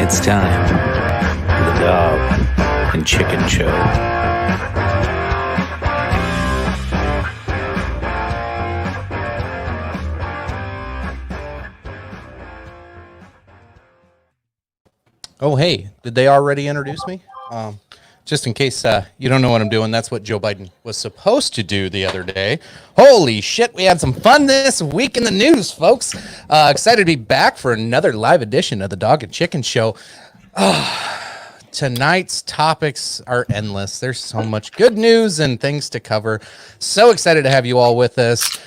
It's time for the Dog and Chicken Show. Oh, hey, did they already introduce me? Just in case you don't know what I'm doing, that's what Joe Biden was supposed to do the other day. Holy shit, we had some fun this week in the news, folks. Excited to be back for another live edition of the Dog and Chicken Show. Tonight's topics are endless. There's so much good news and things to cover. So excited to have you all with us.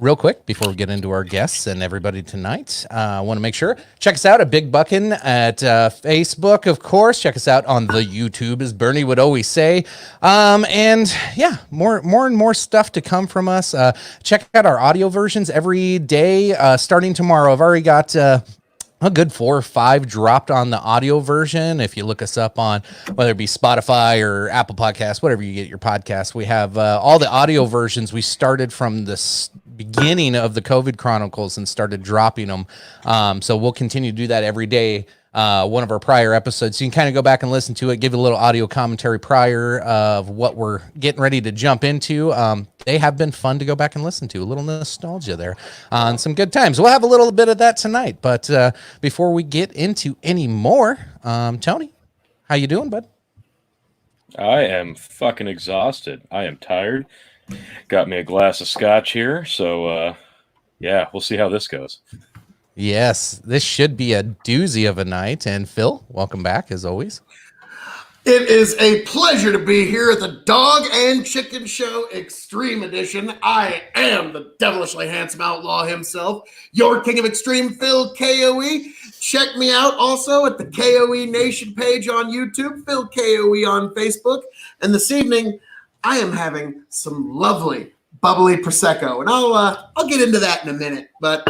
Real quick, before we get into our guests and everybody tonight, I want to make sure, check us out at Big Buckin' at Facebook, of course. Check us out on the YouTube, as Bernie would always say. And yeah, more and more stuff to come from us. Check out our audio versions every day, starting tomorrow. I've already got a good 4 or 5 dropped on the audio version. If you look us up on whether it be Spotify or Apple Podcasts, whatever you get your podcasts, we have all the audio versions. We started from the beginning of the COVID Chronicles and started dropping them. So we'll continue to do that every day. One of our prior episodes, so you can kind of go back and listen to it, give a little audio commentary prior of what we're getting ready to jump into. They have been fun to go back and listen to. A little nostalgia there and some good times. We'll have a little bit of that tonight. But before we get into any more, Tony, how you doing, bud? I am fucking exhausted. I am tired. Got me a glass of scotch here. So, yeah, we'll see how this goes. Yes, this should be a doozy of a night. And Phil, welcome back as always. It is a pleasure to be here at the Dog and Chicken Show Extreme Edition. I am the devilishly handsome outlaw himself, your king of extreme, Phil KOE. Check me out also at the KOE Nation page on YouTube, Phil KOE on Facebook. And this evening, I am having some lovely bubbly Prosecco, and I'll get into that in a minute. But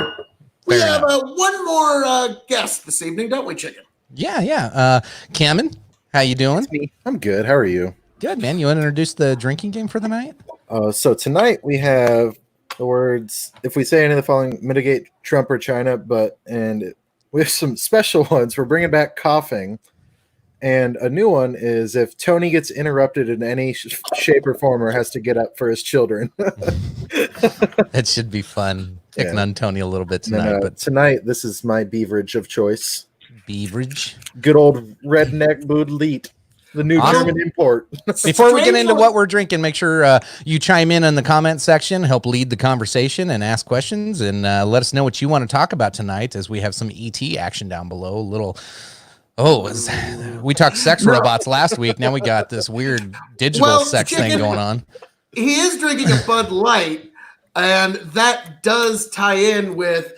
we have one more guest this evening, don't we, Chicken? Yeah. Cameron, how you doing? I'm good. How are you? Good, man. You want to introduce the drinking game for the night? So tonight we have the words, if we say any of the following, mitigate Trump or China, and we have some special ones. We're bringing back coughing. And a new one is if Tony gets interrupted in any shape or form or has to get up for his children. That should be fun. Picking on Tony a little bit tonight. But tonight, this is my beverage of choice. Beverage? Good old redneck Bud Light, the new German import. Before we get into what we're drinking, make sure you chime in the comment section, help lead the conversation and ask questions, and let us know what you want to talk about tonight as we have some ET action down below. We talked sex robots last week. Now we got this weird digital sex thing going on. He is drinking a Bud Light, and that does tie in with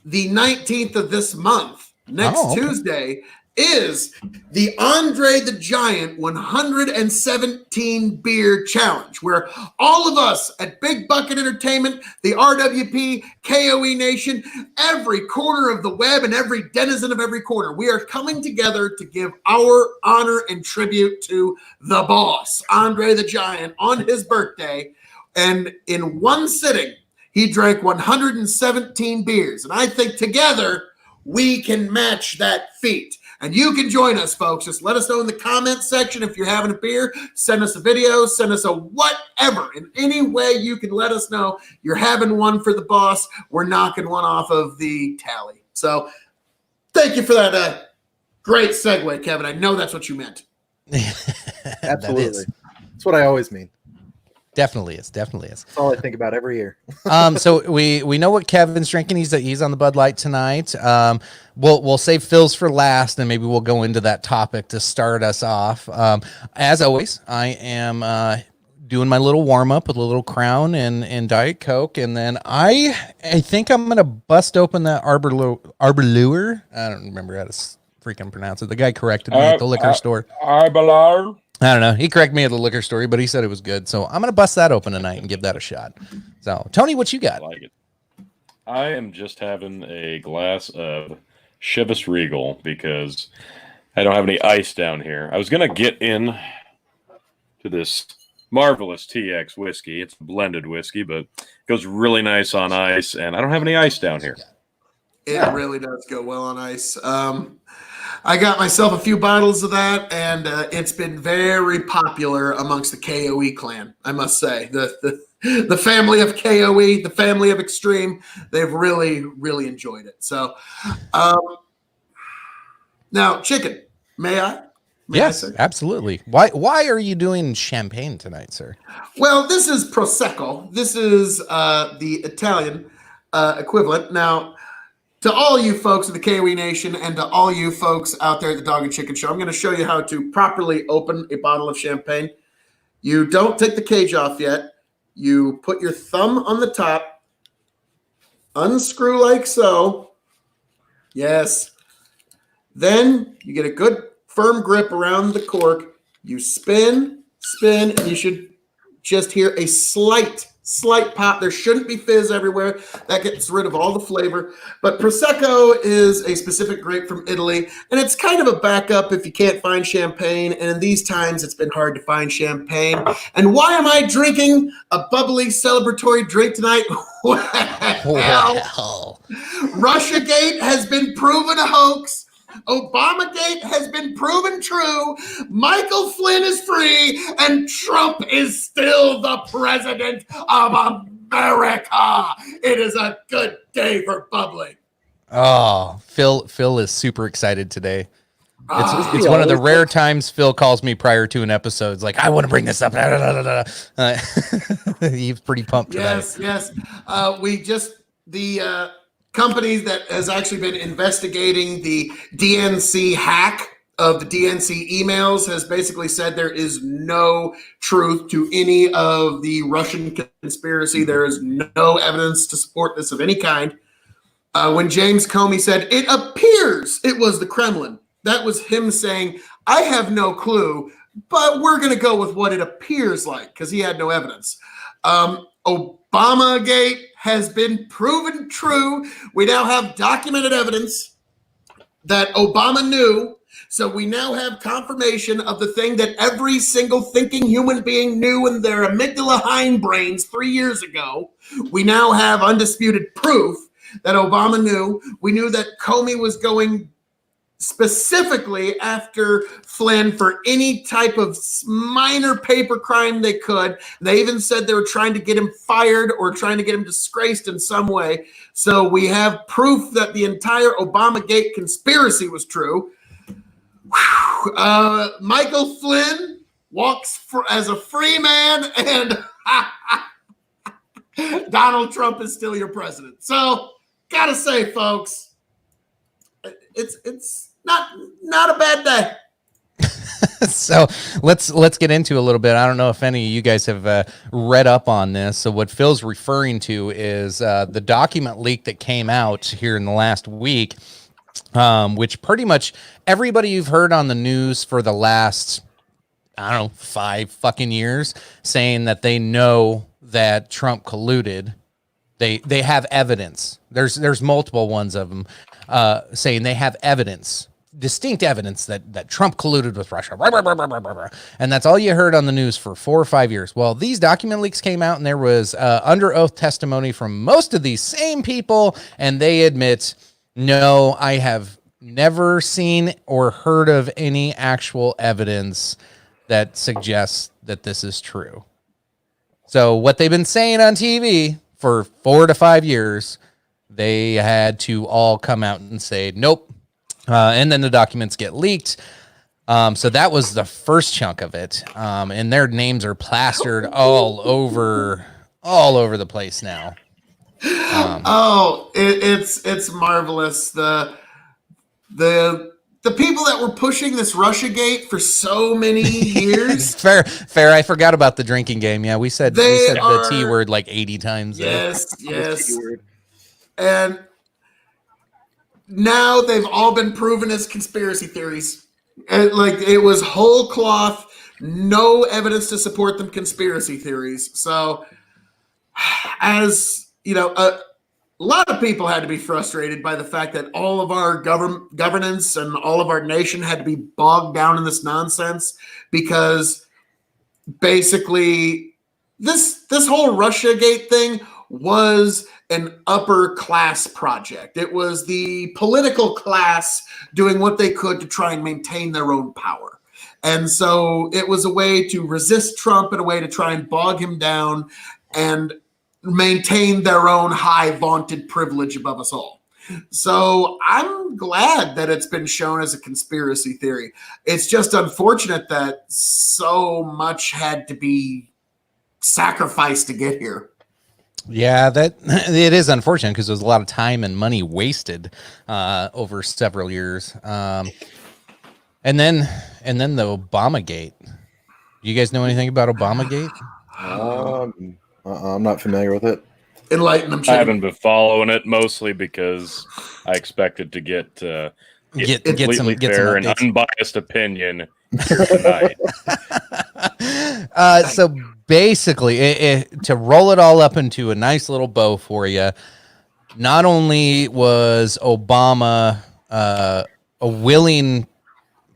the 19th of this month. Next Tuesday is the Andre the Giant 117 beer challenge, where all of us at Big Bucket Entertainment, the RWP, KOE Nation, every corner of the web and every denizen of every corner, we are coming together to give our honor and tribute to the boss, Andre the Giant, on his birthday. And in one sitting, he drank 117 beers. And I think together we can match that feat. And you can join us, folks. Just let us know in the comment section if you're having a beer. Send us a video. Send us a whatever. In any way you can let us know you're having one for the boss. We're knocking one off of the tally. So thank you for that great segue, Kevin. I know that's what you meant. Absolutely. That's what I always mean. Definitely is. That's all I think about every year. So we know what Kevin's drinking. He's on the Bud Light tonight. We'll save Phil's for last, and maybe we'll go into that topic to start us off. As always, I am doing my little warm up with a little Crown and Diet Coke, and then I think I'm gonna bust open that Arbor-Lure. I don't remember how to freaking pronounce it. The guy corrected me at the liquor store. Arbor-Lure. I don't know. He corrected me at the liquor store, but he said it was good. So I'm going to bust that open tonight and give that a shot. So, Tony, what you got? I like it. I am just having a glass of Chivas Regal because I don't have any ice down here. I was going to get in to this marvelous TX whiskey. It's a blended whiskey, but it goes really nice on ice, and I don't have any ice down here. It really does go well on ice. I got myself a few bottles of that, and it's been very popular amongst the KOE clan, I must say. The family of KOE, the family of Extreme, they've really, really enjoyed it. So, now, Chicken, may I? Yes, absolutely. Why are you doing champagne tonight, sir? Well, this is Prosecco. This is the Italian equivalent. Now, to all you folks in the KOE Nation and to all you folks out there at the Dog and Chicken Show, I'm going to show you how to properly open a bottle of champagne. You don't take the cage off yet. You put your thumb on the top, unscrew like so. Yes. Then you get a good firm grip around the cork. You spin, and you should just hear a slight pop. There shouldn't be fizz everywhere. That gets rid of all the flavor. But Prosecco is a specific grape from Italy, and it's kind of a backup if you can't find champagne. And in these times, it's been hard to find champagne. And why am I drinking a bubbly celebratory drink tonight? Well, Russiagate has been proven a hoax. Obamagate has been proven true. Michael Flynn is free, and Trump is still the president of America. It is a good day for bubbling. Oh, Phil is super excited today. It's one of the rare times Phil calls me prior to an episode. It's like, I want to bring this up. He's pretty pumped tonight. Yes. The companies that has actually been investigating the DNC hack of the DNC emails has basically said there is no truth to any of the Russian conspiracy. There is no evidence to support this of any kind. When James Comey said, it appears it was the Kremlin, that was him saying, I have no clue, but we're going to go with what it appears like because he had no evidence. Obamagate has been proven true. We now have documented evidence that Obama knew. So we now have confirmation of the thing that every single thinking human being knew in their amygdala hindbrains 3 years ago. We now have undisputed proof that Obama knew. We knew that Comey was going specifically after Flynn for any type of minor paper crime they could. They even said they were trying to get him fired or trying to get him disgraced in some way. So we have proof that the entire Obamagate conspiracy was true. Michael Flynn walks as a free man, and Donald Trump is still your president. So, gotta say, folks, it's not a bad day. So let's get into a little bit. I don't know if any of you guys have read up on this. So what Phil's referring to is the document leak that came out here in the last week, which pretty much everybody you've heard on the news for the last, I don't know, 5 fucking years saying that they know that Trump colluded. They have evidence. There's multiple ones of them saying they have evidence, distinct evidence that Trump colluded with Russia. And that's all you heard on the news for 4 or 5 years. Well, these document leaks came out, and there was under oath testimony from most of these same people, and they admit, no, I have never seen or heard of any actual evidence that suggests that this is true. So what they've been saying on TV for 4 to 5 years, they had to all come out and say, nope. And then the documents get leaked. So that was the first chunk of it. And their names are plastered all over the place now. It's marvelous. The people that were pushing this Russiagate for so many years. Fair. I forgot about the drinking game. Yeah, we said the T word like 80 times. Yes. And now they've all been proven as conspiracy theories. And like it was whole cloth, no evidence to support them conspiracy theories. So as you know, a lot of people had to be frustrated by the fact that all of our governance and all of our nation had to be bogged down in this nonsense, because basically this whole Russiagate thing was an upper class project. It was the political class doing what they could to try and maintain their own power. And so it was a way to resist Trump and a way to try and bog him down and maintain their own high vaunted privilege above us all. So I'm glad that it's been shown as a conspiracy theory. It's just unfortunate that so much had to be sacrificed to get here. Yeah, that it is unfortunate because there's a lot of time and money wasted over several years. And then the Obamagate. You guys know anything about Obamagate? I'm not familiar with it. Enlighten them. I haven't been following it mostly because I expected to get completely fair and unbiased opinion here tonight. So basically, to roll it all up into a nice little bow for you, not only was Obama a willing,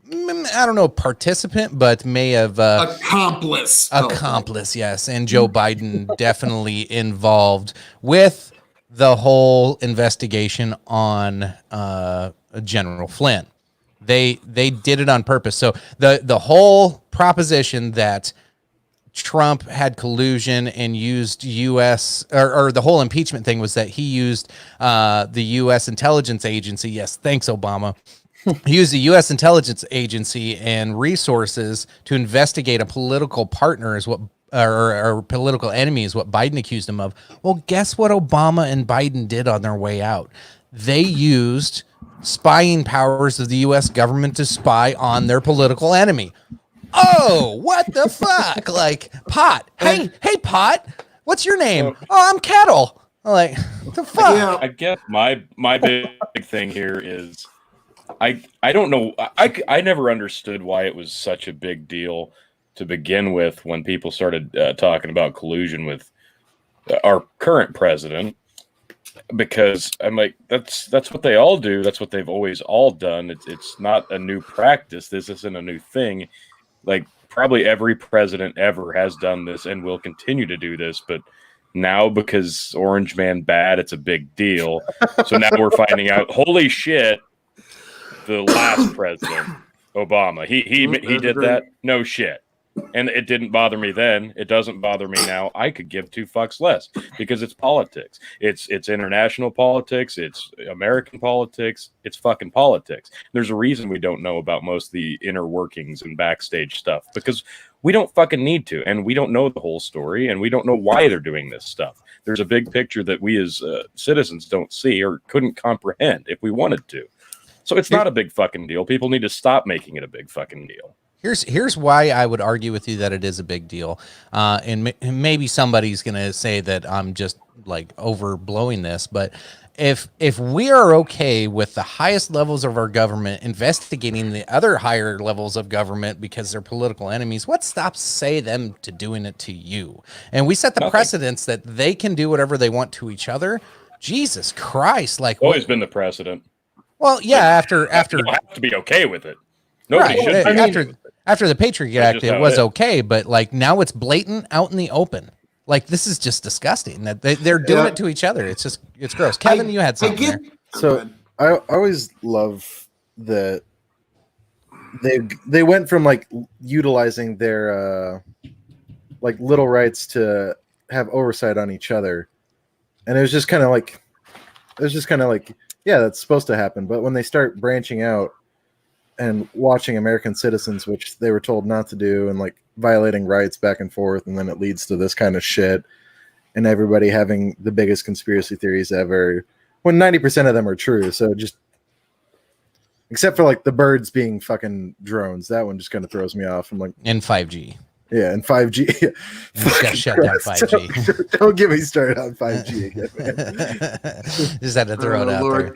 I don't know, participant, but may have accomplice, yes, and Joe Biden definitely involved with the whole investigation on General Flynn. They did it on purpose. So the whole proposition that Trump had collusion and used U.S. or the whole impeachment thing was that he used the U.S. intelligence agency. Yes, thanks, Obama. He used the U.S. intelligence agency and resources to investigate a political partner is what, or political enemy is what Biden accused him of. Well, guess what Obama and Biden did on their way out? They used spying powers of the U.S. government to spy on their political enemy. Oh, what the fuck? Like, Pot. Hey, Pot. What's your name? Oh, I'm Kettle. I'm like, what the fuck? Yeah. I guess my big thing here is I don't know. I never understood why it was such a big deal to begin with when people started talking about collusion with our current president, because I'm like, that's what they all do. That's what they've always all done. It's not a new practice. This isn't a new thing. Like, probably every president ever has done this and will continue to do this, but now because Orange Man bad, it's a big deal. So now we're finding out, holy shit, the last president, Obama, he did that. No shit. And it didn't bother me then. It doesn't bother me now. I could give two fucks less because it's politics. It's international politics. It's American politics. It's fucking politics. There's a reason we don't know about most of the inner workings and backstage stuff because we don't fucking need to. And we don't know the whole story. And we don't know why they're doing this stuff. There's a big picture that we as citizens don't see or couldn't comprehend if we wanted to. So it's not a big fucking deal. People need to stop making it a big fucking deal. Here's why I would argue with you that it is a big deal. And maybe somebody's going to say that I'm just like overblowing this, but if we are okay with the highest levels of our government investigating the other higher levels of government because they're political enemies, what stops them to doing it to you? And we set the precedence that they can do whatever they want to each other. Jesus Christ. Like, always been the precedent. Well, yeah, after you don't have to be okay with it. Nobody should be. After the Patriot Act, it was okay, but like now it's blatant out in the open. Like, this is just disgusting that they're doing it to each other. It's gross. Kevin, you had something there. So I always love that they went from like utilizing their like little rights to have oversight on each other, and it was just kind of like yeah, that's supposed to happen. But when they start branching out and watching American citizens, which they were told not to do, and like violating rights back and forth, and then it leads to this kind of shit, and everybody having the biggest conspiracy theories ever, when 90% of them are true. So just, except for like the birds being fucking drones, that one just kind of throws me off. I'm like, in 5G. Yeah, and 5G. Got shut down 5G. Don't get me started on 5G again, man. Just had to throw it out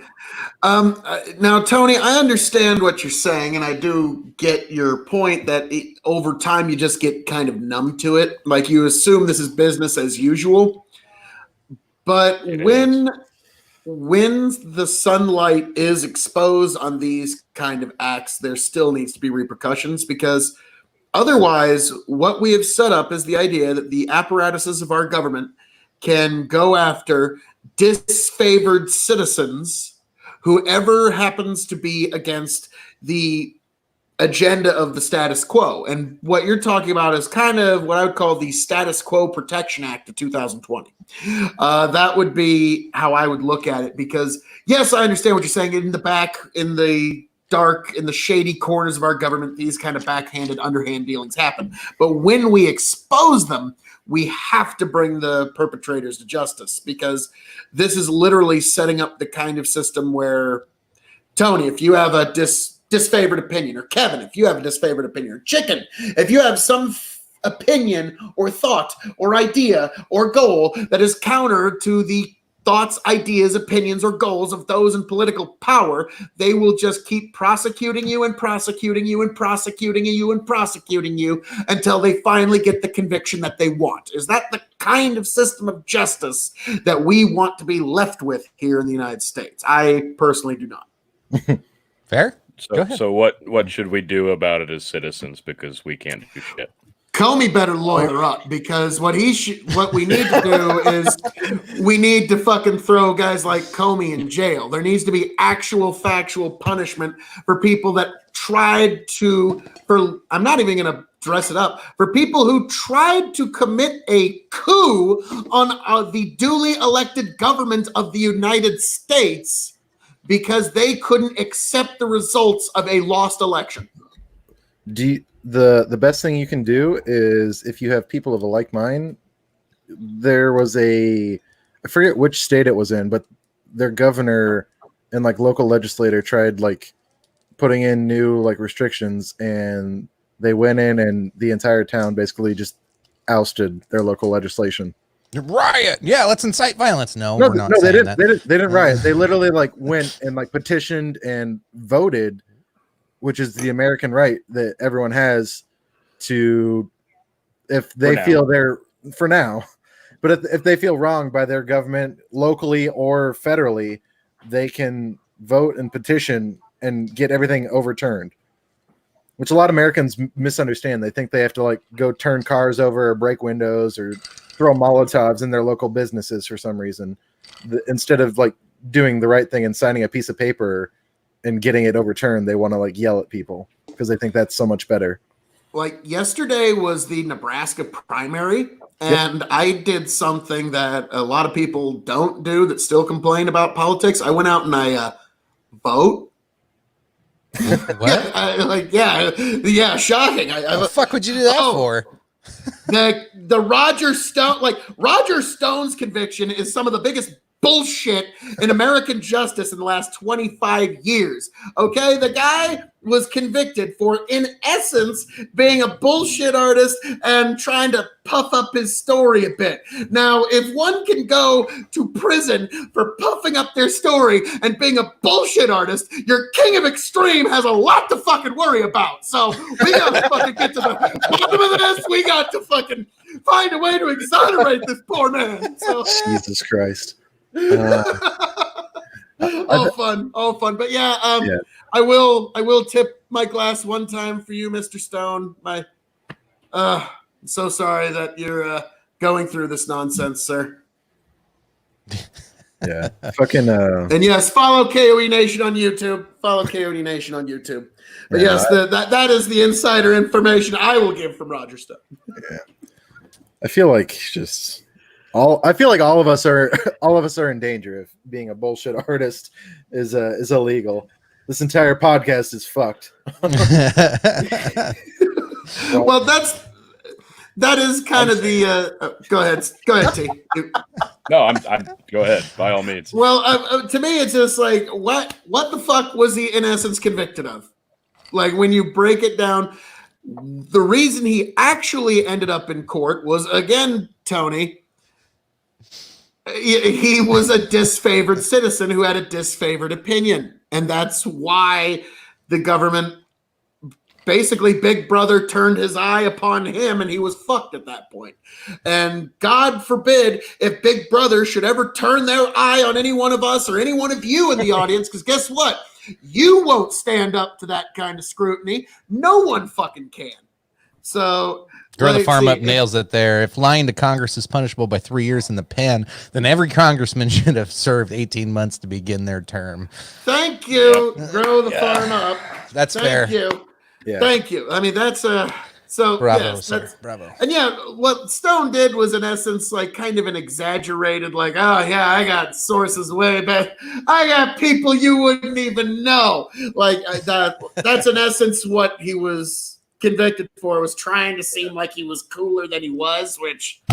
there. Now, Tony, I understand what you're saying, and I do get your point that over time you just get kind of numb to it. Like, you assume this is business as usual. But when the sunlight is exposed on these kind of acts, there still needs to be repercussions, because otherwise, what we have set up is the idea that the apparatuses of our government can go after disfavored citizens, whoever happens to be against the agenda of the status quo. And what you're talking about is kind of what I would call the Status Quo Protection Act of 2020. That would be how I would look at it, because yes, I understand what you're saying. In the back, in the dark, in the shady corners of our government, these kind of backhanded, underhand dealings happen. But when we expose them, we have to bring the perpetrators to justice, because this is literally setting up the kind of system where, Tony, if you have a disfavored opinion, or Kevin, if you have a disfavored opinion, or Chicken, if you have some opinion or thought or idea or goal that is counter to the thoughts, ideas, opinions, or goals of those in political power, they will just keep prosecuting you and prosecuting you and prosecuting you and prosecuting you until they finally get the conviction that they want. Is that the kind of system of justice that we want to be left with here in the United States? I personally do not. Fair? Go ahead. So what should we do about it as citizens, because we can't do shit? Comey better lawyer up, because what we need to do is we need to fucking throw guys like Comey in jail. There needs to be actual factual punishment for people that tried to, I'm not even going to dress it up, for people who tried to commit a coup on the duly elected government of the United States because they couldn't accept the results of a lost election. The best thing you can do is, if you have people of a like mind, there was I forget which state it was in, but their governor and like local legislator tried like putting in new like restrictions, and they went in and the entire town basically just ousted their local legislation. Riot. Yeah, let's incite violence. No, No, we're not no, they saying didn't. that. They didn't riot. They literally like went and like petitioned and voted, which is the American right that everyone has to, if they feel they're, for now, but if they feel wronged by their government locally or federally, they can vote and petition and get everything overturned, which a lot of Americans misunderstand. They think they have to like go turn cars over or break windows or throw Molotovs in their local businesses for some reason, instead of like doing the right thing and signing a piece of paper and getting it overturned. They want to like yell at people because they think that's so much better. Like yesterday was the Nebraska primary, and I did something that a lot of people don't do that still complain about politics. I went out and I vote. What? Yeah, shocking. What the fuck would you do that for? The Roger Stone's conviction is some of the biggest bullshit in American justice in the last 25 years. Okay, the guy was convicted for, in essence, being a bullshit artist and trying to puff up his story a bit. Now, if one can go to prison for puffing up their story and being a bullshit artist, your king of extreme has a lot to fucking worry about. So we got to fucking get to the bottom of this. We got to fucking find a way to exonerate this poor man. So. Jesus Christ. All fun. But yeah, I will tip my glass one time for you, Mr. Stone. I'm so sorry that you're going through this nonsense, sir. Yeah, fucking. And yes, follow KOE Nation on YouTube. But yes, that is the insider information I will give from Roger Stone. Yeah, I feel like all of us are in danger if being a bullshit artist is illegal. This entire podcast is fucked. Well, that is kind of the. Go ahead, T. No, I'm. Go ahead, by all means. Well, to me, it's just like what the fuck was he in essence convicted of? Like when you break it down, the reason he actually ended up in court was, again, Tony. He was a disfavored citizen who had a disfavored opinion. And that's why the government, basically Big Brother, turned his eye upon him and he was fucked at that point. And God forbid if Big Brother should ever turn their eye on any one of us or any one of you in the audience, because guess what? You won't stand up to that kind of scrutiny. No one fucking can. So Grow the let's farm see. up nails it there. If lying to Congress is punishable by 3 years in the pen, then every congressman should have served 18 months to begin their term. Thank you. Grow the farm up. That's Thank fair. you. Yeah. Thank you. I mean, that's so Bravo, yes, sir. that's Bravo. and yeah, what Stone did was in essence like kind of an exaggerated, like, oh yeah, I got sources way back. I got people you wouldn't even know. Like that's in essence what he was convicted for, was trying to seem like he was cooler than he was, which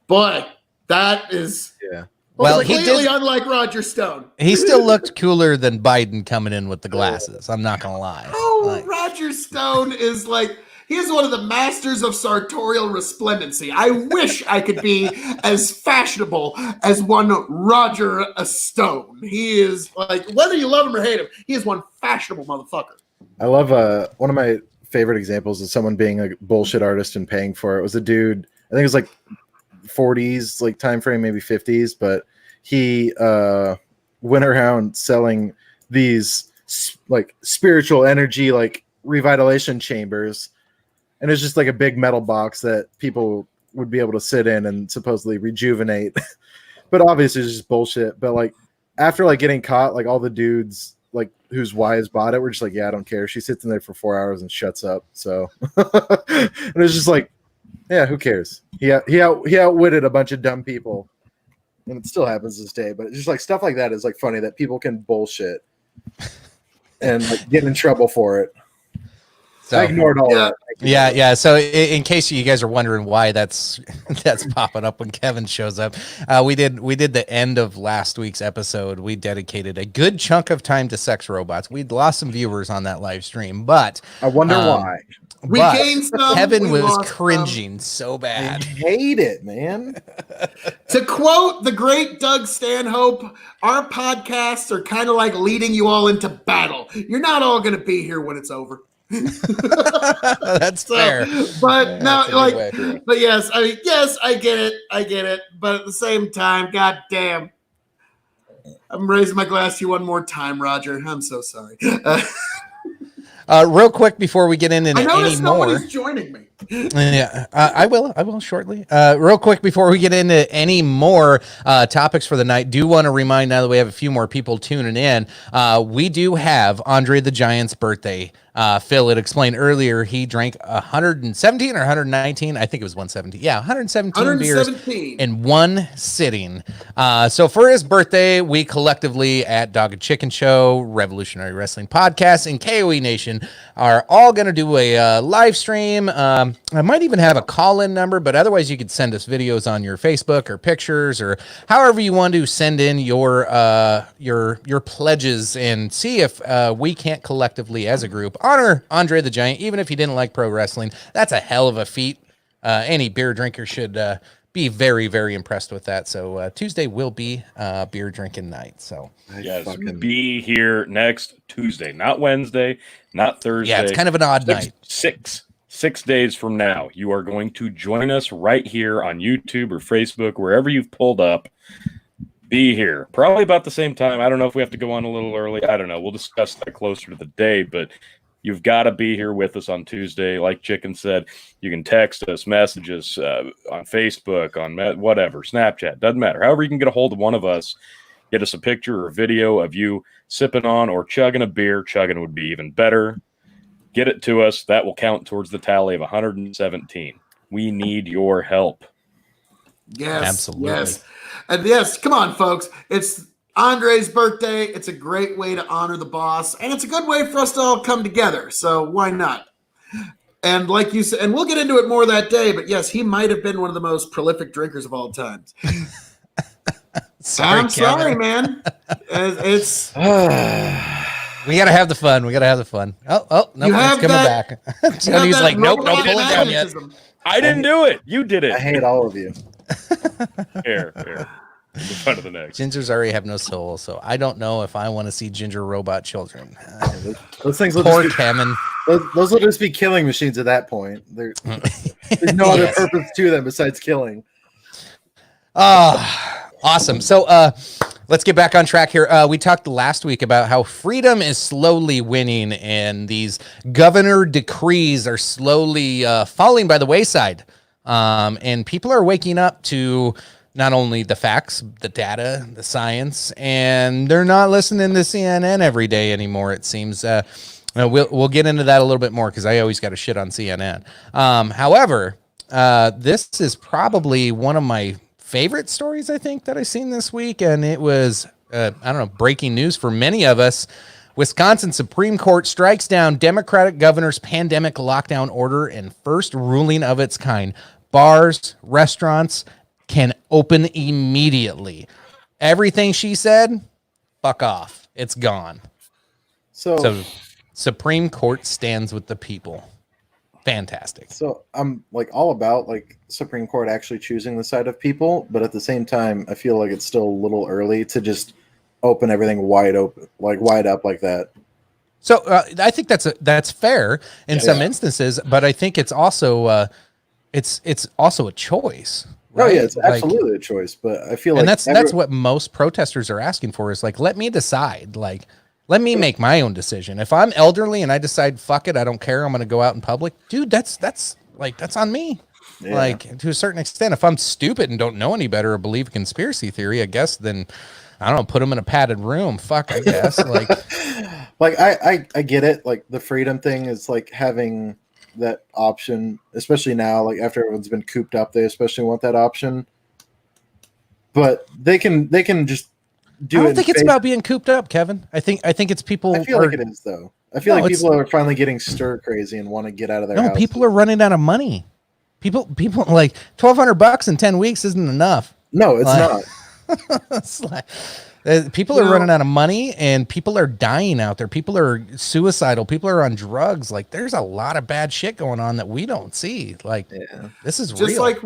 boy, that is Yeah. Well, he completely did. unlike Roger Stone. He still looked cooler than Biden coming in with the glasses. I'm not gonna lie. Oh, Like, Roger Stone is like, he is one of the masters of sartorial resplendency. I wish I could be as fashionable as one Roger Stone. He is like, whether you love him or hate him, he is one fashionable motherfucker. I love one of my favorite examples of someone being a bullshit artist and paying for it was a dude, I think it was like 40s like time frame, maybe 50s, but he went around selling these like spiritual energy like revitalization chambers, and it's just like a big metal box that people would be able to sit in and supposedly rejuvenate. But obviously it's just bullshit. But like after like getting caught, like all the dudes like whose wives bought it were just like, yeah, I don't care. She sits in there for 4 hours and shuts up. So and it's just like, yeah, who cares? He outwitted a bunch of dumb people, and it still happens this day. But it's just like stuff like that is like funny that people can bullshit and like get in trouble for it. so, I ignored all that. yeah. So in case you guys are wondering why that's popping up when Kevin shows up, we did the end of last week's episode. We dedicated a good chunk of time to sex robots. We'd lost some viewers on that live stream, but I wonder why. We but gained some, Kevin we was lost cringing so I bad. hate it, man. To quote the great Doug Stanhope, our podcasts are kind of like leading you all into battle. You're not all going to be here when it's over. That's fair. But Yeah, no, that's a like, good way. but yes, I get it. But at the same time, god damn, I'm raising my glass to you one more time, Roger. I'm so sorry. Real quick before we get into I any noticed more. nobody's joining me. Yeah, I will shortly. Real quick before we get into any more topics for the night, do want to remind now that we have a few more people tuning in, we do have Andre the Giant's birthday. Phil had explained earlier he drank 117 or 119. I think it was 117. Yeah, 117 beers in one sitting. So for his birthday, we collectively at Dog and Chicken Show, Revolutionary Wrestling Podcast, and KOE Nation are all going to do a live stream. I might even have a call-in number, but otherwise you could send us videos on your Facebook or pictures or however you want to send in your pledges and see if we can't collectively as a group honor Andre the Giant, even if he didn't like pro wrestling. That's a hell of a feat. Any beer drinker should be very, very impressed with that. So Tuesday will be beer drinking night. So yes, be here next Tuesday, not Wednesday, not Thursday. yeah, it's kind of an odd night. 6 days from now, you are going to join us right here on YouTube or Facebook, wherever you've pulled up. Be here probably about the same time. I don't know if we have to go on a little early. I don't know. We'll discuss that closer to the day, but you've got to be here with us on Tuesday. Like Chicken said, you can text us, messages on Facebook, on whatever, Snapchat, doesn't matter. However you can get a hold of one of us, get us a picture or a video of you sipping on or chugging a beer. Chugging would be even better. Get it to us. That will count towards the tally of 117. We need your help. Yes, absolutely. Yes, and yes. Come on, folks. It's Andre's birthday. It's a great way to honor the boss, and it's a good way for us to all come together. So why not? And like you said, and we'll get into it more that day. But yes, he might have been one of the most prolific drinkers of all time. Sorry, sorry, man. It's. We gotta have the fun. Oh, no, it's coming back. Tony's like, nope, don't pull it down yet. I didn't do it. You did it. I hate all of you. Here. Move on to the next. Gingers already have no soul, so I don't know if I want to see ginger robot children. Those things will Poor just be, Kevin. those will just be killing machines at that point. There's no other purpose to them besides killing. Awesome. So Let's get back on track here. We talked last week about how freedom is slowly winning and these governor decrees are slowly falling by the wayside. And people are waking up to not only the facts, the data, the science, and they're not listening to CNN every day anymore, it seems. We'll get into that a little bit more because I always got to shit on CNN. However, this is probably one of my favorite stories, I think, that I've seen this week. And it was, I don't know, breaking news for many of us. Wisconsin Supreme Court strikes down Democratic governor's pandemic lockdown order and first ruling of its kind. Bars, restaurants can open immediately. Everything she said, fuck off. It's gone. So Supreme Court stands with the people. Fantastic. So I'm like all about like Supreme Court actually choosing the side of people, but at the same time, I feel like it's still a little early to just open everything wide open, like wide up like that. So I think that's fair in some instances, but I think it's also it's also a choice. Right? Oh yeah, it's absolutely a choice, but I feel like that's what most protesters are asking for is like, let me decide, like. Let me make my own decision. If I'm elderly and I decide, fuck it, I don't care, I'm going to go out in public, dude, that's on me. Yeah. Like, to a certain extent, if I'm stupid and don't know any better or believe conspiracy theory, I guess, then, I don't know, put them in a padded room. Fuck, I guess. Like, I get it. Like, the freedom thing is like having that option, especially now, like after everyone's been cooped up, they especially want that option. But they can just I don't think it's about being cooped up, Kevin. I think it's people. I feel like it is though. I feel like people are finally getting stir crazy and want to get out of their house. People are running out of money. People like $1,200 in 10 weeks isn't enough. No, it's not. It's like, people are running out of money and people are dying out there. People are suicidal. People are on drugs. Like, there's a lot of bad shit going on that we don't see. Like, this is just real. like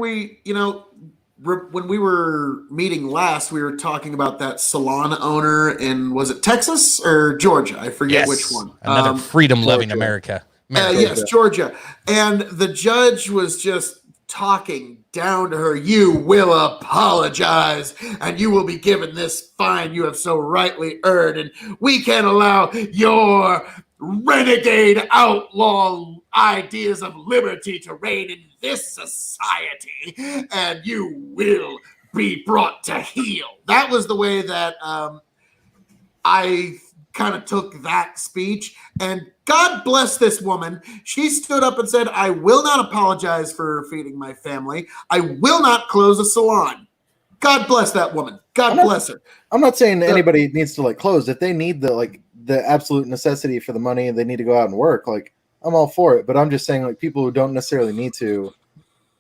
when we were meeting last, we were talking about that salon owner in, was it Texas or Georgia? I forget which one. Another freedom-loving America. Yes, Georgia. And the judge was just talking down to her. You will apologize and you will be given this fine you have so rightly earned. And we can't allow your renegade outlaw ideas of liberty to reign in this society, and you will be brought to heel. That was the way that I kind of took that speech, and God bless this woman. She stood up and said, I will not apologize for feeding my family. I will not close a salon. God bless that woman. God bless her. I'm not saying anybody needs to like close. If they need the absolute necessity for the money and they need to go out and work, like, I'm all for it. But I'm just saying, like, people who don't necessarily need to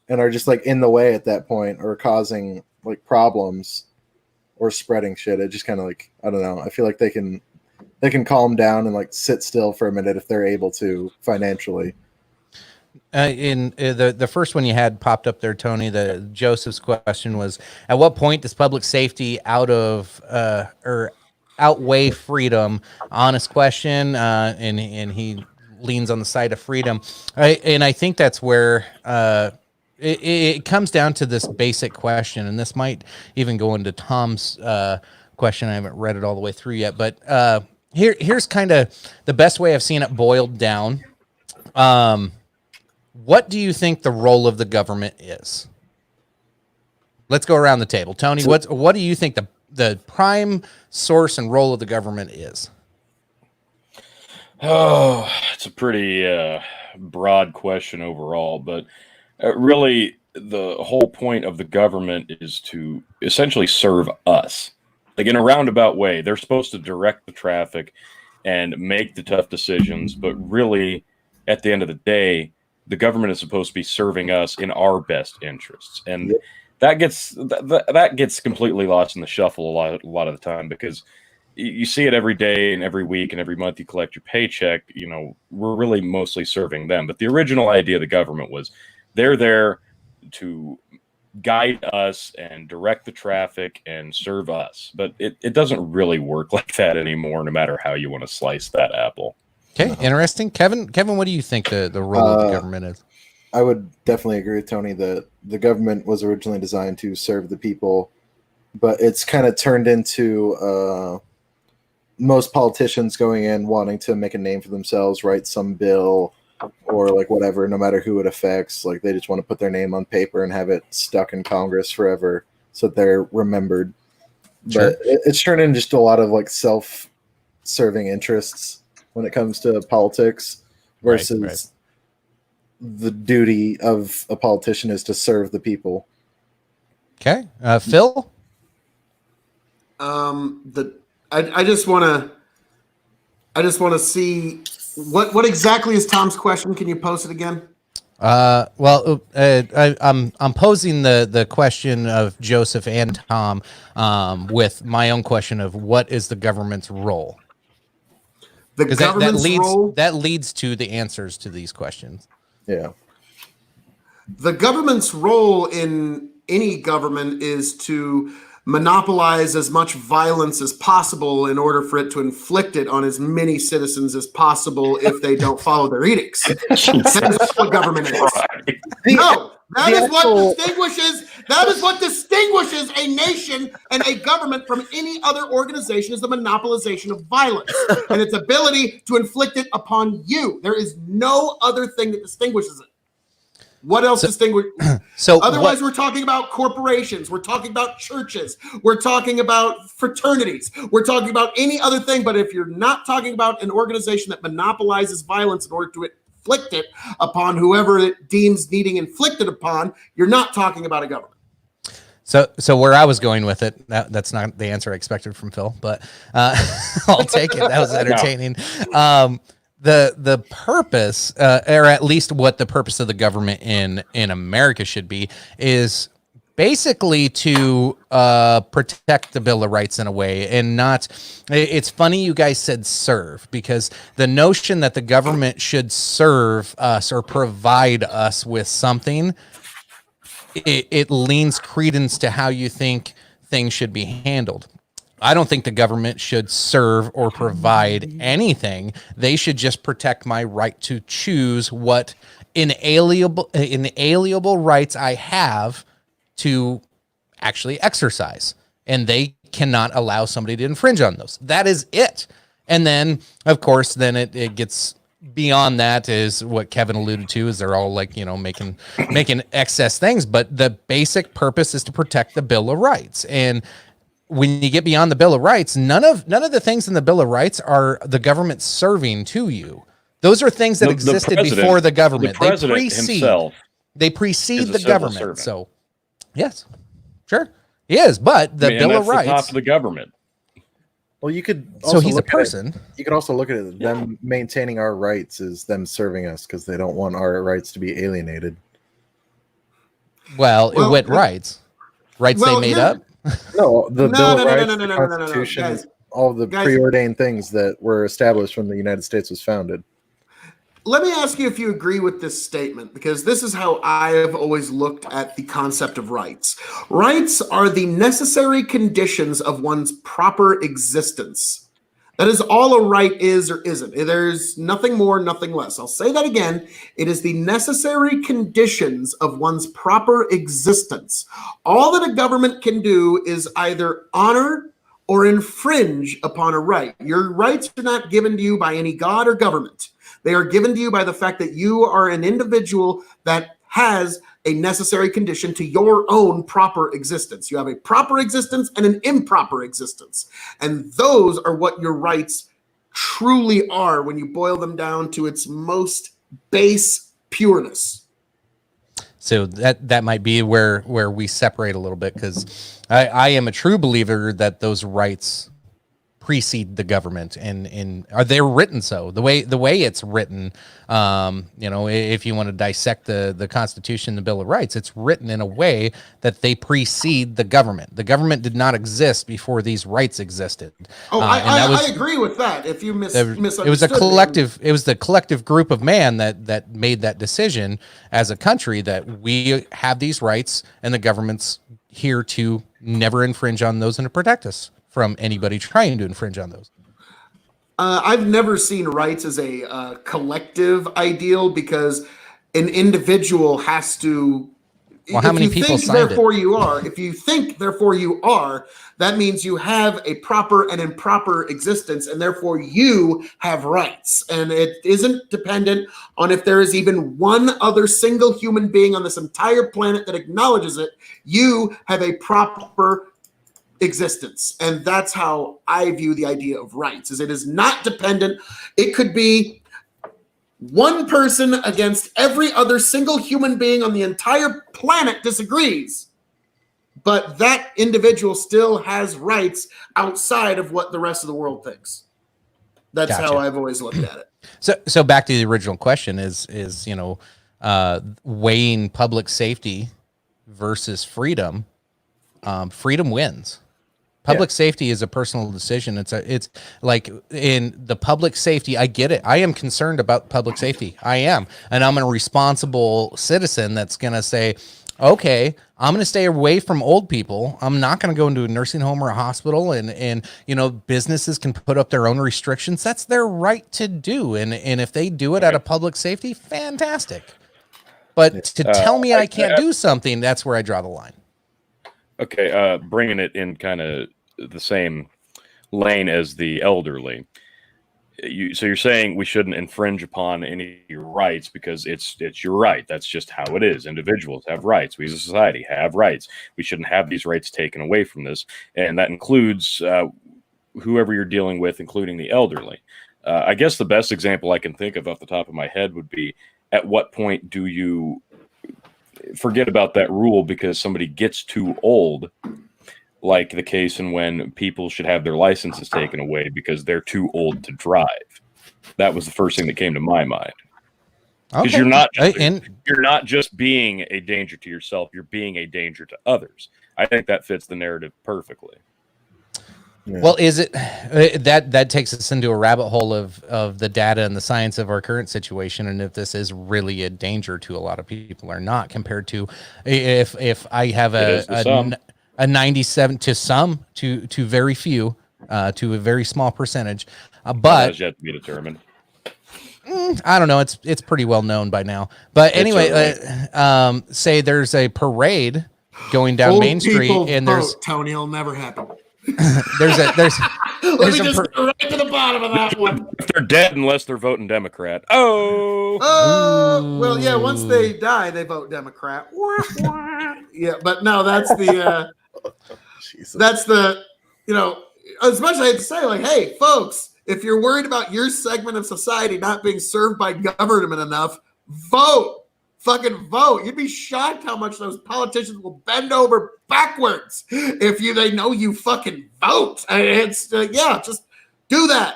and are just like in the way at that point or causing like problems or spreading shit, it just kind of like, I don't know. I feel like they can calm down and like sit still for a minute if they're able to financially. In the first one you had popped up there, Tony, the Joseph's question was, at what point does public safety outweigh freedom? Honest question. And he leans on the side of freedom. I think that's where it comes down to this basic question, and this might even go into Tom's question. I haven't read it all the way through yet, but here's kind of the best way I've seen it boiled down. What do you think the role of the government is? Let's go around the table. Tony, what do you think the prime source and role of the government is? Oh, it's a pretty broad question overall, but really the whole point of the government is to essentially serve us. Like, in a roundabout way, they're supposed to direct the traffic and make the tough decisions, but really, at the end of the day, the government is supposed to be serving us in our best interests, and that gets completely lost in the shuffle a lot of the time, because you see it every day and every week and every month you collect your paycheck. You know, we're really mostly serving them, but the original idea of the government was they're there to guide us and direct the traffic and serve us, but it doesn't really work like that anymore, no matter how you want to slice that apple. Okay, interesting. Kevin, what do you think the role of the government is? I would definitely agree with Tony that the government was originally designed to serve the people, but it's kind of turned into most politicians going in wanting to make a name for themselves, write some bill or like whatever, no matter who it affects. Like they just want to put their name on paper and have it stuck in Congress forever so that they're remembered. Sure. But it's turned into just a lot of like self-serving interests when it comes to politics versus the duty of a politician is to serve the people. Okay. Phil? I just want to see what exactly is Tom's question. Can you post it again? I'm posing the question of Joseph and Tom with my own question of what is the government's role? The government's role that leads to the answers to these questions. Yeah. The government's role in any government is to monopolize as much violence as possible in order for it to inflict it on as many citizens as possible if they don't follow their edicts. That's what government is. No, that is what distinguishes a nation and a government from any other organization is the monopolization of violence and its ability to inflict it upon you. There is no other thing that distinguishes it. What else distinguishes? Otherwise, we're talking about corporations. We're talking about churches. We're talking about fraternities. We're talking about any other thing. But if you're not talking about an organization that monopolizes violence in order to inflict it upon whoever it deems needing inflicted upon, you're not talking about a government. So where I was going with it, that's not the answer I expected from Phil, but I'll take it. That was entertaining. The purpose, or at least what the purpose of the government in America should be, is basically to protect the Bill of Rights in a way, and not. It's funny you guys said serve, because the notion that the government should serve us or provide us with something, it leans credence to how you think things should be handled. I don't think the government should serve or provide anything. They should just protect my right to choose what inalienable rights I have to actually exercise. And they cannot allow somebody to infringe on those. That is it. And then, of course, then it gets beyond that, is what Kevin alluded to, is they're all like, making excess things. But the basic purpose is to protect the Bill of Rights. And when you get beyond the Bill of Rights, none of the things in the Bill of Rights are the government serving to you. Those are things that existed before the government. The president himself. They precede the government. Servant. So, yes, sure, he is. But the Bill of Rights, the top of the government. Well, you could. So he's a person. You could also look at it. Them maintaining our rights is them serving us because they don't want our rights to be alienated. Well, what rights? Rights they made up. No, the Bill of Rights, the Constitution, all the preordained things that were established when the United States was founded. Let me ask you if you agree with this statement, because this is how I have always looked at the concept of rights. Rights are the necessary conditions of one's proper existence. That is all a right is or isn't. There's nothing more, nothing less. I'll say that again. It is the necessary conditions of one's proper existence. All that a government can do is either honor or infringe upon a right. Your rights are not given to you by any god or government. They are given to you by the fact that you are an individual that has a necessary condition to your own proper existence. You have a proper existence and an improper existence. And those are what your rights truly are when you boil them down to its most base pureness. So that might be where we separate a little bit, because I am a true believer that those rights precede the government, and are they written so the way it's written? If you want to dissect the Constitution, the Bill of Rights, it's written in a way that they precede the government. The government did not exist before these rights existed. I agree with that. If you misunderstood, it was a collective. It was the collective group of man that made that decision as a country that we have these rights, and the government's here to never infringe on those and to protect us from anybody trying to infringe on those. I've never seen rights as a collective ideal, because an individual has to Well, how many people signed therefore you are, if you think, therefore you are, that means you have a proper and improper existence, and therefore you have rights. And it isn't dependent on if there is even one other single human being on this entire planet that acknowledges it. You have a proper existence. And that's how I view the idea of rights, is it is not dependent. It could be one person against every other single human being on the entire planet disagrees, but that individual still has rights outside of what the rest of the world thinks. That's how I've always looked at it. So back to the original question is weighing public safety versus freedom. Freedom wins. Public safety is a personal decision. It's like in the public safety. I get it. I am concerned about public safety. I am. And I'm a responsible citizen that's going to say, okay, I'm going to stay away from old people. I'm not going to go into a nursing home or a hospital, and businesses can put up their own restrictions. That's their right to do. And if they do it out of public safety, fantastic. But to tell me I can't do something, that's where I draw the line. Okay, bringing it in kind of the same lane as the elderly. So you're saying we shouldn't infringe upon any of your rights because it's your right. That's just how it is. Individuals have rights. We as a society have rights. We shouldn't have these rights taken away from this. And that includes whoever you're dealing with, including the elderly. I guess the best example I can think of off the top of my head would be, at what point do you forget about that rule because somebody gets too old, like the case in when people should have their licenses taken away because they're too old to drive? That was the first thing that came to my mind. Because you're not just being a danger to yourself, you're being a danger to others. I think that fits the narrative perfectly. Yeah. Well, is it that takes us into a rabbit hole of the data and the science of our current situation, and if this is really a danger to a lot of people or not, compared to if I have a 97 to some to very few to a very small percentage, but that has yet to be determined. I don't know. It's pretty well known by now. But anyway, say there's a parade going down Main Street, and there's Tony, it'll never happen. there's Let me just go right to the bottom of that one. If they're dead, unless they're voting Democrat. Oh, well, yeah. Once they die, they vote Democrat. Yeah, but no, that's the as much as I hate to say, like, hey, folks, if you're worried about your segment of society not being served by government enough, vote. Fucking vote. You'd be shocked how much those politicians will bend over backwards if they know you fucking vote. It's just do that.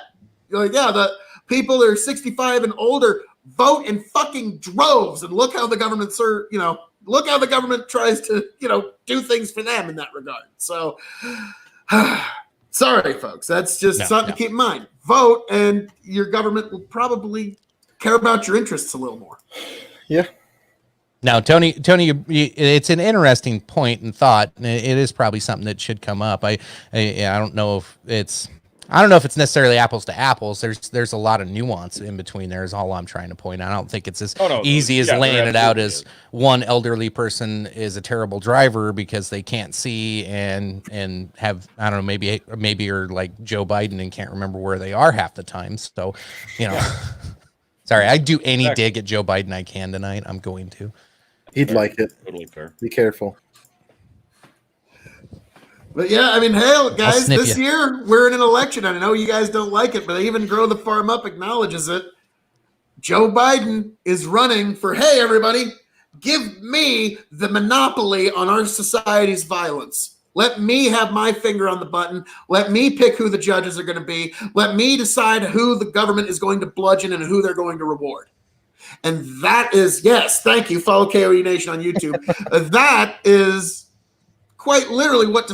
The people that are 65 and older vote in fucking droves, and look how the government look how the government tries to do things for them in that regard. So sorry, folks. That's just something to keep in mind. Vote, and your government will probably care about your interests a little more. Yeah. Now, Tony, it's an interesting point and thought. And it is probably something that should come up. I don't know if it's necessarily apples to apples. There's a lot of nuance in between there. Is all I'm trying to point out. I don't think it's as easy as laying it out as one elderly person is a terrible driver because they can't see and have, I don't know, maybe are like Joe Biden and can't remember where they are half the time. So, sorry, I do any dig at Joe Biden I can tonight. I'm going to. He'd like it. Totally fair. Be careful. But yeah, I mean, hey, guys, this year we're in an election. I know you guys don't like it, but even Grow the Farm Up acknowledges it. Joe Biden is running for, hey, everybody, give me the monopoly on our society's violence. Let me have my finger on the button. Let me pick who the judges are going to be. Let me decide who the government is going to bludgeon and who they're going to reward. And that is, yes, thank you. Follow KOE Nation on YouTube. That is quite literally what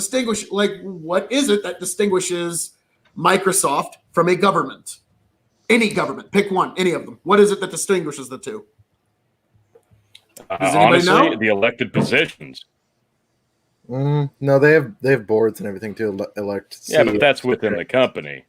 is it that distinguishes Microsoft from a government? Any government, pick one, any of them. What is it that distinguishes the two? Does anybody know? The elected positions. No, they have boards and everything to elect. Yeah, but that's within the company.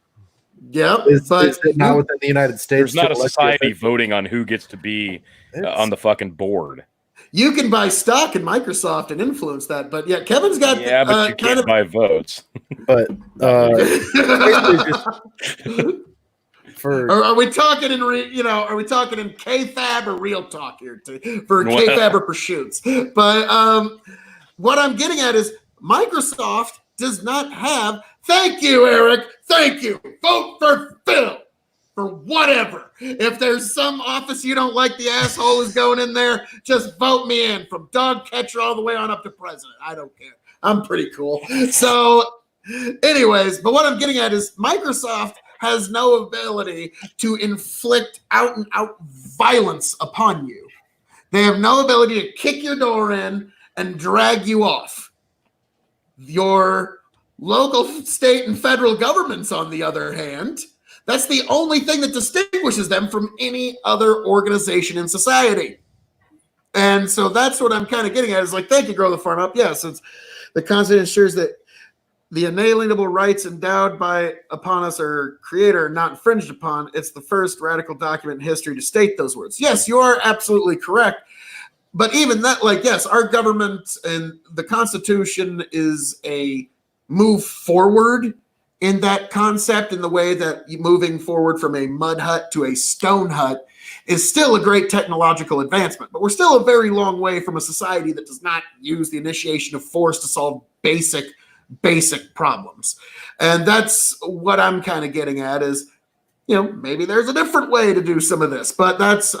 Yeah, is it not within the United States? There's not a society voting on who gets to be on the fucking board. you can buy stock in Microsoft and influence that. But yeah, Kevin's got but you can't buy votes. But basically just are we talking in are we talking in KFAB or real talk here for KFAB or pursuits? But what I'm getting at is Microsoft does not have. Thank you, Eric. Thank you. Vote for Phil for whatever. If there's some office you don't like, the asshole is going in there, just vote me in from dog catcher all the way on up to president. I don't care. I'm pretty cool. So, anyways, but what I'm getting at is Microsoft has no ability to inflict out and out violence upon you. They have no ability to kick your door in and drag you off. Your local, state, and federal governments, on the other hand, that's the only thing that distinguishes them from any other organization in society. And so that's what I'm kind of getting at is like, thank you, Grow the Farm Up. Yes, it's the Constitution ensures that the inalienable rights endowed upon us our creator are not infringed upon. It's the first radical document in history to state those words. Yes, you are absolutely correct. But even that, like, yes, our government and the Constitution is a move forward in that concept, in the way that moving forward from a mud hut to a stone hut is still a great technological advancement. But we're still a very long way from a society that does not use the initiation of force to solve basic problems. And that's what I'm kind of getting at is, maybe there's a different way to do some of this. But that's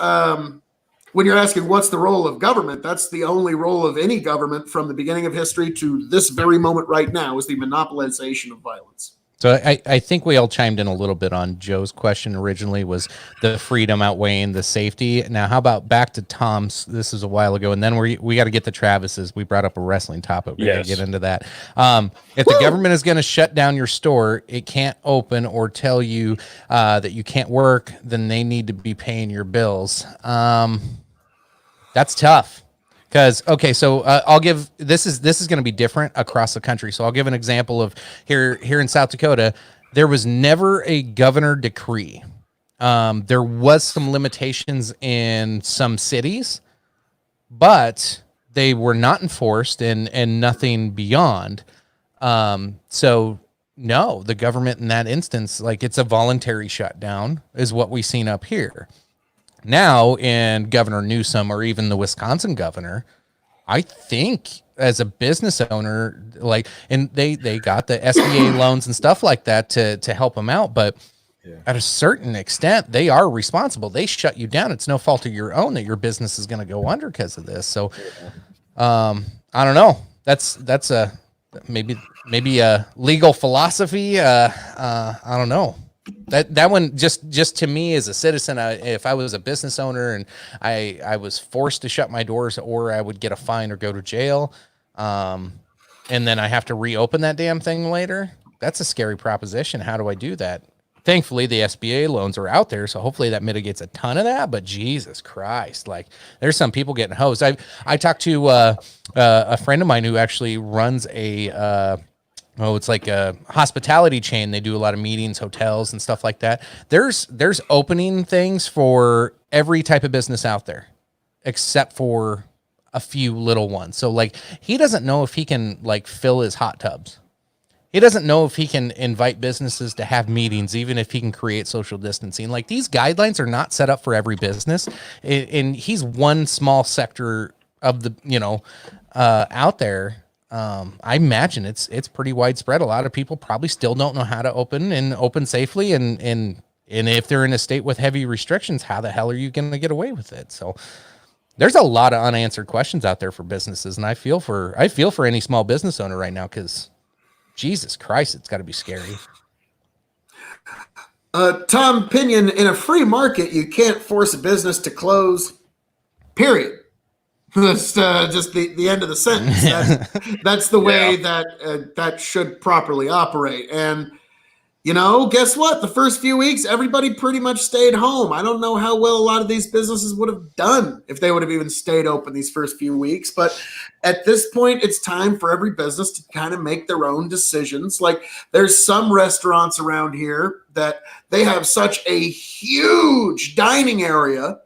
when you're asking what's the role of government, that's the only role of any government from the beginning of history to this very moment right now, is the monopolization of violence. So I think we all chimed in a little bit on Joe's question originally, was the freedom outweighing the safety. Now, how about back to Tom's? This is a while ago, and then we got to get to Travis's. We brought up a wrestling topic. We got to get into that. If the government is going to shut down your store, it can't open or tell you that you can't work, then they need to be paying your bills. That's tough. Because, okay, so I'll give, this is going to be different across the country. So I'll give an example of here in South Dakota, there was never a governor decree. There was some limitations in some cities, but they were not enforced and nothing beyond. So no, the government in that instance, like, it's a voluntary shutdown is what we've seen up here. Now, in Governor Newsom or even the Wisconsin governor, I think as a business owner, like, and they got the SBA loans and stuff like that to help them out. But at a certain extent, they are responsible. They shut you down. It's no fault of your own that your business is going to go under because of this. So I don't know. That's a maybe a legal philosophy. I don't know. That one just to me as a citizen, if I was a business owner and I was forced to shut my doors, or I would get a fine or go to jail, and then I have to reopen that damn thing later, that's a scary proposition. How do I do that? Thankfully, the SBA loans are out there, so hopefully that mitigates a ton of that. But Jesus Christ, like, there's some people getting hosed. I talked to a friend of mine who actually runs it's like a hospitality chain. They do a lot of meetings, hotels, and stuff like that. There's opening things for every type of business out there, except for a few little ones. So, like, he doesn't know if he can, like, fill his hot tubs. He doesn't know if he can invite businesses to have meetings, even if he can create social distancing. Like, these guidelines are not set up for every business. And he's one small sector of the, out there. I imagine it's pretty widespread. A lot of people probably still don't know how to open safely. And if they're in a state with heavy restrictions, how the hell are you going to get away with it? So there's a lot of unanswered questions out there for businesses. And I feel for any small business owner right now, because Jesus Christ, it's got to be scary. Tom Pinion, in a free market, you can't force a business to close, period. That's just the end of the sentence. That's the way that should properly operate. And, guess what? The first few weeks, everybody pretty much stayed home. I don't know how well a lot of these businesses would have done if they would have even stayed open these first few weeks. But at this point, it's time for every business to kind of make their own decisions. Like, there's some restaurants around here that they have such a huge dining area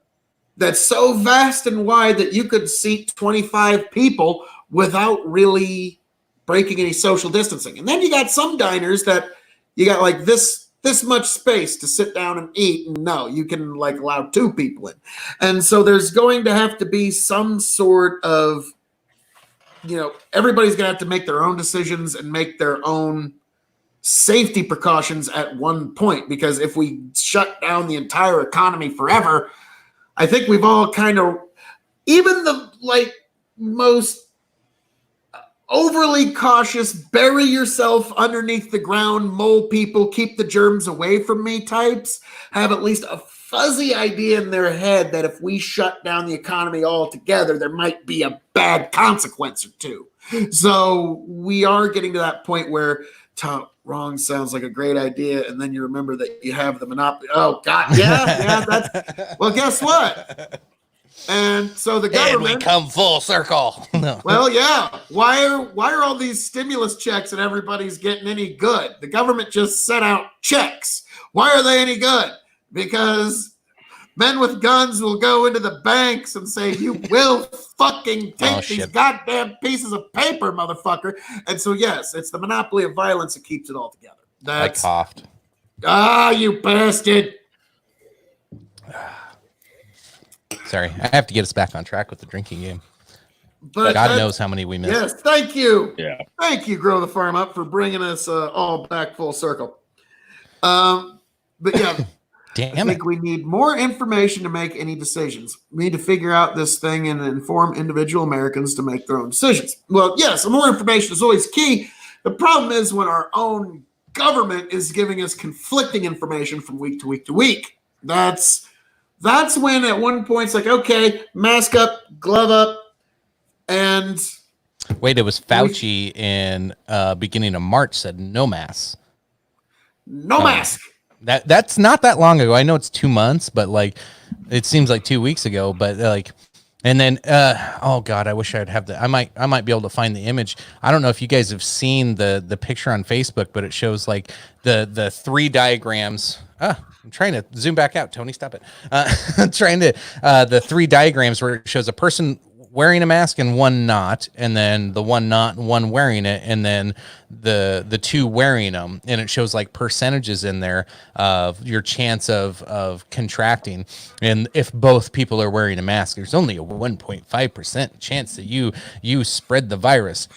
that's so vast and wide that you could seat 25 people without really breaking any social distancing. And then you got some diners that you got like this much space to sit down and eat, and no, you can like allow 2 people in. And so there's going to have to be some sort of, everybody's going to have to make their own decisions and make their own safety precautions at one point, because if we shut down the entire economy forever, I think we've all kind of, even the like most overly cautious, bury yourself underneath the ground, mole people, keep the germs away from me types, have at least a fuzzy idea in their head that if we shut down the economy altogether, there might be a bad consequence or 2. So we are getting to that point where wrong sounds like a great idea, and then you remember that you have the monopoly. Oh God, yeah, that's well. Guess what? And so the government, and we come full circle. No. Well, yeah. Why are all these stimulus checks and everybody's getting any good? The government just sent out checks. Why are they any good? Because men with guns will go into the banks and say, "You will fucking take these goddamn pieces of paper, motherfucker." And so, yes, it's the monopoly of violence that keeps it all together. I coughed. You bastard. Sorry, I have to get us back on track with the drinking game. But God knows how many we missed. Yes, thank you. Yeah. Thank you, Grow the Farm Up, for bringing us all back full circle. But yeah, I think we need more information to make any decisions. We need to figure out this thing and inform individual Americans to make their own decisions. Well, yes, more information is always key. The problem is when our own government is giving us conflicting information from week to week to week. That's when at one point it's like, okay, mask up, glove up, and wait, it was Fauci in beginning of March said no mask. No mask. That's not that long ago. I know it's 2 months, but like it seems like 2 weeks ago. But like, and then oh God, I wish I'd have I might be able to find the image. I don't know if you guys have seen the picture on Facebook, but it shows like the 3 diagrams. I'm trying to zoom back out. Tony, stop it. I'm trying to the 3 diagrams where it shows a person wearing a mask and one not, and then the one not and one wearing it, and then the 2 wearing them, and it shows like percentages in there of your chance of contracting. And if both people are wearing a mask, there's only a 1.5% chance that you spread the virus.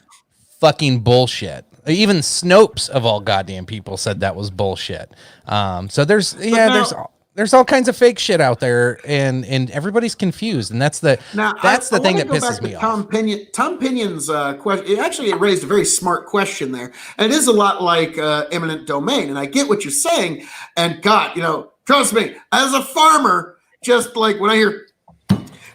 Fucking bullshit. Even Snopes of all goddamn people said that was bullshit. So there's all kinds of fake shit out there, and everybody's confused, and that's the thing that pisses me off. Tom Pinion's question, it raised a very smart question there, and it is a lot like eminent domain, and I get what you're saying, and God, trust me, as a farmer, just like when I hear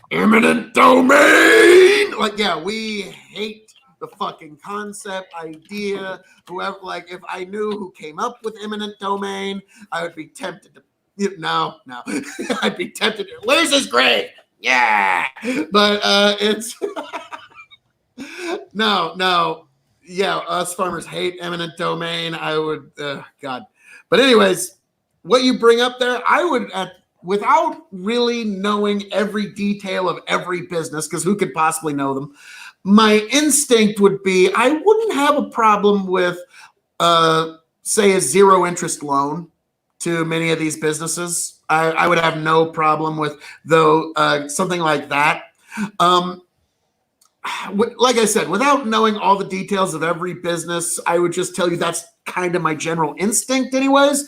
eminent domain, like, yeah, we hate the fucking concept, idea, whoever, like, if I knew who came up with eminent domain, I would be tempted to, no, I'd be tempted to, where's his grave? Yeah, but it's, no, yeah, us farmers hate eminent domain, I would, God. But anyways, what you bring up there, I would, without really knowing every detail of every business, because who could possibly know them, my instinct would be I wouldn't have a problem with, say, a 0 interest loan to many of these businesses. I would have no problem with something like that. Like I said, without knowing all the details of every business, I would just tell you that's kind of my general instinct anyways.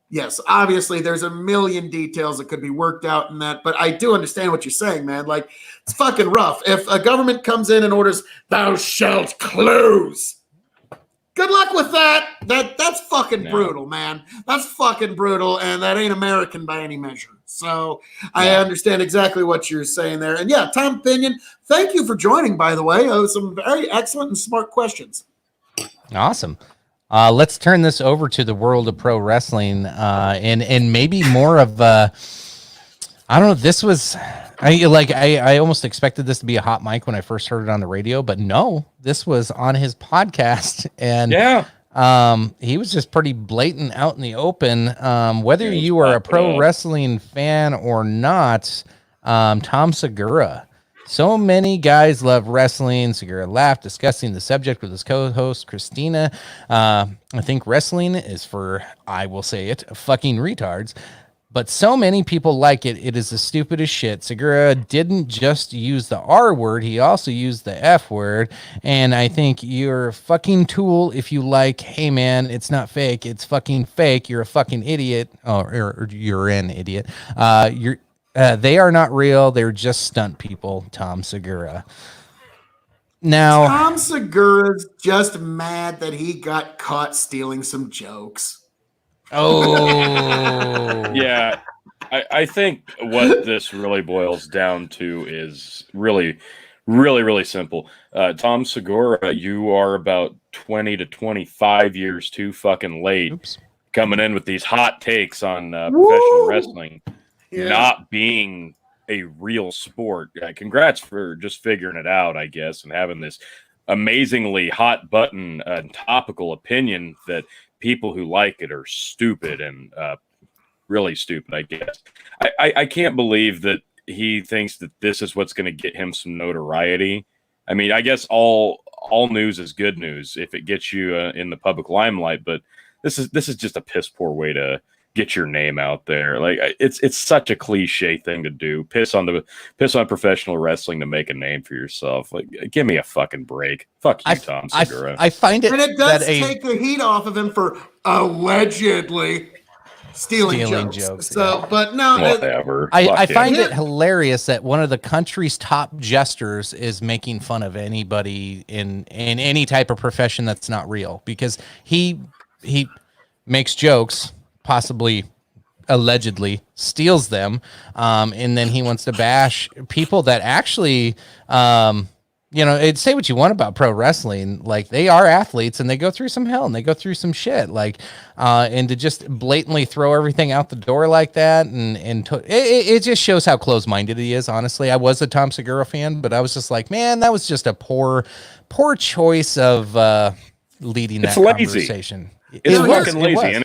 Yes, obviously there's a million details that could be worked out in that, but I do understand what you're saying, man. Like, it's fucking rough. If a government comes in and orders, "Thou shalt close," good luck with that. That's fucking brutal, man. That's fucking brutal, and that ain't American by any measure. So I understand exactly what you're saying there. And yeah, Tom Pinion, thank you for joining, by the way. Some very excellent and smart questions. Awesome. Let's turn this over to the world of pro wrestling, and maybe more of I don't know. This was I almost expected this to be a hot mic when I first heard it on the radio, but no, this was on his podcast, and He was just pretty blatant out in the open. Whether Yeah, you are a pro up. wrestling fan or not, Tom Segura. So many guys love wrestling. Segura laughed, discussing the subject with his co-host, Christina. I think wrestling is for, I will say it, fucking retards. But so many people like it. It is the stupidest shit. Segura didn't just use the R word. He also used the F word. And I think you're a fucking tool if you like, hey, man, it's not fake. It's fucking fake. You're a fucking idiot. Oh, or you're an idiot. They are not real. They're just stunt people, Tom Segura. Now, Tom Segura's just mad that he got caught stealing some jokes. oh, Yeah, I think what this really boils down to is really, really, really simple. Tom Segura, you are about 20 to 25 years too fucking late oops. coming in with these hot takes on professional wrestling Yeah. not being a real sport. Congrats for just figuring it out, I guess, and having this amazingly hot button topical opinion that people who like it are stupid and really stupid, I guess. I can't believe that he thinks that this is what's going to get him some notoriety. I mean, I guess all news is good news if it gets you in the public limelight, but this is just a piss poor way to get your name out there. Like it's such a cliche thing to do. Piss on professional wrestling to make a name for yourself. Like, give me a fucking break. Fuck you, Tom Segura. I find it, And it does that take the heat off of him for allegedly stealing jokes. So, yeah. but no, Whatever. I Fuck find him. it hilarious that one of the country's top jesters is making fun of anybody in any type of profession that's not real, because he makes jokes, possibly allegedly steals them, and then he wants to bash people that actually say what you want about pro wrestling, like they are athletes and they go through some hell and they go through some shit, like and to just blatantly throw everything out the door like that, it just shows how close-minded he is. Honestly, I was a Tom Segura fan, but I was just like, man, that was just a poor choice of leading that conversation. It's It fucking was. lazy, and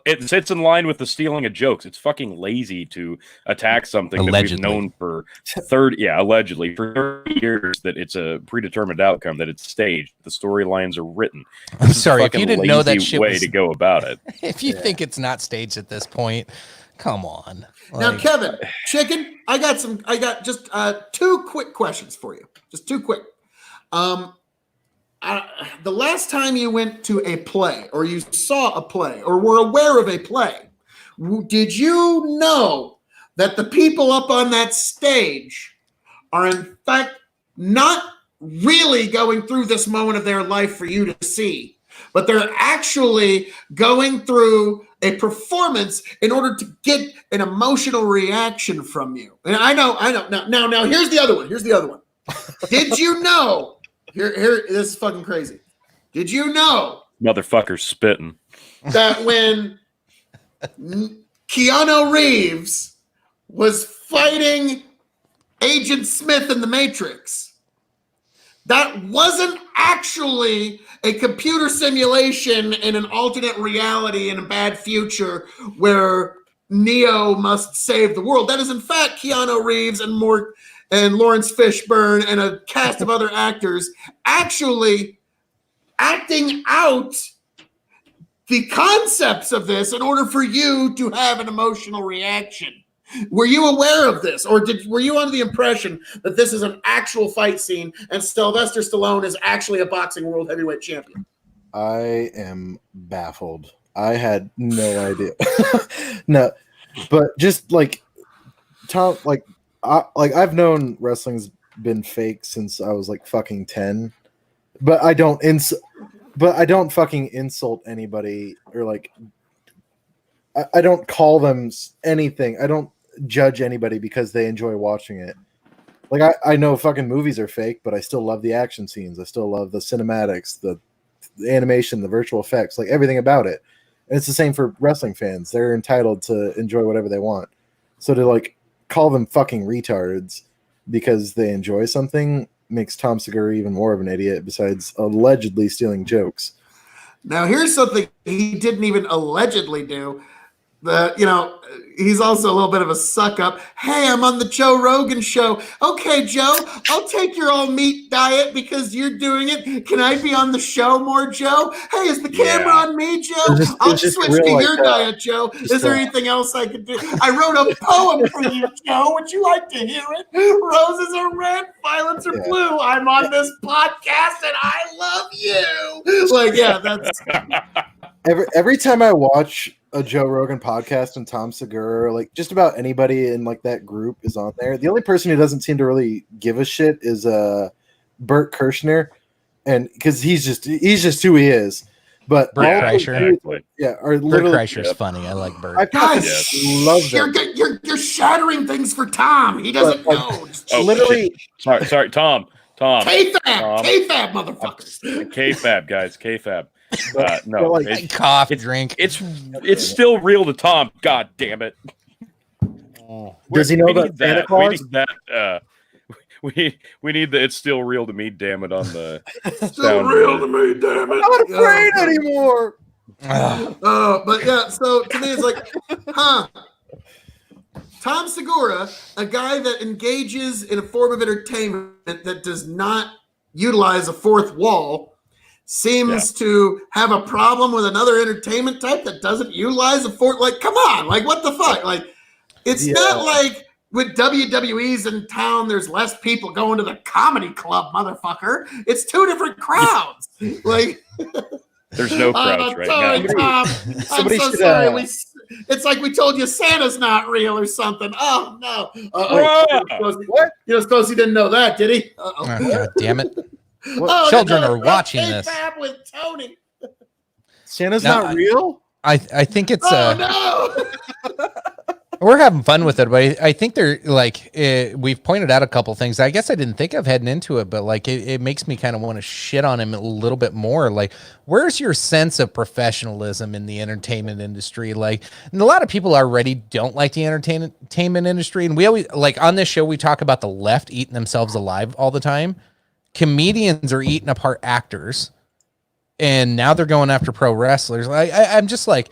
it sits in line with the stealing of jokes. It's fucking lazy to attack something Allegedly. that we've known for allegedly for 30 years that it's a predetermined outcome, that it's staged, the storylines are written. I'm sorry if you didn't know that shit way was, to go about it. If you think it's not staged at this point, come on. now, Kevin, Chicken, I got just 2 quick questions for you. Just 2 quick. The last time you went to a play or you saw a play or were aware of a play, did you know that the people up on that stage are in fact not really going through this moment of their life for you to see, but they're actually going through a performance in order to get an emotional reaction from you? And I know. Now here's the other one. Did you know? Here, this is fucking crazy. Did you know, Motherfucker's spitting, that when Keanu Reeves was fighting Agent Smith in The Matrix, that wasn't actually a computer simulation in an alternate reality in a bad future where Neo must save the world? That is, in fact, Keanu Reeves and Lawrence Fishburne and a cast of other actors actually acting out the concepts of this in order for you to have an emotional reaction. Were you aware of this, or were you under the impression that this is an actual fight scene and Sylvester Stallone is actually a boxing world heavyweight champion? I am baffled. I had no idea. No, but just like Tom, I've known wrestling's been fake since I was like fucking 10, but I don't fucking insult anybody, or like I don't call them anything. I don't judge anybody because they enjoy watching it. Like I know fucking movies are fake, but I still love the action scenes. I still love the cinematics, the animation, the virtual effects, like everything about it. And it's the same for wrestling fans. They're entitled to enjoy whatever they want. So to like call them fucking retards because they enjoy something makes Tom Segura even more of an idiot, besides allegedly stealing jokes. Now, here's something he didn't even allegedly do. He's also a little bit of a suck up. Hey, I'm on the Joe Rogan show. Okay, Joe, I'll take your all meat diet because you're doing it. Can I be on the show more, Joe? Hey, is the camera on me, Joe? I'll switch to your diet, Joe. Is there anything else I could do? I wrote a poem for you, Joe. Would you like to hear it? Roses are red, violets are blue. I'm on this podcast and I love you. Like, yeah, that's every time I watch a Joe Rogan podcast and Tom Segura, like just about anybody in like that group is on there. The only person who doesn't seem to really give a shit is Bert Kirshner, and because he's just who he is. But Bert Kreischer, exactly. Bert Kreischer's funny. I like Bert. I love them. You're shattering things for Tom. He doesn't know. Literally, sorry, Tom. K-Fab, motherfuckers. K-Fab, guys, K-Fab. No, like cough, drink. It's still real to Tom. God damn it! Does he know about Santa Claus? We need that. We need the. It's still real to me. Damn it! On the still real to me. Damn it! I'm not afraid anymore. But yeah. So to me, it's like, Tom Segura, a guy that engages in a form of entertainment that does not utilize a fourth wall, seems to have a problem with another entertainment type that doesn't utilize a fourth. Like, come on, like what the fuck? Like, it's not like with WWE's in town, there's less people going to the comedy club, motherfucker. It's two different crowds. Like, there's no crowds right sorry, now. Tom. I'm so sorry. It's like we told you Santa's not real or something. Oh no! What? You don't suppose he didn't know that, did he? Oh, God damn it! Children are watching this. With Tony. Santa's not real? I think it's no. We're having fun with it, but I think they're like we've pointed out a couple things. I guess I didn't think of heading into it, but like it makes me kind of want to shit on him a little bit more. Like, where's your sense of professionalism in the entertainment industry? Like, and a lot of people already don't like the entertainment industry, and we always like on this show we talk about the left eating themselves alive all the time. Comedians are eating apart actors, and now they're going after pro wrestlers. I'm just like,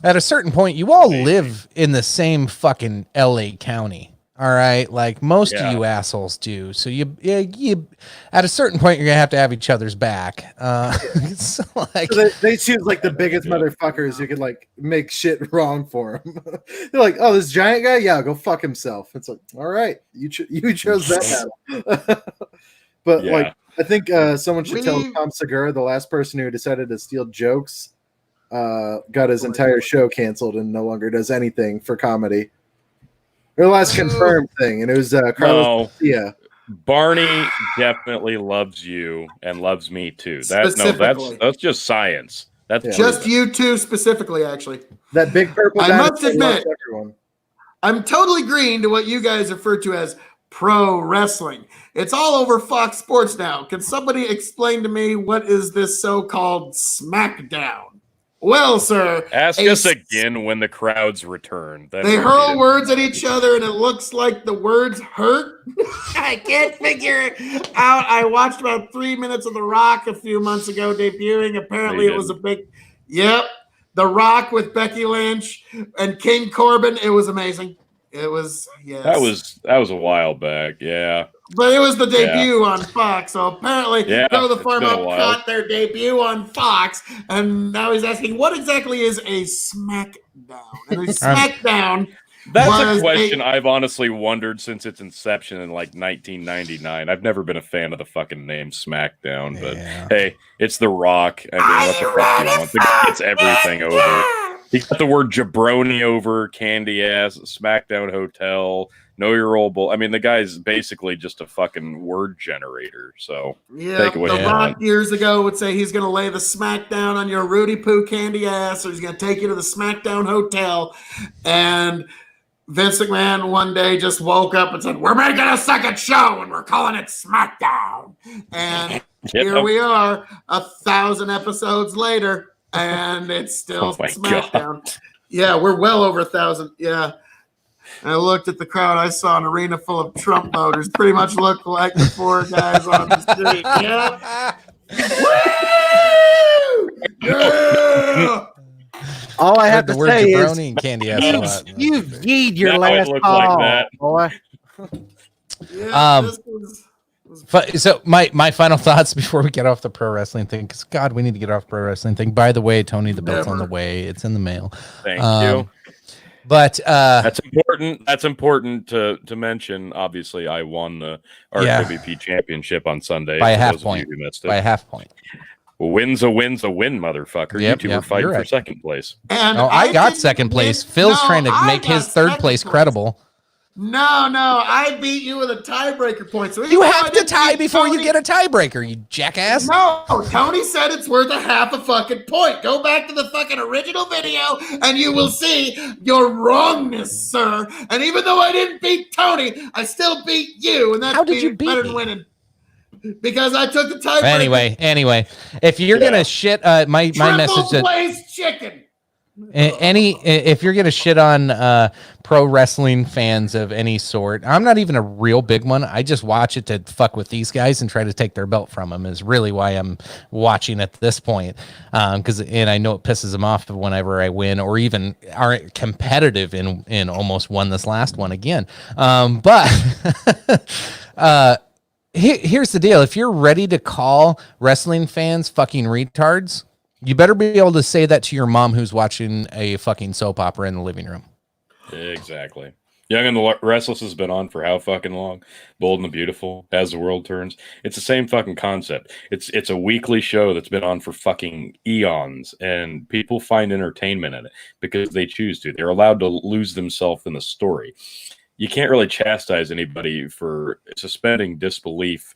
at a certain point, you all live in the same fucking LA County. All right. Like most of you assholes do. So you at a certain point, you're going to have each other's back. So they choose like the biggest motherfuckers who can like make shit wrong for them. They're like, oh, this giant guy. Yeah, go fuck himself. It's like, all right, you chose that battle. But like, I think someone should tell Tom Segura, the last person who decided to steal jokes, got his entire show canceled and no longer does anything for comedy. Or the last confirmed thing, and it was Carlos. Yeah, Barney definitely loves you and loves me too. That's just science. That's just you two specifically. Actually, that big purple. I must admit, I'm totally green to what you guys refer to as pro wrestling. It's all over Fox Sports now. Can somebody explain to me what is this so-called SmackDown? Well, sir. Ask us again when the crowds return. They hurl words at each other, and it looks like the words hurt. I can't figure it out. I watched about 3 minutes of The Rock a few months ago debuting. Apparently, it was a big... Yep. The Rock with Becky Lynch and King Corbin. It was amazing. It was, yes. That was a while back, yeah. But it was the debut on Fox, so apparently Go the Farm Up caught their debut on Fox, and now he's asking, what exactly is a SmackDown? And a SmackDown That's a question I've honestly wondered since its inception in like 1999. I've never been a fan of the fucking name SmackDown, but hey, it's The Rock. I mean, what the fuck do you want? The guy gets everything over. He got the word jabroni over, candy ass, SmackDown Hotel, know your old bull. I mean, the guy's basically just a fucking word generator. So take it what The Rock years ago would say he's going to lay the SmackDown on your Rudy Poo candy ass, or he's going to take you to the SmackDown Hotel. And Vince McMahon one day just woke up and said, we're making a second show and we're calling it SmackDown. And here we are 1,000 episodes later. And it's still SmackDown. God. Yeah, we're well over 1,000. Yeah. I looked at the crowd. I saw an arena full of Trump voters. Pretty much looked like the four guys on the street. Yeah. Woo! Yeah. All I have the to word say is jabroni and candy ass a lot. you've yeed your Now it last looks call, like that. boy. Yeah, Um, this was So my final thoughts before we get off the pro wrestling thing, because God, we need to get off pro wrestling thing. By the way, Tony, the belt's on the Never. way. It's in the mail. Thank you. But That's important. That's important to mention. Obviously, I won the RWP championship on Sunday. by a for half those of point. you who missed it. By a half point. Win's a win's a win, motherfucker. Yep, you two yep, were fighting you're for right. second place. and No, I got didn't second place. win- Phil's No, trying to I make got his third second place credible. No, I beat you with a tiebreaker point. So even You though I have to didn't tie beat before you Tony- get a tiebreaker, you jackass. No, Tony said it's worth a half a fucking point. Go back to the fucking original video and you will see your wrongness, sir. And even though I didn't beat Tony, I still beat you. And that's How did you beat better me? than winning. Because I took the tiebreaker. Anyway, if you're gonna shit, my message Triple that Blaze chicken. if you're gonna shit on pro wrestling fans of any sort, I'm not even a real big one. I just watch it to fuck with these guys and try to take their belt from them. Is really why I'm watching at this point. Because I know it pisses them off whenever I win or even are competitive in almost won this last one again. But here's the deal: if you're ready to call wrestling fans fucking retards, you better be able to say that to your mom who's watching a fucking soap opera in the living room. Exactly. Young and the Restless has been on for how fucking long? Bold and the Beautiful, As the World Turns. It's the same fucking concept. It's a weekly show that's been on for fucking eons, and people find entertainment in it because they choose to. They're allowed to lose themselves in the story. You can't really chastise anybody for suspending disbelief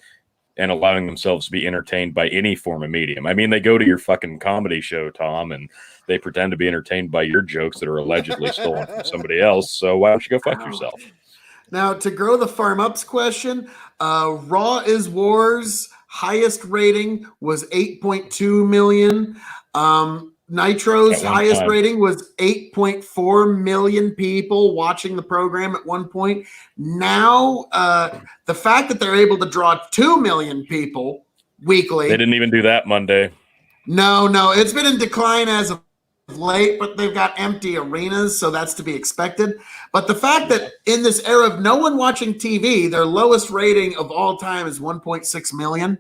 and allowing themselves to be entertained by any form of medium. I mean, they go to your fucking comedy show, Tom, and they pretend to be entertained by your jokes that are allegedly stolen from somebody else. So why don't you go fuck yourself? Now, to grow the farm ups question, Raw is War's highest rating was 8.2 million. Nitro's At one highest time. rating was 8.4 million people watching the program at one point. Now, the fact that they're able to draw 2 million people weekly. They didn't even do that Monday. No, it's been in decline as of late, but they've got empty arenas, so that's to be expected. But the fact that in this era of no one watching TV, their lowest rating of all time is 1.6 million,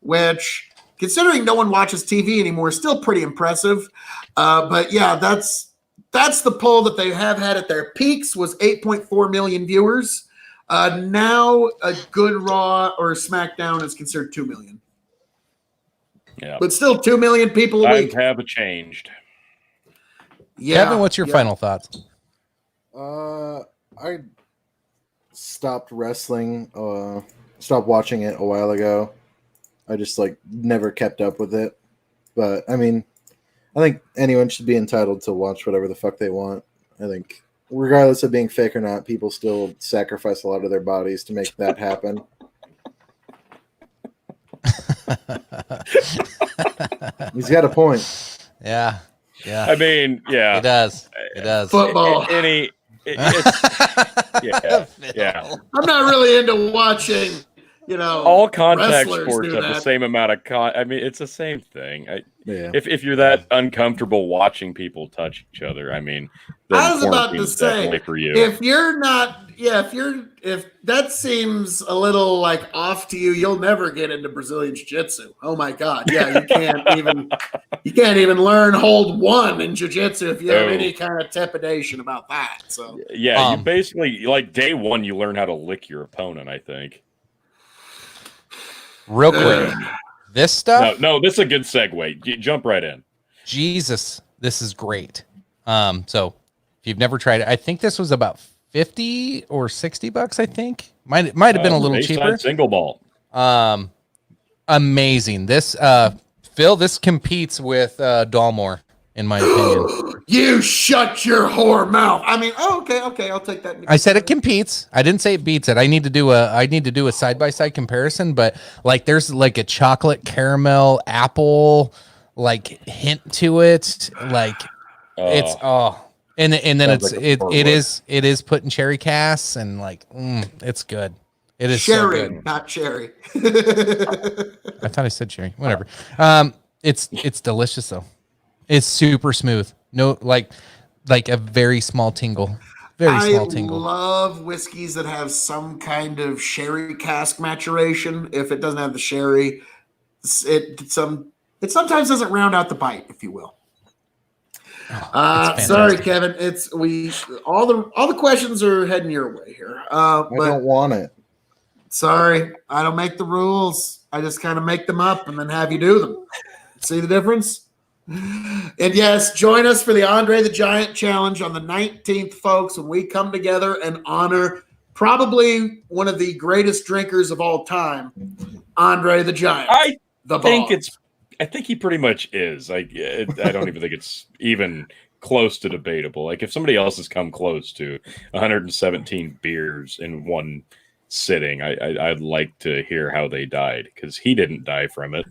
which, considering no one watches TV anymore, is still pretty impressive. But yeah, that's the poll that they have had at their peaks was 8.4 million viewers. Now a good Raw or SmackDown is considered 2 million. Yeah. But still 2 million people a week. Times have changed. Yeah. Kevin, what's your final thoughts? I stopped wrestling, stopped watching it a while ago. I just never kept up with it. But I mean, I think anyone should be entitled to watch whatever the fuck they want. I think regardless of being fake or not, people still sacrifice a lot of their bodies to make that happen. He's got a point. Yeah. I mean, yeah. It does. Football. Yeah. I'm not really into watching, all contact wrestlers sports do have the that. same amount of I mean, it's the same thing. Yeah. If you're that uncomfortable watching people touch each other, I mean, then I was about to quarantine's say, definitely for you. if you're not, if that seems a little off to you, you'll never get into Brazilian Jiu-Jitsu. Oh my God. Yeah. You can't even learn hold one in Jiu-Jitsu if you have any kind of trepidation about that. So yeah, you basically day one, you learn how to lick your opponent, I think. Real quick, this stuff. No, this is a good segue. You jump right in. Jesus, this is great. So if you've never tried it, I think this was about $50 or $60. I think might have been a little cheaper. Single ball. Amazing. This Phil, this competes with Dalmore in my opinion. you shut your whore mouth. I mean, okay, I'll take that. I said it competes. I didn't say it beats it. I need to do a side-by-side comparison, but there's a chocolate caramel apple hint to it. It's and then it is put in cherry casts and it's good. It is cherry, so good. not cherry. I thought I said cherry. Whatever. It's delicious though. It's super smooth. No, like a very small tingle. Very small tingle. I love whiskeys that have some kind of sherry cask maturation. If it doesn't have the sherry, it sometimes doesn't round out the bite, if you will. Sorry, Kevin. All the questions are heading your way here. I don't want it. Sorry, I don't make the rules. I just kind of make them up and then have you do them. See the difference? And yes, join us for the Andre the Giant Challenge on the 19th, folks, when we come together and honor probably one of the greatest drinkers of all time, Andre the Giant. I think he pretty much is. I don't even think it's even close to debatable. Like, if somebody else has come close to 117 beers in one sitting, I'd like to hear how they died, because he didn't die from it.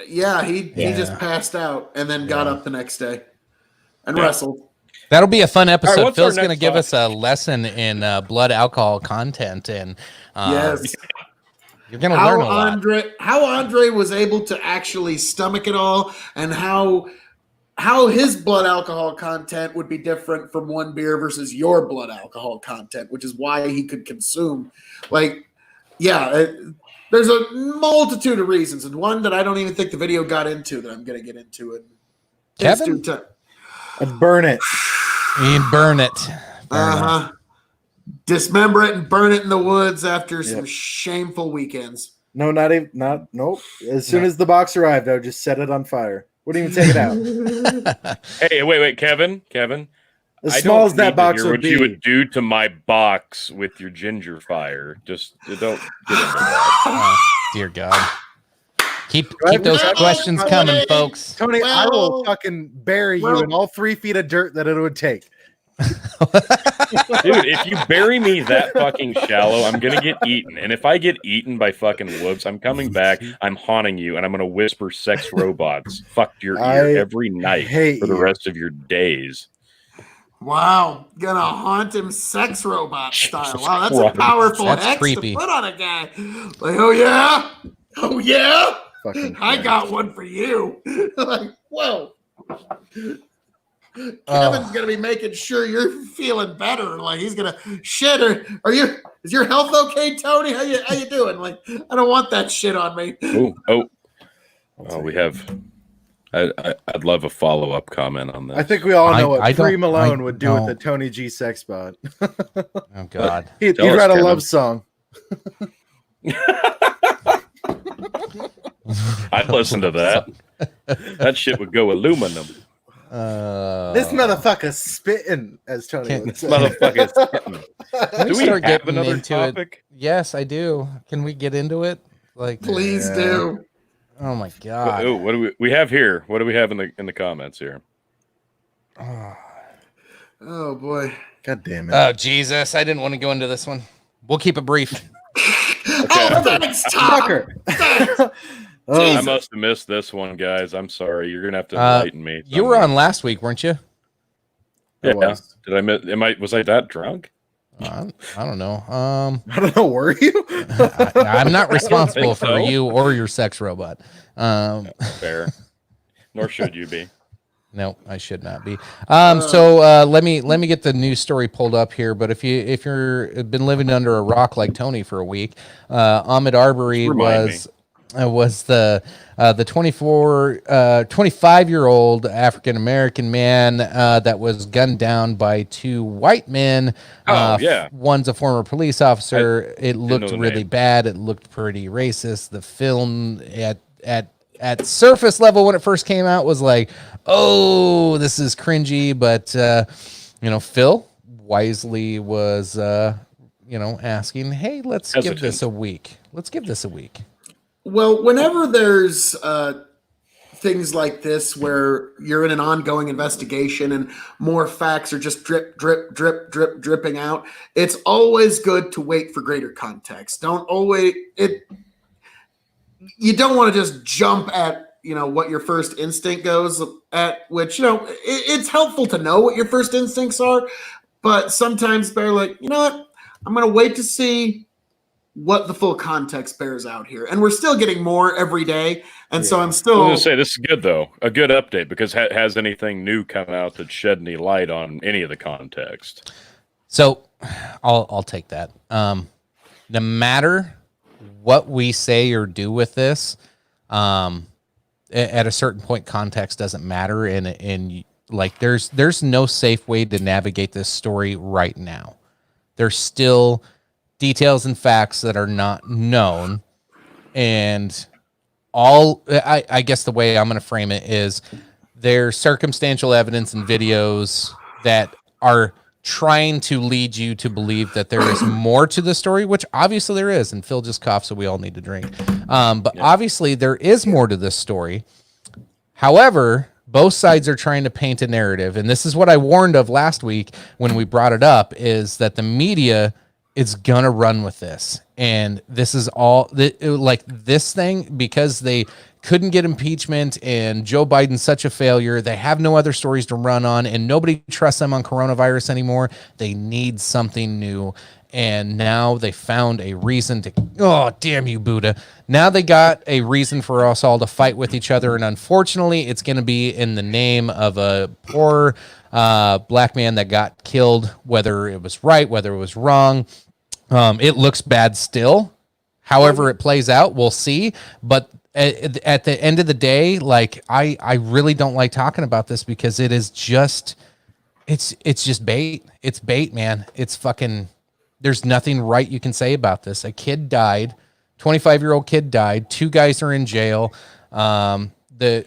Yeah, he just passed out and then got up the next day and wrestled. That'll be a fun episode. Right, Phil's going to give us a lesson in blood alcohol content, and yes, you're going to learn a lot. How Andre was able to actually stomach it all, and how his blood alcohol content would be different from one beer versus your blood alcohol content, which is why he could consume. There's a multitude of reasons, and one that I don't even think the video got into that I'm going to get into it. Kevin? Burn it. You burn it. Dismember it and burn it in the woods after some shameful weekends. No, nope. As soon as the box arrived, I would just set it on fire. Wouldn't even take it out. Hey, wait, Kevin. As small as that box would what be. you would do to my box with your ginger fire. Just don't get into that. Dear God. Keep those questions coming, folks. Tony, I will fucking bury you in all 3 feet of dirt that it would take. Dude, if you bury me that fucking shallow, I'm gonna get eaten. And if I get eaten by fucking wolves, I'm coming back, I'm haunting you, and I'm gonna whisper sex robots fucked your ear every night for the rest of your days. Wow, gonna haunt him sex robot style. Wow, that's a powerful X creepy to put on a guy. Like, oh yeah, I got one for you. Like, whoa. Kevin's gonna be making sure you're feeling better. Like, he's gonna shit. Is your health okay, Tony? How you doing? Like, I don't want that shit on me. We have. I'd love a follow-up comment on this. I think we all know what Free Malone would do with the Tony G sex bot. Oh God, he'd write a love song. I'd listen to that. That shit would go aluminum. This motherfucker's spitting, as Tony would say. Motherfucker's spitting. Do we have another topic? Yes, I do. Can we get into it? Like, please do. Oh my God. What do we have here? What do we have in the comments here? Oh boy. God damn it. Oh Jesus. I didn't want to go into this one. We'll keep it brief. Thanks, Tom. I must have missed this one, guys. I'm sorry. You're gonna have to enlighten me. You were on last week, weren't you? Yeah. Did I miss? Was I that drunk? I don't know. I don't know. Were you? I'm not responsible for you or your sex robot. Fair. Nor should you be. No, I should not be. So let me get the news story pulled up here. But if you're been living under a rock like Tony for a week, Ahmaud Arbery was the 25-year-old African American man that was gunned down by 2 white men. One's a former police officer. It looked really bad. It looked pretty racist. The film at surface level when it first came out was like, oh, this is cringy. But Phil wisely was asking, hey, let's give this a week. Well, whenever there's things like this where you're in an ongoing investigation and more facts are just dripping out, it's always good to wait for greater context. You don't want to just jump at what your first instinct goes at, which it's helpful to know what your first instincts are, but sometimes they're like, you know what, I'm going to wait to see what the full context bears out here. And we're still getting more every day. And so I'm I still was going to say, this is good, though. A good update, because has anything new come out that shed any light on any of the context? So I'll take that. No matter what we say or do with this, at a certain point, context doesn't matter. And like, there's no safe way to navigate this story right now. There's still details and facts that are not known. And I guess the way I'm going to frame it is there's circumstantial evidence and videos that are trying to lead you to believe that there is more to the story, which obviously there is. And Phil just coughed, so we all need to drink. But obviously there is more to this story. However, both sides are trying to paint a narrative. And this is what I warned of last week when we brought it up, is that the media is going to run with this. And this is all like this thing, because they couldn't get impeachment and Joe Biden's such a failure. They have no other stories to run on, and nobody trusts them on coronavirus anymore. They need something new. And now they found a reason to, oh, damn you, Buddha. Now they got a reason for us all to fight with each other. And unfortunately, it's going to be in the name of a poor black man that got killed, whether it was right, whether it was wrong. It looks bad still. However it plays out, we'll see. But at the end of the day, like, I really don't like talking about this, because it is just, it's just bait. It's bait, man. It's fucking, there's nothing right you can say about this. A kid died, 25-year-old kid died. 2 guys are in jail. The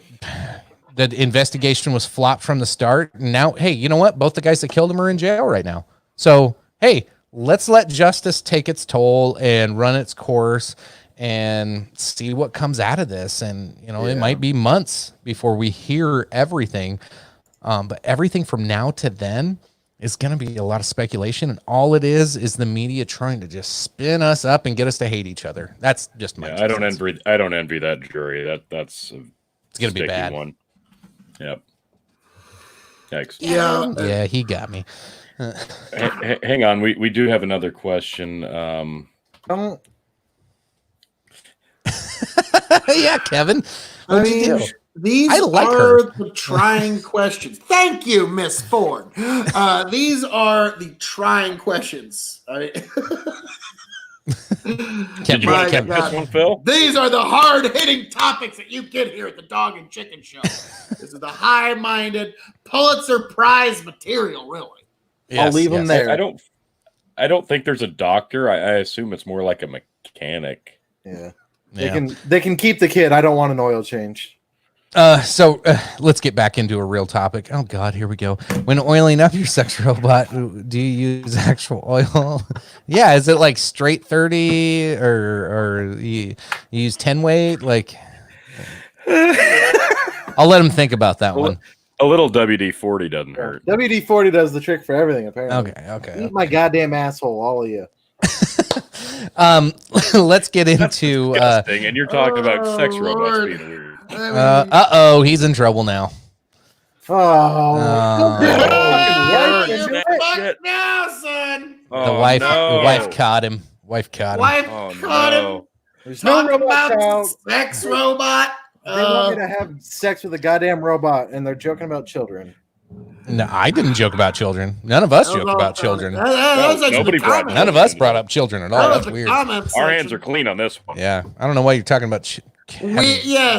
investigation was flopped from the start. And now, hey, you know what? Both the guys that killed him are in jail right now. So, hey, let's let justice take its toll and run its course and see what comes out of this. And, you know, it might be months before we hear everything. But everything from now to then is going to be a lot of speculation. And all it is the media trying to just spin us up and get us to hate each other. That's just my I don't envy that jury. That's it's going to be bad. One. Yep. Thanks. Yeah, he got me. Hang on, we do have another question. Yeah, Kevin. What'd you do? These I like are her. the trying questions. Thank you, Miss Ford. These are the trying questions. Did you want to keep this one, Phil? These are the hard-hitting topics that you get here at the Dog and Chicken Show. This is the high-minded Pulitzer Prize material, really. Yes, I'll leave them there. I don't think there's a doctor. I assume it's more like a mechanic. Yeah. They can keep the kid. I don't want an oil change. So let's get back into a real topic. Oh God, here we go. When oiling up your sex robot, do you use actual oil? Yeah, is it like straight 30 or you use 10 weight? Like, I'll let him think about that one. A little WD-40 doesn't hurt. WD-40 does the trick for everything, apparently. Okay. Eat my goddamn asshole, all of you. Let's get into and you're talking about sex robots being weird. He's in trouble now. Shit. Now, son. The wife caught him. Wife caught him. There's no robot about sex robot. They want me to have sex with a goddamn robot, and they're joking about children. No, I didn't joke about children. None of us joked about children. None of us brought up children at all. That's weird. Our hands are clean on this one. Yeah, I don't know why you're talking about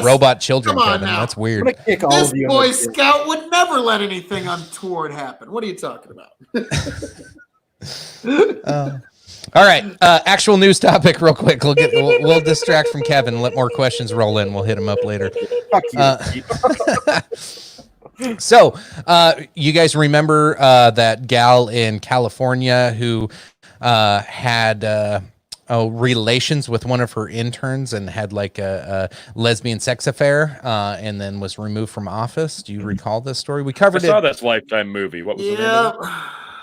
robot children, Kevin. That's weird. This Boy Scout would never let anything untoward happen. What are you talking about? All right, actual news topic, real quick. We'll distract from Kevin and let more questions roll in. We'll hit him up later. Fuck you. So, you guys remember that gal in California who had relations with one of her interns and had like a lesbian sex affair, and then was removed from office? Do you recall this story? We covered it. I saw this Lifetime movie. What was the name of it?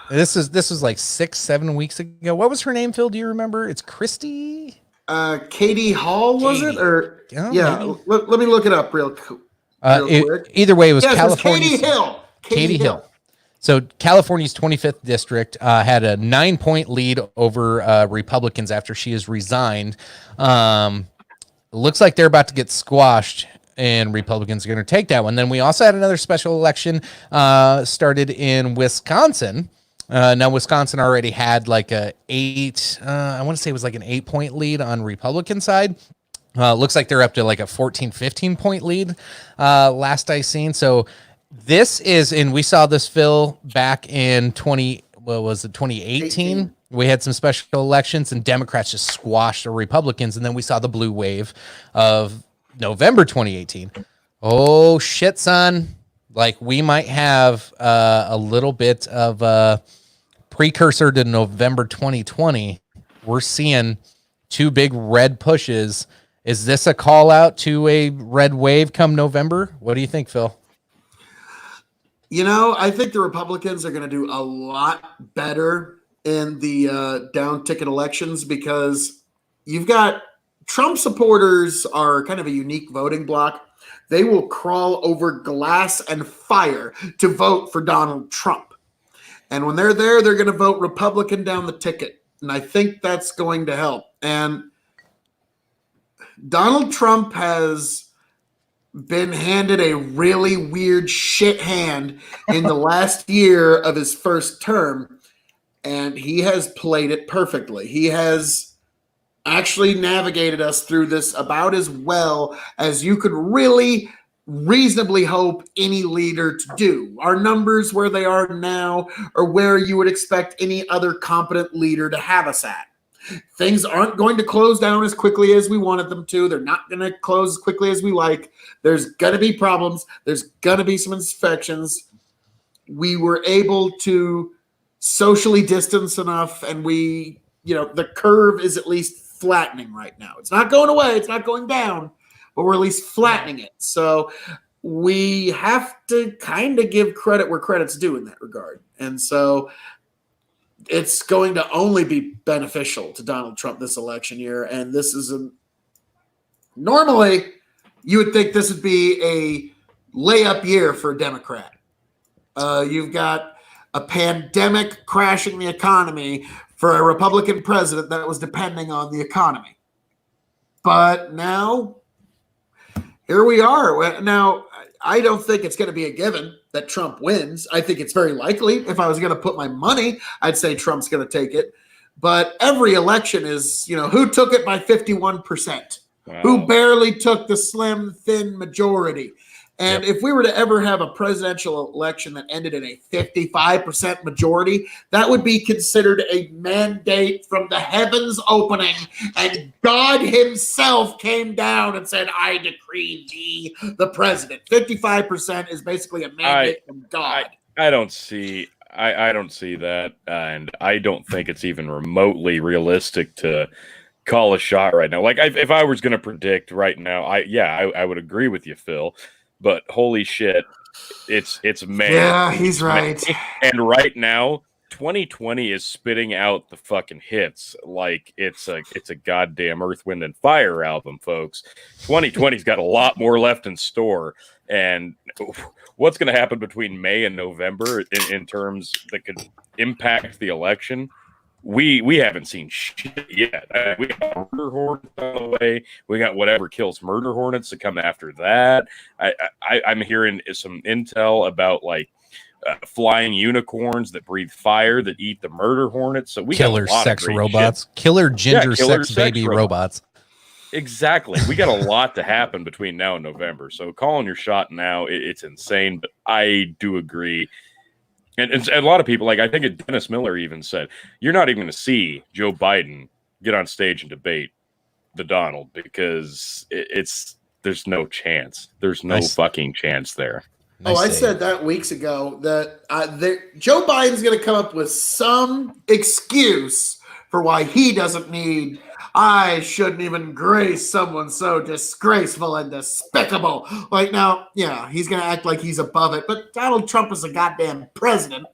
This was like 6-7 weeks ago. What was her name, Phil? Do you remember? It's Christy. Katie Hall, was it? Or yeah, let me look it up real quick. Either way, it was California. Katie Hill. Katie Hill. So California's 25th district had a 9-point lead over Republicans after she has resigned. Looks like they're about to get squashed, and Republicans are going to take that one. Then we also had another special election started in Wisconsin. Now Wisconsin already had like I want to say it was like an 8-point lead on Republican side. Looks like they're up to like a 14, 15-point lead last I seen. So this is, and we saw this, Phil, back in 2018? 18. We had some special elections and Democrats just squashed the Republicans. And then we saw the blue wave of November 2018. Oh, shit, son. Like, we might have a little bit of a precursor to November 2020. We're seeing 2 big red pushes. Is this a call out to a red wave come November? What do you think, Phil? I think the Republicans are going to do a lot better in the down ticket elections because you've got Trump supporters are kind of a unique voting bloc. They will crawl over glass and fire to vote for Donald Trump. And when they're there, they're going to vote Republican down the ticket. And I think that's going to help. And Donald Trump has been handed a really weird shit hand in the last year of his first term, and he has played it perfectly. He has actually navigated us through this about as well as you could really reasonably hope any leader to do. Our numbers where they are now are where you would expect any other competent leader to have us at. Things aren't going to close down as quickly as we wanted them to. They're not going to close as quickly as we like. There's going to be problems. There's going to be some infections. We were able to socially distance enough, and the curve is at least flattening right now. It's not going away. It's not going down, but we're at least flattening it. So we have to kind of give credit where credit's due in that regard. And so it's going to only be beneficial to Donald Trump this election year. And this is normally you would think this would be a layup year for a Democrat. You've got a pandemic crashing the economy for a Republican president that was depending on the economy. But now, here we are. Now, I don't think it's going to be a given that Trump wins. I think it's very likely. If I was going to put my money, I'd say Trump's going to take it. But every election is, who took it by 51%? Wow. Who barely took the slim, thin majority? And if we were to ever have a presidential election that ended in a 55% majority, that would be considered a mandate from the heavens opening. And God himself came down and said, I decree thee the president. 55% is basically a mandate from God. I don't see that. And I don't think it's even remotely realistic to call a shot right now. Like if I was going to predict right now, I would agree with you, Phil. But holy shit, it's May. Yeah, he's right. And right now, 2020 is spitting out the fucking hits like it's a goddamn Earth, Wind, and Fire album, folks. 2020's got a lot more left in store. And what's going to happen between May and November in terms that could impact the election? We haven't seen shit yet. We got murder hornets on the way. We got whatever kills murder hornets to come after that. I'm hearing some intel about like flying unicorns that breathe fire that eat the murder hornets. So we killer got a lot sex of great robots, shit. killer ginger Killer sex baby robots. Exactly. We got a lot to happen between now and November. So calling your shot now, it's insane. But I do agree. And a lot of people, like I think Dennis Miller even said, you're not even going to see Joe Biden get on stage and debate the Donald because there's no chance. There's no fucking chance there. Nice I said that weeks ago that Joe Biden's going to come up with some excuse for why he doesn't need. I shouldn't even grace someone so disgraceful and despicable. Like now, yeah, he's going to act like he's above it. But Donald Trump is a goddamn president.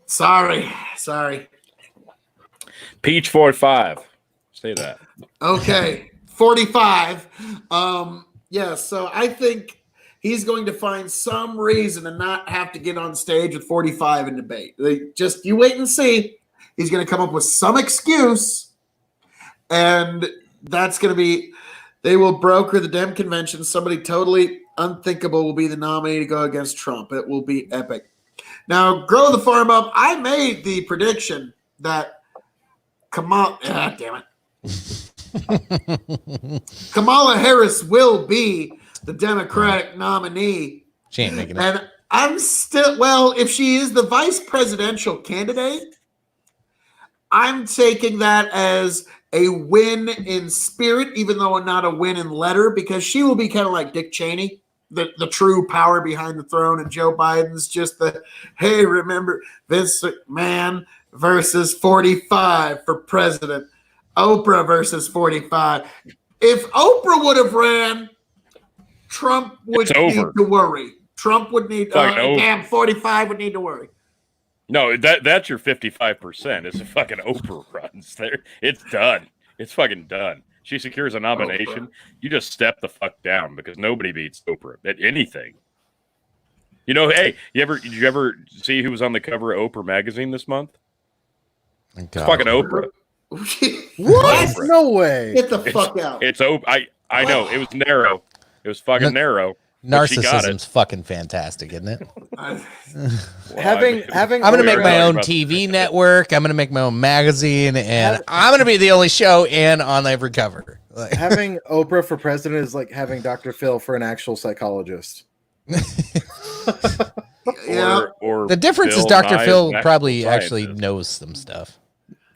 Sorry. Peach 45. Say that. Okay. 45. Yeah, so I think he's going to find some reason to not have to get on stage with 45 and debate. You wait and see. He's going to come up with some excuse, and that's going to be, they will broker the Dem convention. Somebody totally unthinkable will be the nominee to go against Trump. It will be epic. Now, grow the farm up. I made the prediction that Kamala Harris will be the Democratic nominee. She ain't making it. And I'm still, well, if she is the vice presidential candidate, I'm taking that as a win in spirit, even though not a win in letter, because she will be kind of like Dick Cheney, the true power behind the throne, and Joe Biden's just the, hey, remember Vince McMahon versus 45 for president, Oprah versus 45. If Oprah would have ran, Trump would need to worry. Trump would need, damn, 45 would need to worry. No, that's your 55%. It's a fucking Oprah runs there. It's done. It's fucking done. She secures a nomination. You just step the fuck down because nobody beats Oprah at anything. You know, hey, did you ever see who was on the cover of Oprah magazine this month? It's fucking Oprah. What? Oprah. No way. Get the fuck out. It's Oprah. I know. It was narrow. It was fucking narrow. Narcissism's fucking fantastic, isn't it? Having I'm gonna make my own TV network. I'm gonna make my own magazine, and I'm gonna be the only show and on every cover. Like, having Oprah for president is like having Dr. Phil for an actual psychologist. Yeah. Or the difference is Dr. Phil probably actually knows some stuff.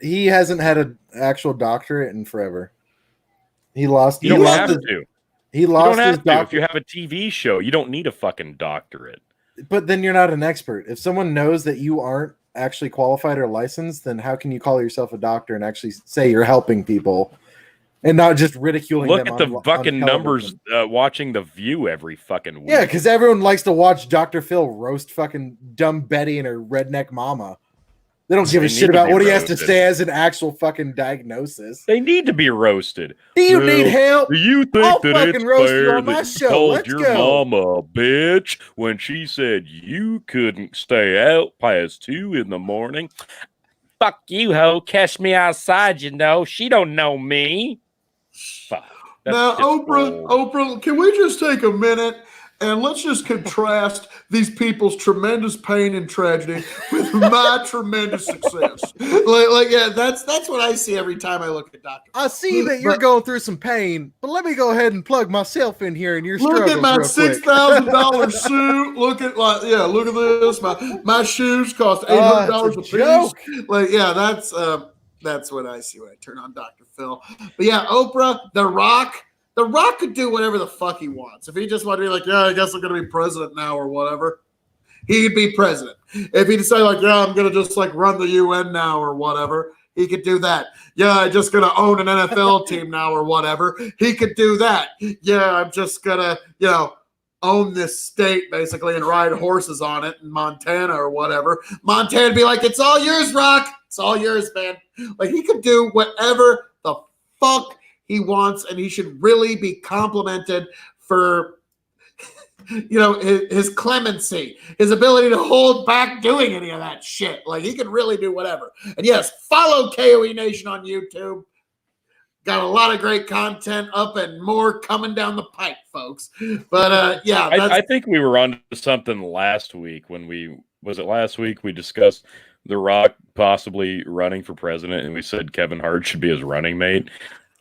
He hasn't had an actual doctorate in forever. He lost. You don't have to. He lost his doctorate. If you have a TV show, you don't need a fucking doctorate. But then you're not an expert. If someone knows that you aren't actually qualified or licensed, then how can you call yourself a doctor and actually say you're helping people and not just ridiculing them? Look at the fucking numbers watching The View every fucking week. Yeah, because everyone likes to watch Dr. Phil roast fucking dumb Betty and her redneck mama. They don't give a shit about what he has to say as an actual fucking diagnosis. They need to be roasted. Do you need help? Do you think I'll that fucking it's roast you fair on my that show. you told Let's your go. mama a bitch when she said you couldn't stay out past 2 a.m? Fuck you, ho. Catch me outside, you know. She don't know me. Fuck. Now, Oprah, can we just take a minute and let's just contrast these people's tremendous pain and tragedy with my tremendous success. Yeah, that's what I see every time I look at Dr. I see that you're going through some pain, but let me go ahead and plug myself in here and your struggles. Look at my $6,000 suit. Look at this. My shoes cost $800 a piece. Like, yeah, that's what I see when I turn on Dr. Phil. But yeah, Oprah, The Rock. The Rock could do whatever the fuck he wants. If he just wanted to be like, yeah, I guess I'm going to be president now or whatever, he could be president. If he decided like, yeah, I'm going to just like run the UN now or whatever, he could do that. Yeah, I'm just going to own an NFL team now or whatever. He could do that. Yeah, I'm just going to, own this state basically and ride horses on it in Montana or whatever. Montana be like, it's all yours, Rock. It's all yours, man. Like he could do whatever the fuck he wants, and he should really be complimented for, his clemency, his ability to hold back doing any of that shit. Like he can really do whatever. And yes, follow KOE Nation on YouTube. Got a lot of great content up and more coming down the pipe, folks. But yeah, I think we were on to something last week when we discussed The Rock possibly running for president, and we said Kevin Hart should be his running mate.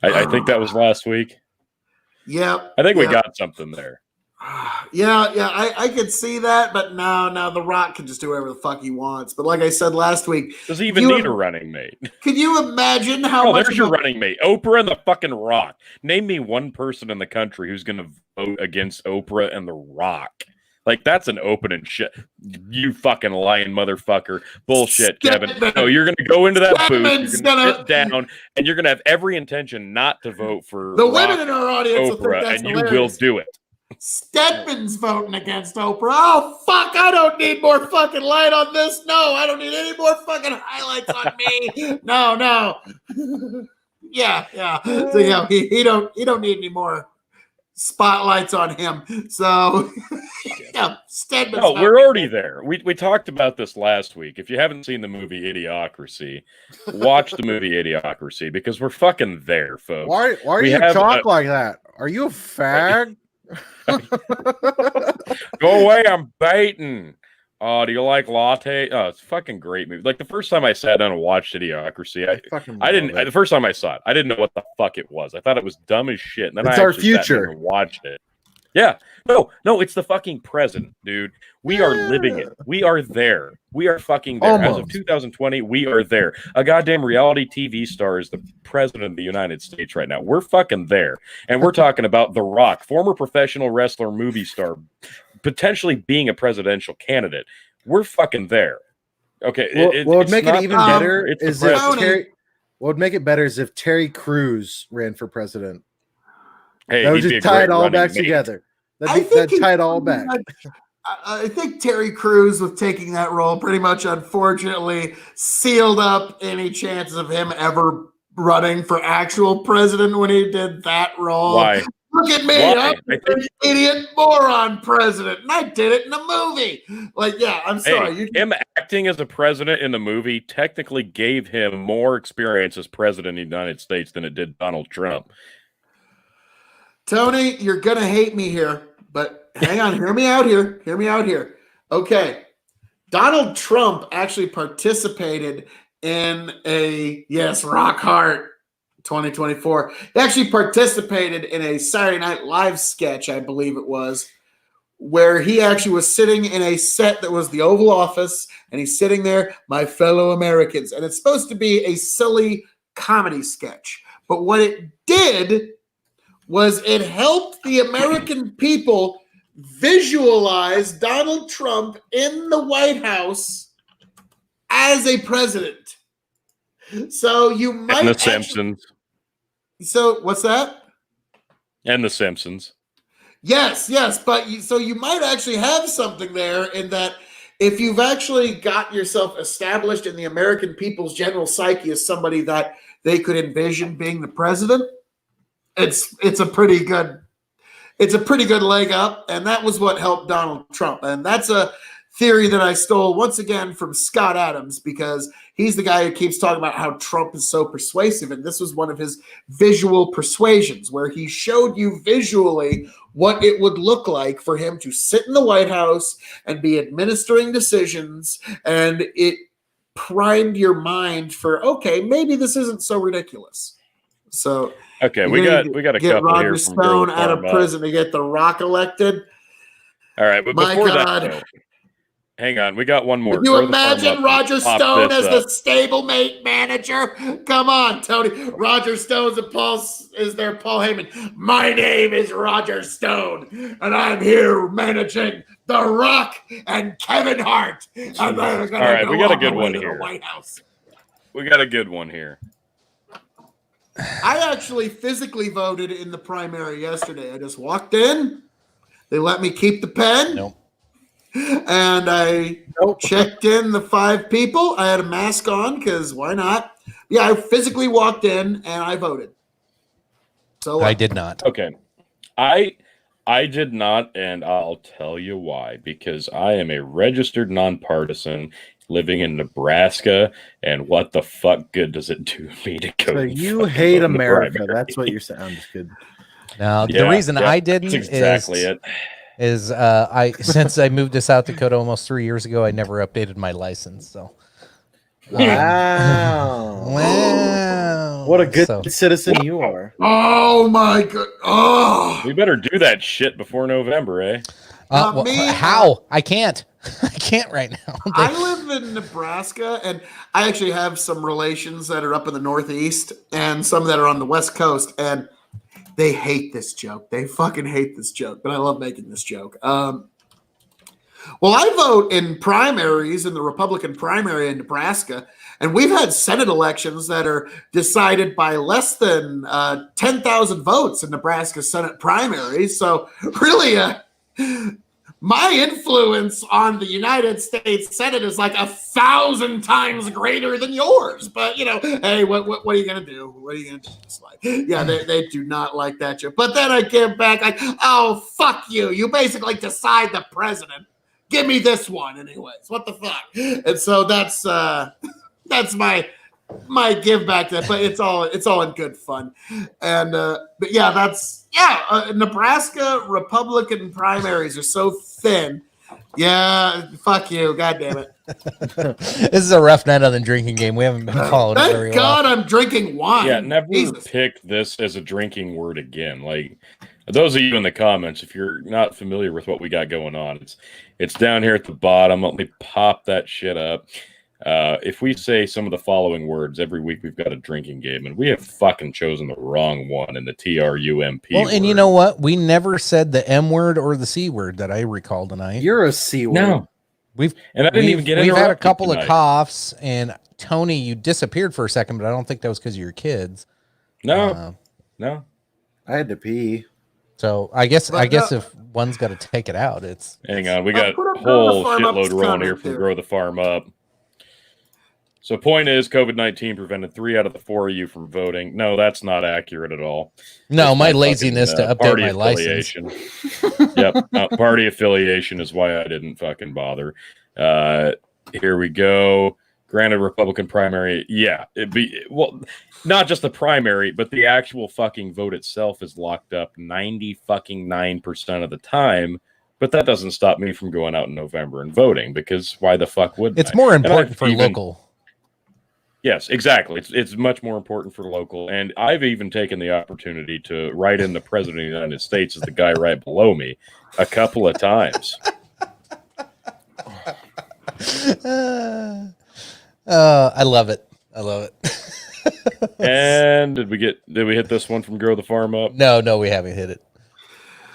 I think that was last week. Yeah. I think we got something there. Yeah, I could see that, but now The Rock can just do whatever the fuck he wants. But like I said last week, does he even need a running mate? Can you imagine how much? There's your running mate, Oprah and the fucking Rock. Name me one person in the country who's going to vote against Oprah and the Rock. Like, that's an open and shit. You fucking lying motherfucker. Bullshit, Kevin. No, you're going to go into that booth, you're going to sit down, and you're going to have every intention not to vote for the women in our audience. Oprah, and hilarious. You will do it. Stedman's voting against Oprah. Oh, fuck, I don't need more fucking light on this. No, I don't need any more fucking highlights on me. No. Yeah. So, he don't need any more spotlights on him. So, yeah, Stedman's No, not we're gonna- already there. We talked about this last week. If you haven't seen the movie Idiocracy, watch the movie Idiocracy because we're fucking there, folks. Why are We you have talk like that? Are you a fag? Go away, I'm baiting. Oh, do you like latte? Oh, it's a fucking great movie. Like the first time I sat down and watched Idiocracy, I didn't. The first time I saw it, I didn't know what the fuck it was. I thought it was dumb as shit. And then It's I our actually sat future. down and watched it. Yeah, no, it's the fucking present, dude. We are living it. We are there. We are fucking there. As of Almost. 2020, we are there. A goddamn reality TV star is the president of the United States right now. We're fucking there. And we're talking about The Rock, former professional wrestler, movie star, potentially being a presidential candidate. We're fucking there. Okay. What would make it not even the- better it's the is if president. Terry. What would make it better is if Terry Crews ran for president. Hey, That would he'd be just a tie great it all running back mate. together. I think That'd he tie it all pretty back. much- I think Terry Crews, with taking that role, pretty much unfortunately sealed up any chances of him ever running for actual president when he did that role. Why? Look at me, Why? I'm an idiot moron president, and I did it in a movie. Like, yeah, I'm sorry. Hey, him acting as a president in the movie technically gave him more experience as president of the United States than it did Donald Trump. Tony, you're going to hate me here, but hang on. Hear me out here. Hear me out here. Okay. Donald Trump actually participated in Rock Hard 2024. He actually participated in a Saturday Night Live sketch, I believe it was, where he actually was sitting in a set that was the Oval Office, and he's sitting there, my fellow Americans. And it's supposed to be a silly comedy sketch. But what it did was it helped the American people visualize Donald Trump in the White House as a president. So you might And the Simpsons. So what's that? And the Simpsons. Yes, but you might actually have something there in that if you've actually got yourself established in the American people's general psyche as somebody that they could envision being the president, it's a pretty good leg up, and that was what helped Donald Trump. And that's a theory that I stole once again from Scott Adams, because he's the guy who keeps talking about how Trump is so persuasive, and this was one of his visual persuasions where he showed you visually what it would look like for him to sit in the White House and be administering decisions, and it primed your mind for, okay, maybe this isn't so ridiculous. So okay, we got a get couple Roger here from Stone Girl out of Farm Up. prison to get The Rock elected. All right, but My before God. that, though, hang on, we got one more. Can you Grow the Farm imagine Up Roger and pop Stone this as up. the stablemate manager? Come on, Tony. Roger Stone's and Paul Heyman. My name is Roger Stone, and I'm here managing The Rock and Kevin Hart. And they're gonna All right, we got a good all the way one to the here. White House. We got a good one here. I actually physically voted in the primary yesterday. I just walked in. They let me keep the pen. Nope. And I checked in the 5 people. I had a mask on because why not? Yeah, I physically walked in and I voted. So I did not. Okay. I did not, and I'll tell you why. Because I am a registered nonpartisan living in Nebraska, and what the fuck good does it do me to go? So you fucking hate vote in the America. primary? That's what you're saying. I'm just kidding. Now, the Yeah, reason yeah, I didn't that's exactly it. is I since I moved to South Dakota almost 3 years ago, I never updated my license. So, Wow. wow, What a good So, citizen you are. oh my god. Oh, We better do that shit before November, eh? how? I can't. I can't right now. I live in Nebraska, and I actually have some relations that are up in the Northeast and some that are on the West Coast, and they hate this joke. They fucking hate this joke, but I love making this joke. Well, I vote in primaries in the Republican primary in Nebraska, and we've had Senate elections that are decided by less than 10,000 votes in Nebraska Senate primaries. So really, my influence on the United States Senate is like 1,000 times greater than yours. But, hey, what are you going to do? What are you going to do? It's like, yeah, they do not like that joke. But then I came back like, oh, fuck you. You basically decide the president. Give me this one anyways. What the fuck? And so that's my give back to that, but it's all in good fun. And but yeah, Nebraska Republican primaries are so thin. Yeah, fuck you, god damn it. This is a rough night on the drinking game. We haven't been following it very Thank God well. I'm drinking wine. Yeah, never Jesus. pick this as a drinking word again. Like, those of you in the comments, if you're not familiar with what we got going on, it's down here at the bottom. Let me pop that shit up. If we say some of the following words every week, we've got a drinking game, and we have fucking chosen the wrong one in the TRUMP. Well, and you know what? We never said the M word or the C word that I recall tonight. You're a C word. No, I didn't even get. We've had a couple tonight. of coughs, and Tony, you disappeared for a second, but I don't think that was because of your kids. No. I had to pee. So I guess if one's got to take it out, it's. Hang on, we got put a up whole Grow the Farm Up's shitload rolling here comment from there. Grow the Farm Up. So point is, COVID-19 prevented 3 out of the 4 of you from voting. No, that's not accurate at all. No, It's my my laziness fucking, to update party my license. affiliation. Yep, party affiliation is why I didn't fucking bother. Here we go. Granted, Republican primary, yeah, not just the primary, but the actual fucking vote itself is locked up 99% of the time. But that doesn't stop me from going out in November and voting, because why the fuck wouldn't It's I? more And important for I've local. Yes, exactly. It's much more important for local. And I've even taken the opportunity to write in the President of the United States as the guy right below me a couple of times. I love it. I love it. And did we hit this one from Grow the Farm Up? No, we haven't hit it.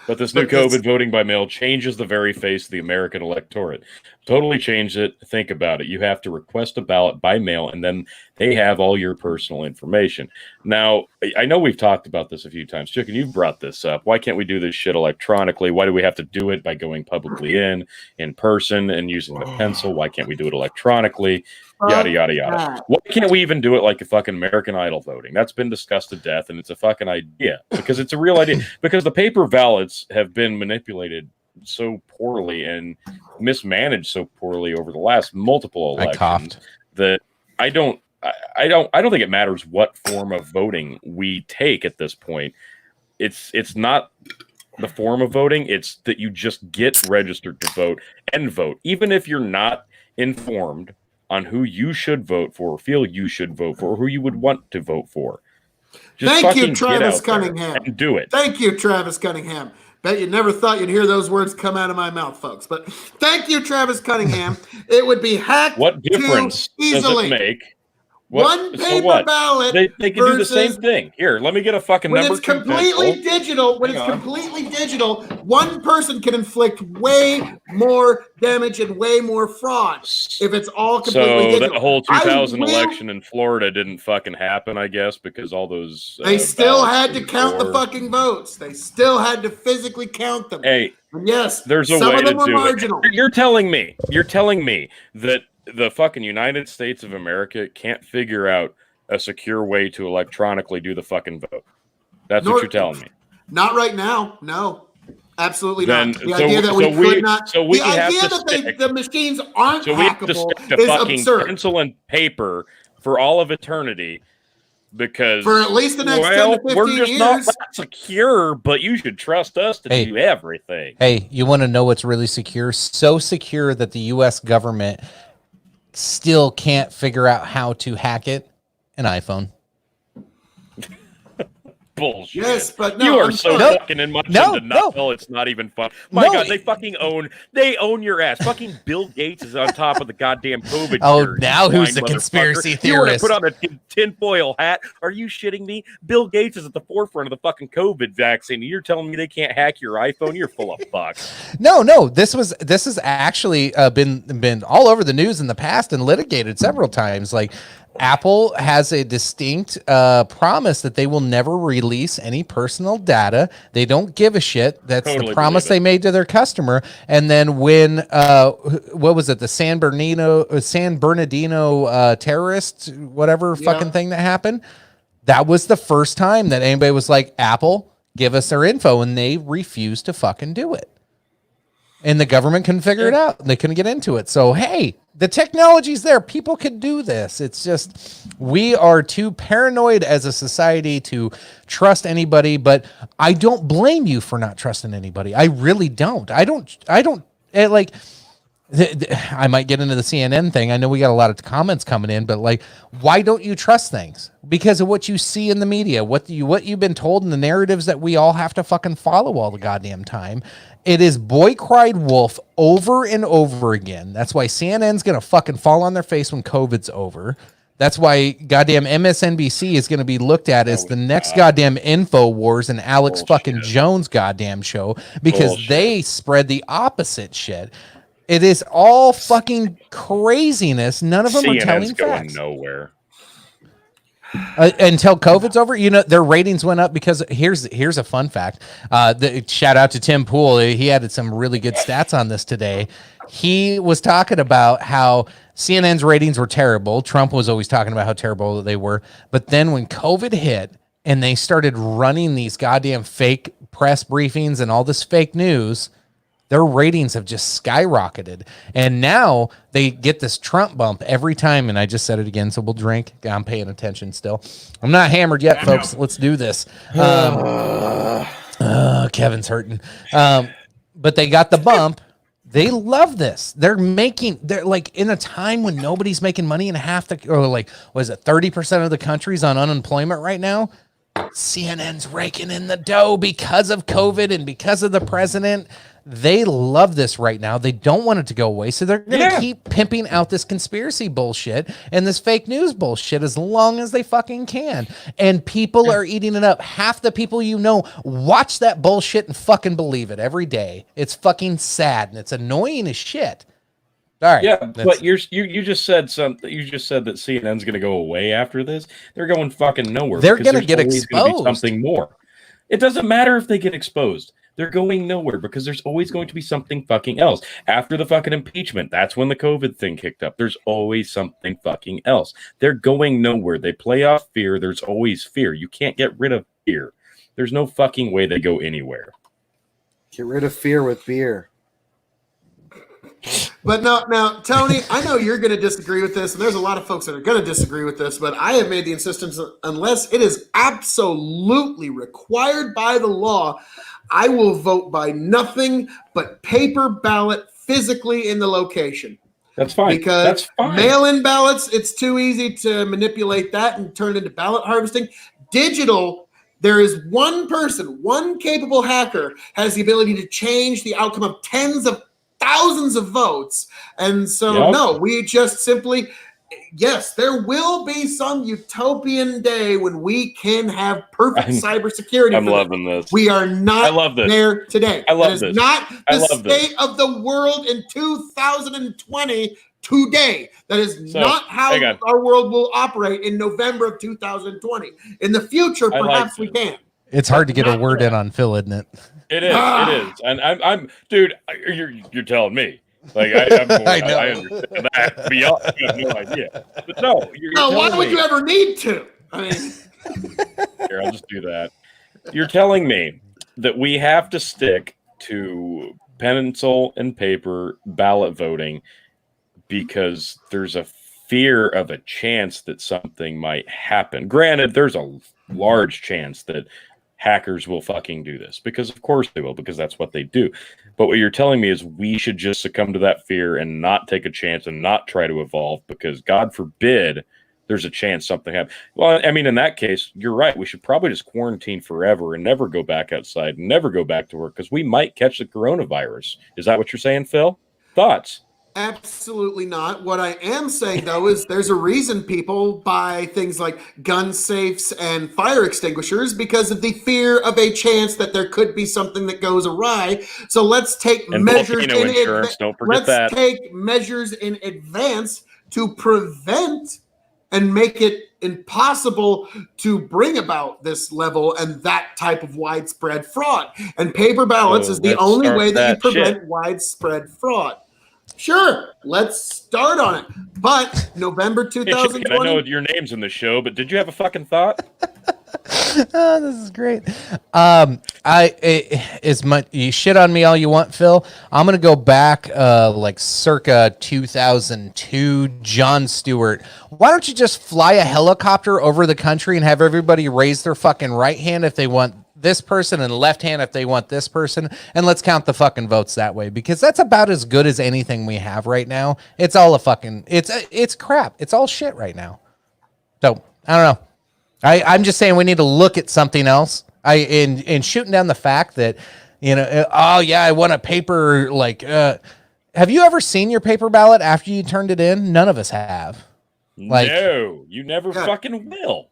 But this new COVID voting by mail changes the very face of the American electorate. Totally changed it. Think about it. You have to request a ballot by mail, and then they have all your personal information. Now, I know we've talked about this a few times. Chicken, you've brought this up. Why can't we do this shit electronically? Why do we have to do it by going publicly in person and using the pencil? Why can't we do it electronically? Yada, yada, yada. Why can't we even do it like a fucking American Idol voting? That's been discussed to death, and it's a fucking idea, because it's a real idea. Because the paper ballots have been manipulated so poorly and mismanaged so poorly over the last multiple elections that I don't think it matters what form of voting we take at this point. It's not the form of voting, it's that you just get registered to vote and vote, even if you're not informed on who you should vote for, or feel you should vote for, or who you would want to vote for. Just Thank you, fucking get Travis out there Cunningham. and do it. Thank you, Travis Cunningham. Bet you never thought you'd hear those words come out of my mouth, folks. But thank you, Travis Cunningham. It would be hacked What difference too easily. does it make? One paper ballot. They can do the same thing. Here, let me get a fucking When number it's 2 completely pencil. digital, completely digital, one person can inflict way more damage and way more fraud if it's all completely So digital. that whole 2000 I will- election in Florida didn't fucking happen, I guess, because all those They still ballots had to were count the for- fucking votes. They still had to physically count them. Hey, And yes, there's a some way of them to were do marginal. it. You're telling me that the fucking United States of America can't figure out a secure way to electronically do the fucking vote? That's what you're telling me. Not right now. No, absolutely Then- not. The so- idea that so we we- could not. so we the have idea to that stick- the machines aren't So we have to hackable stick to is fucking absurd. pencil and paper for all of eternity, because For at least the next 10 to 15 we're just years. not that secure, but you should trust us to Hey. do everything. Hey, you want to know what's really secure? So secure that the U.S. government still can't figure out how to hack it. An iPhone. Bullshit. Yes, but no, you are I'm so sorry. fucking in my No, to not no. know it's not even fun. My No, God, they fucking own your ass. Fucking Bill Gates is on top of the goddamn COVID. Oh, cure, now you who's the blind conspiracy motherfucker. You want to theorist? put on a tinfoil hat? Are you shitting me? Bill Gates is at the forefront of the fucking COVID vaccine. You're telling me they can't hack your iPhone? You're full of fucks. No. This has actually been all over the news in the past and litigated several times. Like Apple has a distinct promise that they will never release any personal data. They don't give a shit. That's Totally the promise believe it. they made to their customer. And then when what was it, the San Bernardino terrorist, whatever fucking thing that happened, that was the first time that anybody was like, Apple, give us their info, and they refused to fucking do it. And the government couldn't figure it out. They couldn't get into it. So, hey, the technology's there. People could do this. It's just we are too paranoid as a society to trust anybody, but I don't blame you for not trusting anybody. I really don't. I don't like I might get into the CNN thing. I know we got a lot of comments coming in, but like, why don't you trust things? Because of what you see in the media, what you've been told in the narratives that we all have to fucking follow all the goddamn time. It is boy cried wolf over and over again. That's why CNN's going to fucking fall on their face when COVID's over. That's why goddamn MSNBC is going to be looked at as the next goddamn InfoWars and Alex fucking Jones goddamn show because they spread the opposite shit. It is all fucking craziness. None of them are telling facts. Going nowhere. Until COVID's over, you know, their ratings went up because here's a fun fact. Shout out to Tim Pool. He added some really good stats on this today. He was talking about how CNN's ratings were terrible. Trump was always talking about how terrible they were. But then when COVID hit and they started running these goddamn fake press briefings and all this fake news, their ratings have just skyrocketed. And now they get this Trump bump every time. And I just said it again, so we'll drink. I'm paying attention still. I'm not hammered yet, folks. Let's do this. Kevin's hurting. But they got the bump. They love this. They're like in a time when nobody's making money and or like, was it 30% of the country's on unemployment right now? CNN's raking in the dough because of COVID and because of the president. They love this right now. They don't want it to go away. So they're going to keep pimping out this conspiracy bullshit and this fake news bullshit as long as they fucking can. And people are eating it up. Half the people you know watch that bullshit and fucking believe it every day. It's fucking sad and it's annoying as shit. All right. Yeah, but you just said something. You just said that CNN's going to go away after this. They're going fucking nowhere. They're going to get exposed. Something more. It doesn't matter if they get exposed. They're going nowhere because there's always going to be something fucking else. After the fucking impeachment, that's when the COVID thing kicked up. There's always something fucking else. They're going nowhere. They play off fear. There's always fear. You can't get rid of fear. There's no fucking way they go anywhere. Get rid of fear with beer. But now, Tony, I know you're going to disagree with this, and there's a lot of folks that are going to disagree with this, but I have made the insistence that unless it is absolutely required by the law, I will vote by nothing but paper ballot physically in the location. That's fine. Because that's fine. Mail-in ballots, it's too easy to manipulate that and turn into ballot harvesting. Digital, there is one person, one capable hacker has the ability to change the outcome of tens of thousands of votes. And so, no, we just simply, yes, there will be some utopian day when we can have perfect cybersecurity. I'm loving this. We are not there today. I love this. That is not the state of the world in 2020 today. That is not how our world will operate in November of 2020. In the future, perhaps we can. It's hard to get a word in on Phil, isn't it? It is. It is. And I'm dude, you're telling me. Like I understand that beyond. You have no idea. But no, why would you ever need to? I mean, here, I'll just do that. You're telling me that we have to stick to pencil and paper ballot voting because there's a fear of a chance that something might happen. Granted, there's a large chance that hackers will fucking do this because of course they will, because that's what they do. But what you're telling me is we should just succumb to that fear and not take a chance and not try to evolve because God forbid there's a chance something happens. Well, I mean, in that case, you're right. We should probably just quarantine forever and never go back outside, never go back to work because we might catch the coronavirus. Is that what you're saying, Phil? Thoughts? Absolutely not. What I am saying, though, is there's a reason people buy things like gun safes and fire extinguishers because of the fear of a chance that there could be something that goes awry. So let's take measures in insurance. Don't forget let's take measures in advance to prevent and make it impossible to bring about this level and that type of widespread fraud. And paper ballots is the let's only start way that you that prevent shit. widespread fraud. Sure, let's start on it. But November Hey, Chicken, I 2020. know your name's in the show, but did you have a fucking thought? Oh, this is great. As much you shit on me all you want, Phil. I'm gonna go back, like circa 2002. Jon Stewart. Why don't you just fly a helicopter over the country and have everybody raise their fucking right hand if they want this person and left hand if they want this person, and let's count the fucking votes that way, because that's about as good as anything we have right now. It's all a fucking it's crap. It's all shit right now. So I don't know. I'm just saying we need to look at something else. In shooting down the fact that, oh yeah, I want a paper, like, have you ever seen your paper ballot after you turned it in? None of us have. Like, no, you never fucking will.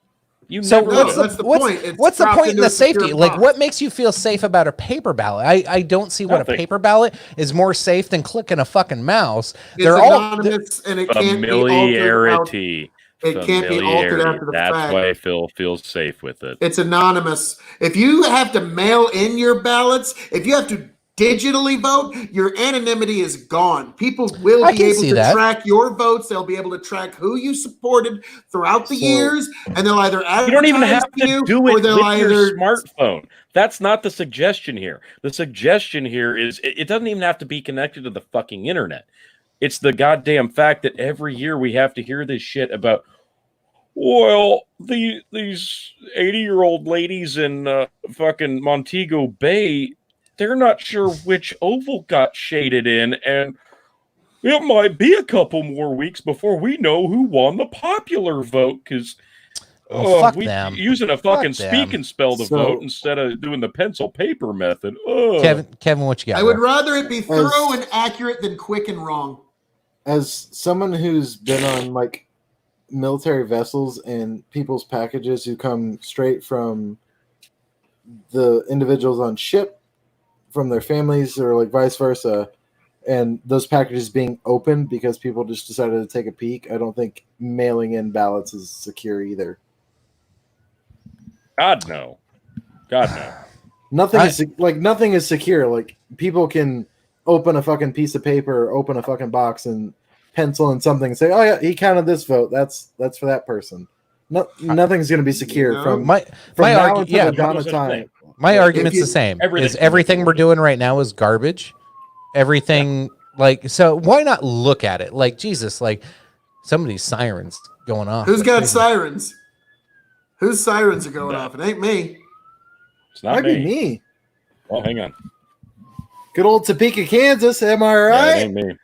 You so never what's will. That's the point. It's what's the dropped point in into the a secure safety? Like, box. what makes you feel safe about a paper ballot? I don't see what a Nothing. paper ballot is more safe than clicking a fucking mouse. It's They're all anonymous and it can't be altered. Familiarity. It can't be altered after the That's fact. why Phil feels safe with it. It's anonymous. If you have to mail in your ballots, if you have to digitally vote, your anonymity is gone. People will I be can able see to that. track your votes. They'll be able to track who you supported throughout the years, and they'll either You don't even advertise have to you, do or it they'll with either your smartphone. That's not the suggestion here. The suggestion here is it doesn't even have to be connected to the fucking internet. It's the goddamn fact that every year we have to hear this shit about, well, these 80-year-old ladies in fucking Montego Bay, they're not sure which oval got shaded in, and it might be a couple more weeks before we know who won the popular vote, because fuck we them. using a fucking Fuck speak them. and spell to So- vote instead of doing the pencil paper method. Kevin, what you got? I would bro? rather it be thorough and accurate than quick and wrong. As someone who's been on like military vessels and people's packages who come straight from the individuals on ship, from their families, or like vice versa, and those packages being opened because people just decided to take a peek, I don't think mailing in ballots is secure either. God no. Nothing is secure. Like, people can open a fucking piece of paper, open a fucking box, and pencil in something and say, "Oh yeah, he counted this vote. That's for that person." Nothing's going to be secure No. from My now argu- until yeah, the dawn no of such time. thing. My If argument's you- the same. everything's Is everything we're doing right now is garbage. Everything, like, so why not look at it? Like, Jesus, like, some of these sirens going off. Who's like got crazy. sirens? Whose sirens are going No. off? It ain't me. It's not Might me. be me. Oh, hang on. Good old Topeka, Kansas. Am I Yeah, right? it ain't me.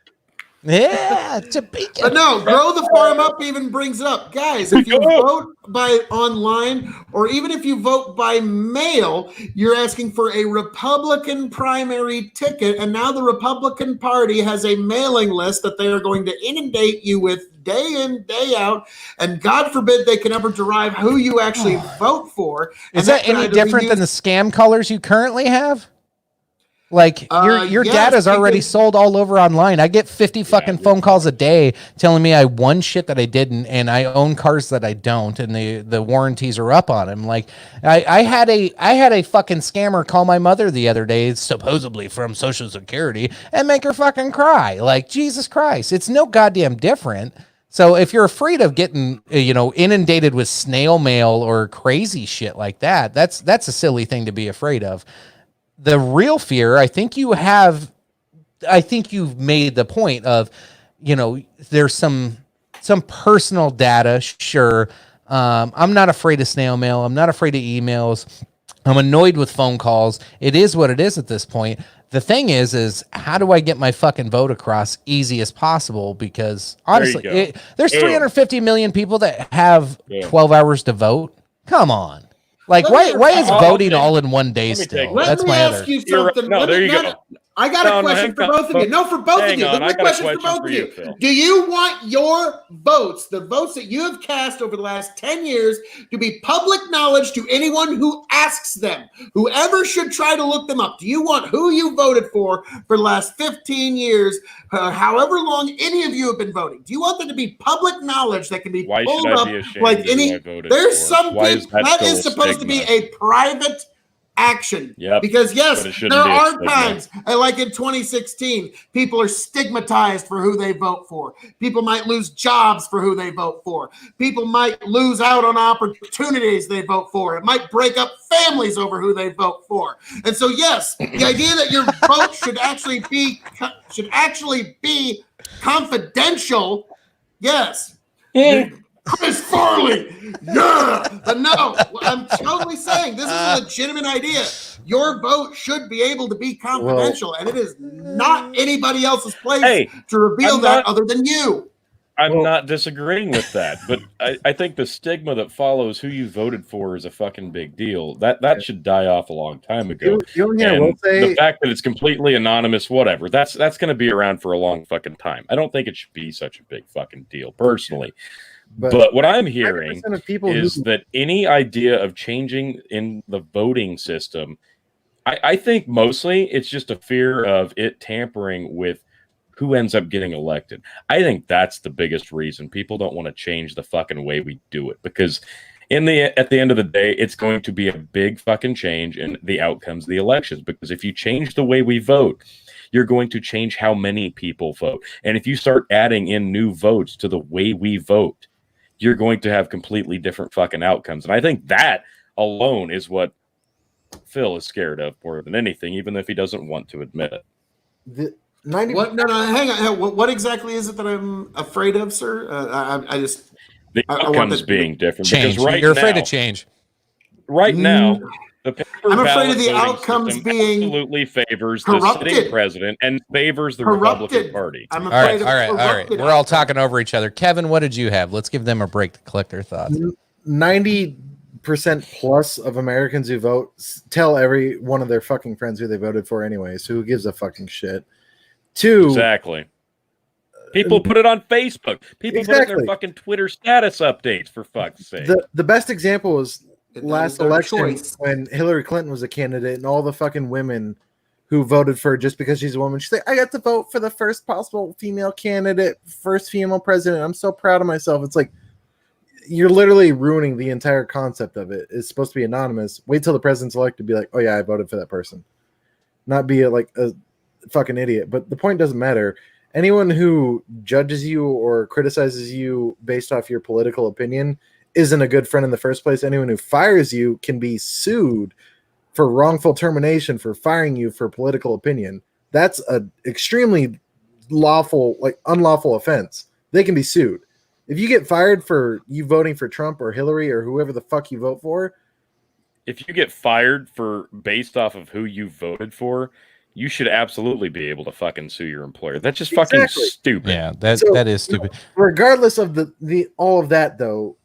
Yeah, Topeka. But no, Grow the Farm Up even brings it up. Guys, if you vote by online or even if you vote by mail, you're asking for a Republican primary ticket. And now the Republican Party has a mailing list that they are going to inundate you with day in, day out. And God forbid they can ever derive who you actually vote for. And Is that can any either be different than the used- scam colors you currently have? Like, your yes, data's already because- sold all over online. I get 50 fucking phone calls a day telling me I won shit that I didn't, and I own cars that I don't, and the warranties are up on them. Like, I had a fucking scammer call my mother the other day, supposedly from Social Security, and make her fucking cry. Like, Jesus Christ, it's no goddamn different. So if you're afraid of getting, inundated with snail mail or crazy shit like that, that's a silly thing to be afraid of. The real fear, I think you've made the point of, there's some personal data. Sure. I'm not afraid of snail mail. I'm not afraid of emails. I'm annoyed with phone calls. It is what it is at this point. The thing is how do I get my fucking vote across easy as possible? Because honestly, there's 350 million people that have 12 hours to vote. Come on. Like, why is voting all in one day still? Let That's me my ask other. you something. No, Let there me- you no, go. no. I got a question for both of you. No, for both of you. The question for both of you. Do you want your votes, the votes that you have cast over the last 10 years, to be public knowledge to anyone who asks them? Whoever should try to look them up. Do you want who you voted for the last 15 years, however long any of you have been voting? Do you want them to be public knowledge that can be pulled up like any? There's some people that is supposed to be a private action. Because yes, there are times, like in 2016, people are stigmatized for who they vote for. People might lose jobs for who they vote for. People might lose out on opportunities they vote for. It might break up families over who they vote for. And so yes, the idea that your vote should actually be confidential. Yes. Chris Farley, but no, I'm totally saying this is a legitimate idea. Your vote should be able to be confidential, and it is not anybody else's place to reveal that other than you. I'm not disagreeing with that, but I think the stigma that follows who you voted for is a fucking big deal. That should die off a long time ago. The fact that it's completely anonymous, whatever, that's going to be around for a long fucking time. I don't think it should be such a big fucking deal, personally. But what I'm hearing is that any idea of changing in the voting system, I think mostly it's just a fear of it tampering with who ends up getting elected. I think that's the biggest reason people don't want to change the fucking way we do it, because at the end of the day, it's going to be a big fucking change in the outcomes of the elections. Because if you change the way we vote, you're going to change how many people vote. And if you start adding in new votes to the way we vote, you're going to have completely different fucking outcomes. And I think that alone is what Phil is scared of more than anything, even if he doesn't want to admit it. Hang on. What exactly is it that I'm afraid of, sir? The outcomes being different. Change. Because you're afraid of change. Right now, I'm afraid of the outcomes being absolutely favors the sitting president and favors the Republican Party. I'm afraid all right. We're all talking over each other. Kevin, what did you have? Let's give them a break to collect their thoughts. 90% plus of Americans who vote tell every one of their fucking friends who they voted for anyway, so who gives a fucking shit? Exactly. People put it on Facebook. People put it in their fucking Twitter status updates, for fuck's sake. The best example was last election when Hillary Clinton was a candidate and all the fucking women who voted for her just because she's a woman. She's like, I got to vote for the first possible female candidate, first female president. I'm so proud of myself. It's like, you're literally ruining the entire concept of it. It's supposed to be anonymous. Wait till the president's elected to be like, oh yeah, I voted for that person. Not be like a fucking idiot. But the point doesn't matter. Anyone who judges you or criticizes you based off your political opinion isn't a good friend in the first place. Anyone who fires you can be sued for wrongful termination for firing you for political opinion. That's an extremely unlawful offense. They can be sued. If you get fired for you voting for Trump or Hillary or whoever the fuck you vote for, if you get fired for based off of who you voted for, you should absolutely be able to fucking sue your employer. That's just fucking stupid. Yeah, that is stupid. Regardless of the all of that though,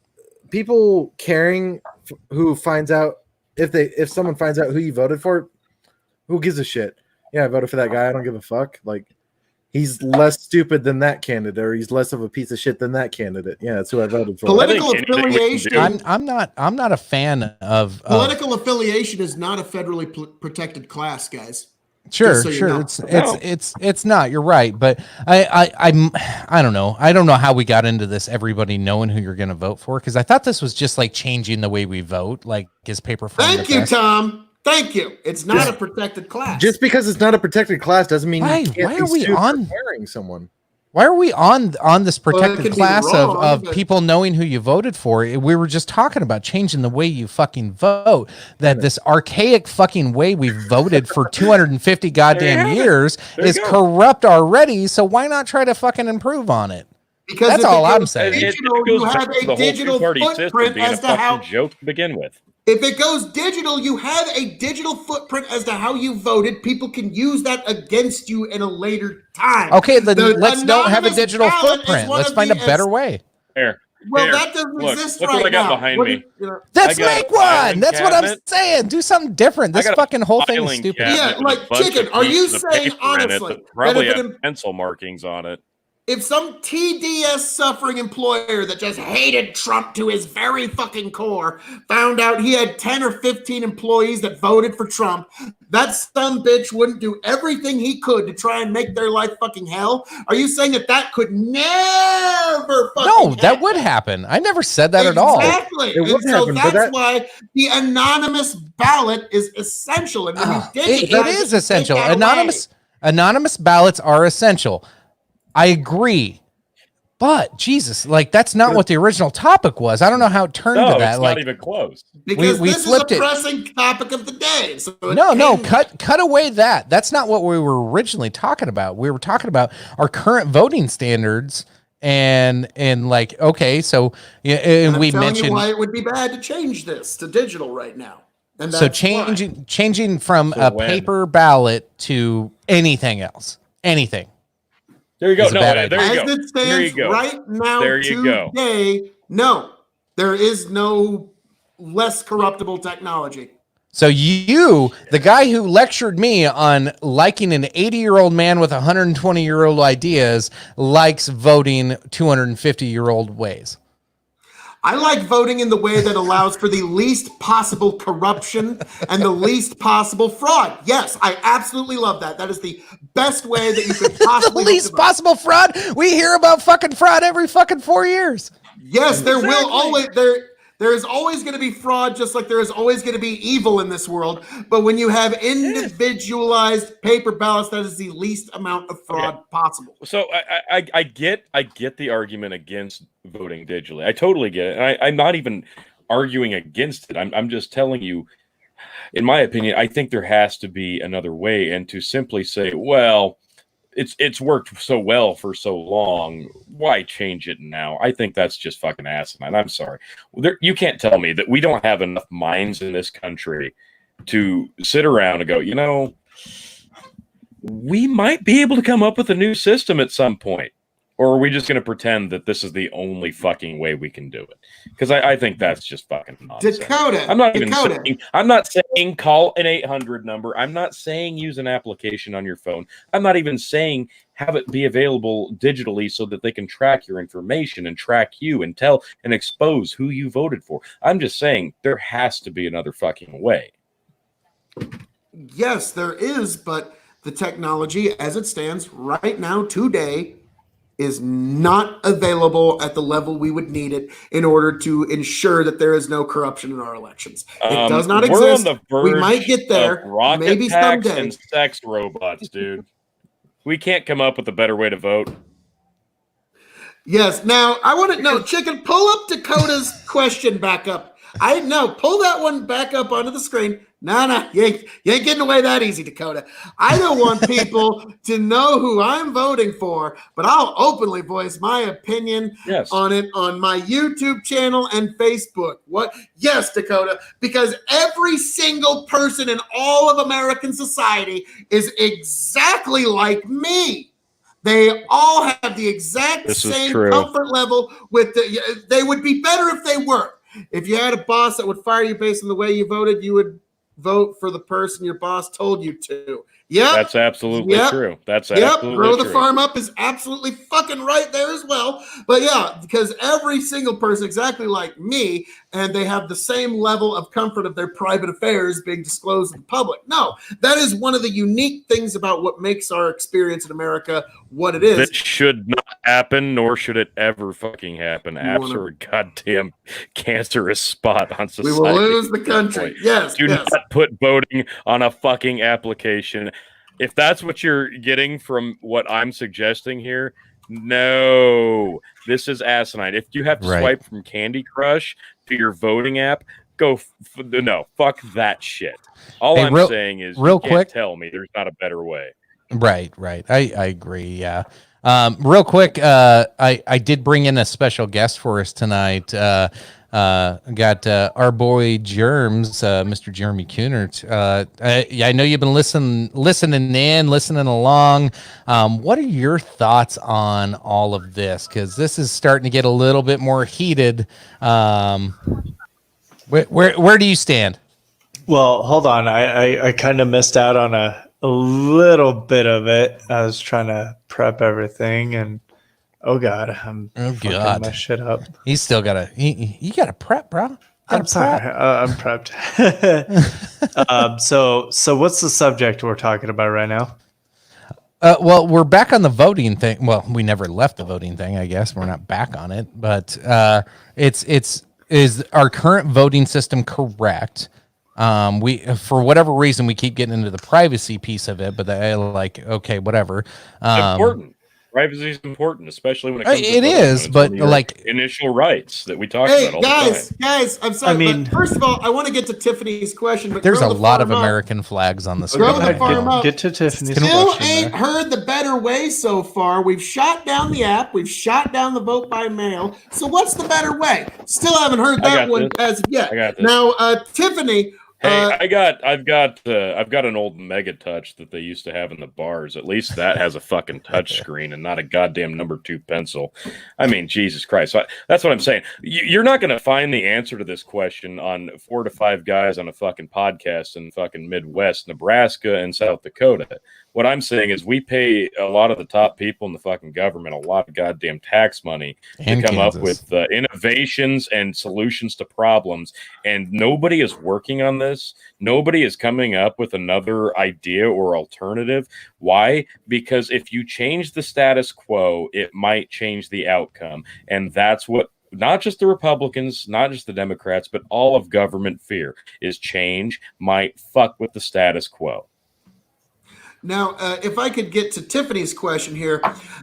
people caring who finds out if someone finds out who you voted for, who gives a shit? Yeah, I voted for that guy. I don't give a fuck. Like, he's less stupid than that candidate, or he's less of a piece of shit than that candidate. Yeah, that's who I voted for. Political affiliation. I'm not a fan of political affiliation is not a federally protected class, guys. Sure. It's not. You're right, but I don't know. I don't know how we got into this. Everybody knowing who you're going to vote for, because I thought this was just like changing the way we vote, like his paper. Thank you, Tom. Thank you. It's not a protected class. Just because it's not a protected class doesn't mean why are we on firing someone? Why are we on this protected class of people knowing who you voted for? We were just talking about changing the way you fucking vote. That this archaic fucking way we've voted for 250 goddamn years is corrupt already. So why not try to fucking improve on it? Because that's all I'm saying. You have a digital footprint as to how joke to begin with. If it goes digital, you have a digital footprint as to how you voted. People can use that against you in a later time. Okay, then let's don't have a digital footprint. Let's find a better way. Fair. Well, Here, that doesn't look, exist look right what I got now. behind What me. is- you know, Let's I got make a filing one. That's what I'm cabinet. saying. Do something different. This I got a fucking whole thing is filing stupid. cabinet Yeah, with a like, bunch Chicken, of are you pieces of saying paper in it honestly that probably that if have an pencil markings on it? if some TDS suffering employer that just hated Trump to his very fucking core found out he had 10 or 15 employees that voted for Trump, that some bitch wouldn't do everything he could to try and make their life fucking hell? Are you saying that that could never fucking No, that happen? would happen. I never said that at all. Exactly. It would And so happen, but that's that- why the anonymous ballot is essential. And when you digitize It is you essential. take that Anonymous ballots are essential. I agree. But Jesus, like that's not what the original topic was. I don't know how it turned to No, that. it's Like not even close. because we this is a flipped it. pressing topic of the day. So it No, can- cut away that. That's not what we were originally talking about. We were talking about our current voting standards and like okay, so yeah, and I'm we telling mentioned you why it would be bad to change this to digital right now. And so that's why. changing from So a when? paper ballot to anything else. Anything. There you go. It's a No, bad idea. there you As go. it There you stands go. right now There you go. today, no, there is no less corruptible technology. So you, the guy who lectured me on liking an 80-year-old man with 120-year-old ideas, likes voting 250-year-old ways. I like voting in the way that allows for the least possible corruption and the least possible fraud. Yes, I absolutely love that. That is the best way that you could The possibly least vote. possible fraud. We hear about fucking fraud every fucking 4 years. Yes, there will Exactly. always there is always going to be fraud, just like there is always going to be evil in this world. But when you have individualized paper ballots, that is the least amount of fraud possible. So I get the argument against voting digitally. I totally get it. And I'm not even arguing against it. I'm just telling you, in my opinion, I think there has to be another way. And to simply say, well, it's worked so well for so long, why change it now? I think that's just fucking asinine. I'm sorry. You can't tell me that we don't have enough minds in this country to sit around and go, you know, we might be able to come up with a new system at some point. Or are we just going to pretend that this is the only fucking way we can do it? Because I think that's just fucking nonsense. Dakota, I'm not saying call an 800 number. I'm not saying use an application on your phone. I'm not even saying have it be available digitally so that they can track your information and track you and tell and expose who you voted for. I'm just saying there has to be another fucking way. Yes, there is, but the technology as it stands right now today is not available at the level we would need it in order to ensure that there is no corruption in our elections. It does not We're exist. on the verge We might get there, of rocket maybe packs someday. and sex robots, dude. We can't come up with a better way to vote. Yes. Now I want to know, Chicken, pull up Dakota's question back up. I know. Pull that one back up onto the screen. No, you ain't getting away that easy, Dakota. I don't want people to know who I'm voting for, but I'll openly voice my opinion on it on my YouTube channel and Facebook. What? Yes, Dakota, because every single person in all of American society is exactly like me. They all have the exact same comfort level with they would be better if they were. If you had a boss that would fire you based on the way you voted, you would vote for the person your boss told you to. Yep. That's absolutely true. That's absolutely Grow the true. farm up is absolutely fucking right there as well. But yeah, because every single person exactly like me, and they have the same level of comfort of their private affairs being disclosed to the public. No, that is one of the unique things about what makes our experience in America what it is. That should not happen, nor should it ever fucking happen. Absolute goddamn cancerous spot on society. We will lose the country. Yes. Do not put voting on a fucking application. If that's what you're getting from what I'm suggesting here, no, this is asinine. If you have to swipe from Candy Crush to your voting app, no, fuck that shit. All I'm saying is, real you can't quick, tell me there's not a better way. Right. I agree. Yeah. Real quick, I did bring in a special guest for us tonight. Got our boy Germs, Mr. Jeremy Kunert. I know you've been listening along. What are your thoughts on all of this? Because this is starting to get a little bit more heated. Where do you stand? Well, hold on. I kind of missed out on a little bit of it. I was trying to prep everything, and oh god, I'm fucking my shit up. He's still got you got to prep, bro. I'm sorry. I'm prepped. So what's the subject we're talking about right now? Well, we're back on the voting thing. Well, we never left the voting thing. I guess we're not back on it, but is our current voting system correct? We, for whatever reason, we keep getting into the privacy piece of it, but okay, whatever. Important. Privacy is important, especially when it comes to it is, but like initial rights that we talk about all the time. Guys, I'm sorry. But first of all, I want to get to Tiffany's question. But there's a lot of American flags on the screen. Get to Tiffany's Still ain't heard the better way so far. We've shot down the app. We've shot down the vote by mail. So what's the better way? Still haven't heard that one as of yet. I got this. Now, Tiffany. Hey, I've got an old Mega Touch that they used to have in the bars. At least that has a fucking touch screen and not a goddamn number 2 pencil. I mean, Jesus Christ. So that's what I'm saying. You're not going to find the answer to this question on 4 to 5 guys on a fucking podcast in fucking Midwest, Nebraska, and South Dakota. What I'm saying is we pay a lot of the top people in the fucking government a lot of goddamn tax money to come up with innovations and solutions to problems. And nobody is working on this. Nobody is coming up with another idea or alternative. Why? Because if you change the status quo, it might change the outcome. And that's what not just the Republicans, not just the Democrats, but all of government fear is change might fuck with the status quo. Now, if I could get to Tiffany's question here,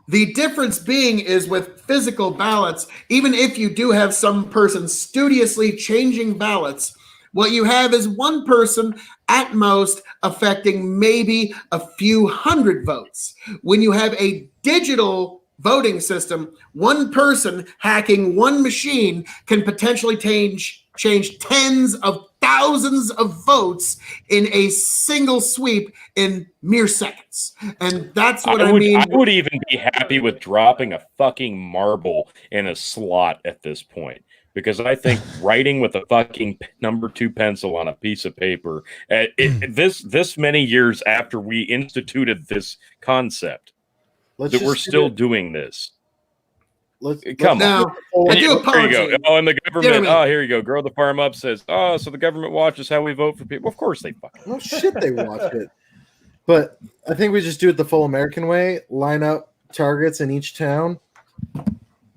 the difference being is with physical ballots, even if you do have some person studiously changing ballots, what you have is one person at most affecting maybe a few hundred votes. When you have a digital voting system, one person hacking one machine can potentially change tens of thousands of votes in a single sweep in mere seconds. And that's what I mean. I would even be happy with dropping a fucking marble in a slot at this point. Because I think writing with a fucking number 2 pencil on a piece of paper, this many years after we instituted this concept, that we're still doing this. Come on. I do apologize. Here you go. Oh, and the government. Oh, here you go. Grow the Farm Up says, oh, so the government watches how we vote for people. Of course they fucking. No shit, they watch it. But I think we just do it the full American way. Line up targets in each town,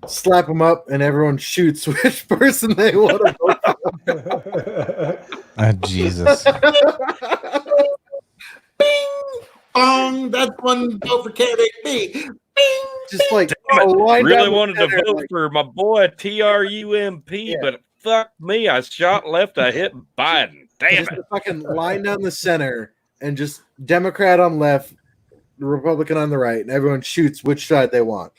slap them up, and everyone shoots which person they want to vote for. Oh, Jesus. Bing! That's one vote for candidate B. Bing! Just like really wanted to vote for my boy TRUMP, but fuck me, I shot left, I hit Biden. Damn it! Fucking line down the center and just Democrat on left, Republican on the right, and everyone shoots which side they want.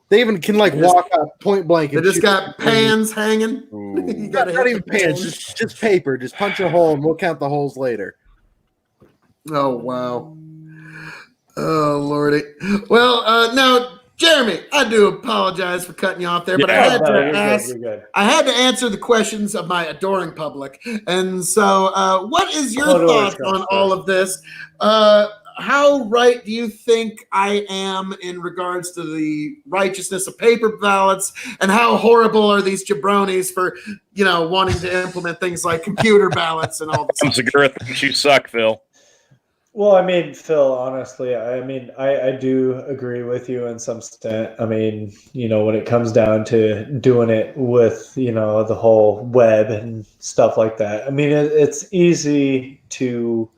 They even can walk up point blank. They just got pans hanging. You got not even pans, just paper. Just punch a hole and we'll count the holes later. Oh wow. Oh Lordy. Well, now Jeremy, I do apologize for cutting you off there, but I had to answer the questions of my adoring public. And so, what is your thoughts on all of this? How right do you think I am in regards to the righteousness of paper ballots, and how horrible are these jabronis for, wanting to implement things like computer ballots and all this? Segura thinks you suck, Phil. Well, I mean, Phil, honestly, I do agree with you in some extent. I mean, when it comes down to doing it with, the whole web and stuff like that, I mean, it's easy to,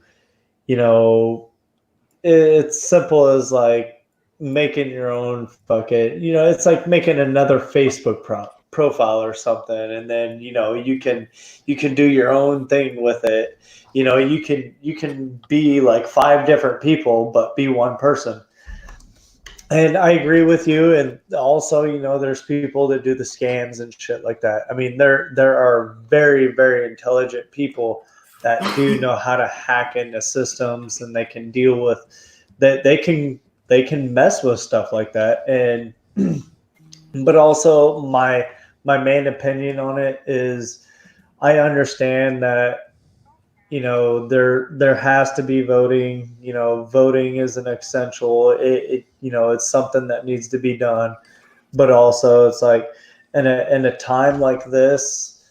it's simple as like making your own it's like making another Facebook profile or something. And then, you can do your own thing with it. You can be like 5 different people, but be one person. And I agree with you. And also, there's people that do the scams and shit like that. I mean, there are very, very intelligent people that do know how to hack into systems, and they can deal with that. They can mess with stuff like that. And but also, my main opinion on it is, I understand that there has to be voting. Voting is an essential. It's something that needs to be done. But also, it's like in a time like this,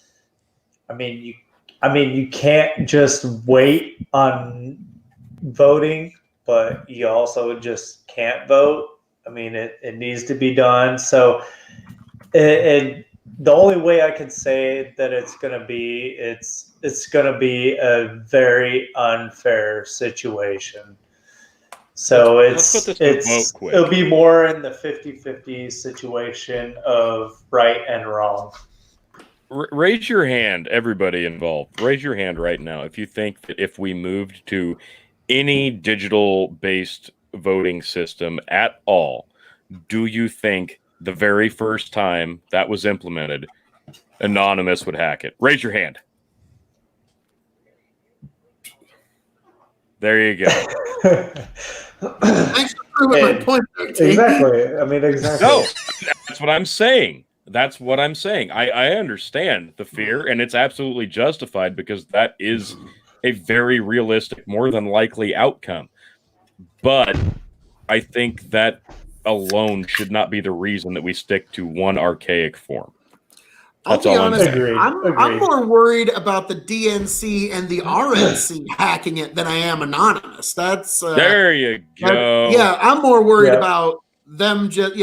you can't just wait on voting, but you also just can't vote. I mean, it needs to be done. So it the only way I could say that it's going to be a very unfair situation. So let's put this to vote quick. it'll be more in the 50-50 situation of right and wrong. Raise your hand, everybody involved. Raise your hand right now if you think that if we moved to any digital-based voting system at all, do you think the very first time that was implemented, Anonymous would hack it? Raise your hand. There you go. Thanks for proving my point. Exactly. I mean, exactly. No, that's what I'm saying. That's what I'm saying. I understand the fear, and it's absolutely justified because that is a very realistic, more than likely outcome. But I think that alone should not be the reason that we stick to one archaic form. That's all I'm saying. I'm more worried about the DNC and the RNC hacking it than I am Anonymous. That's there you go. I'm more worried about them just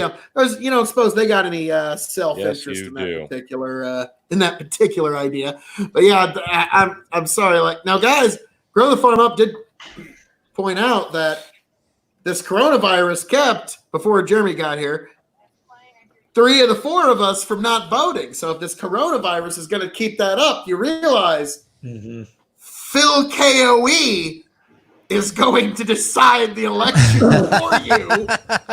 suppose they got any self-interest in that particular idea. But yeah, I'm sorry. Like, now, guys, Grow the Farm Up did point out that this coronavirus kept, before Jeremy got here, 3 of the 4 of us from not voting. So if this coronavirus is going to keep that up, you realize Phil KOE is going to decide the election for you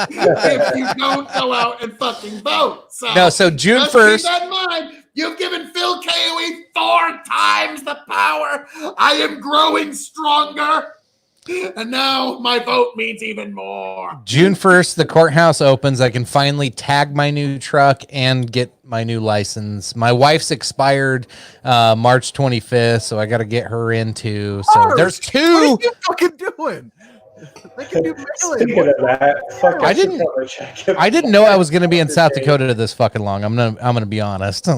if you don't go out and fucking vote. So June 1st. Keep that in mind. You've given Phil KOE 4 times the power. I am growing stronger. And now my vote means even more. June 1st, the courthouse opens. I can finally tag my new truck and get my new license. My wife's expired March 25th, so I got to get her in too. So there's 2. What are you fucking doing? They can do Speaking of that, I didn't know I was going to be in South Dakota this fucking long. I'm gonna be honest. This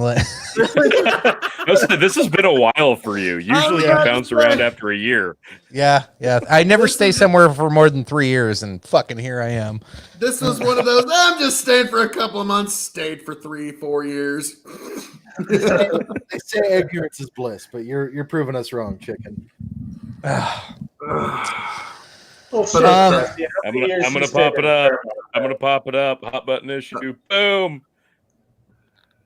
has been a while for you. Usually you bounce around after a year. Yeah. I never stay somewhere for more than 3 years, and fucking here I am. This was one of those. I'm just staying for a couple of months. Stayed for 3-4 years. They say ignorance is bliss, but you're proving us wrong, chicken. I'm gonna pop it up. I'm gonna pop it up. Hot button issue. Boom.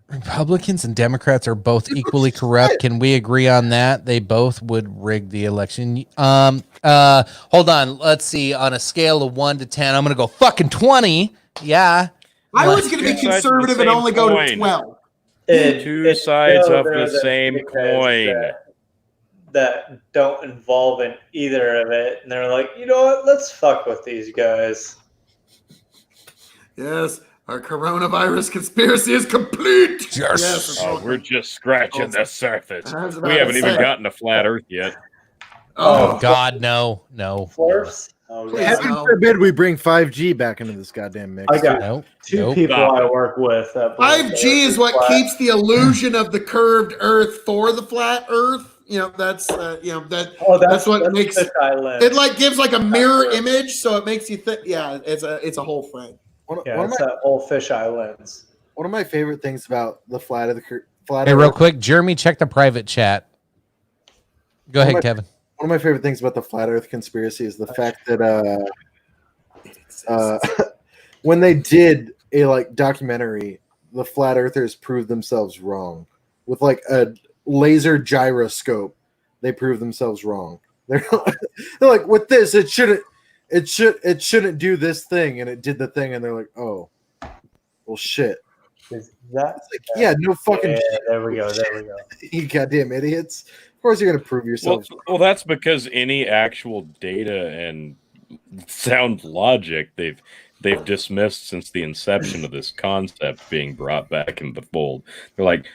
Republicans and Democrats are both equally corrupt. Can we agree on that? They both would rig the election. Hold on. Let's see. On a scale of 1 to 10, I'm gonna go fucking 20. Yeah. I was gonna be conservative and only go to 12. Two sides of the same coin. That don't involve in either of it, and they're like, you know what? Let's fuck with these guys. Yes, our coronavirus conspiracy is complete. Yes. We're just scratching the surface. We haven't even gotten to flat Earth yet. Oh God, no. Florps? Heaven forbid we bring 5G back into this goddamn mix. I got 2 people I work with. 5G is what keeps the illusion of the curved Earth for the flat Earth. That's that's what makes it like gives like a mirror image, so it makes you think. Yeah, it's a whole thing. It's that whole fisheye lens. One of my favorite things about the flat Hey, real quick, Jeremy, check the private chat. Go ahead, Kevin. One of my favorite things about the flat Earth conspiracy is the fact that when they did a documentary, the flat earthers proved themselves wrong with a laser gyroscope. They proved themselves wrong. They're like, with this, it shouldn't. it shouldn't do this thing, and it did the thing, and they're like, oh, well, shit. Is that? It's like, yeah, no fucking. Yeah, there we go. There we go. You goddamn idiots! Of course, you're gonna prove yourself. Well, that's because any actual data and sound logic they've dismissed since the inception of this concept being brought back in the fold. They're like,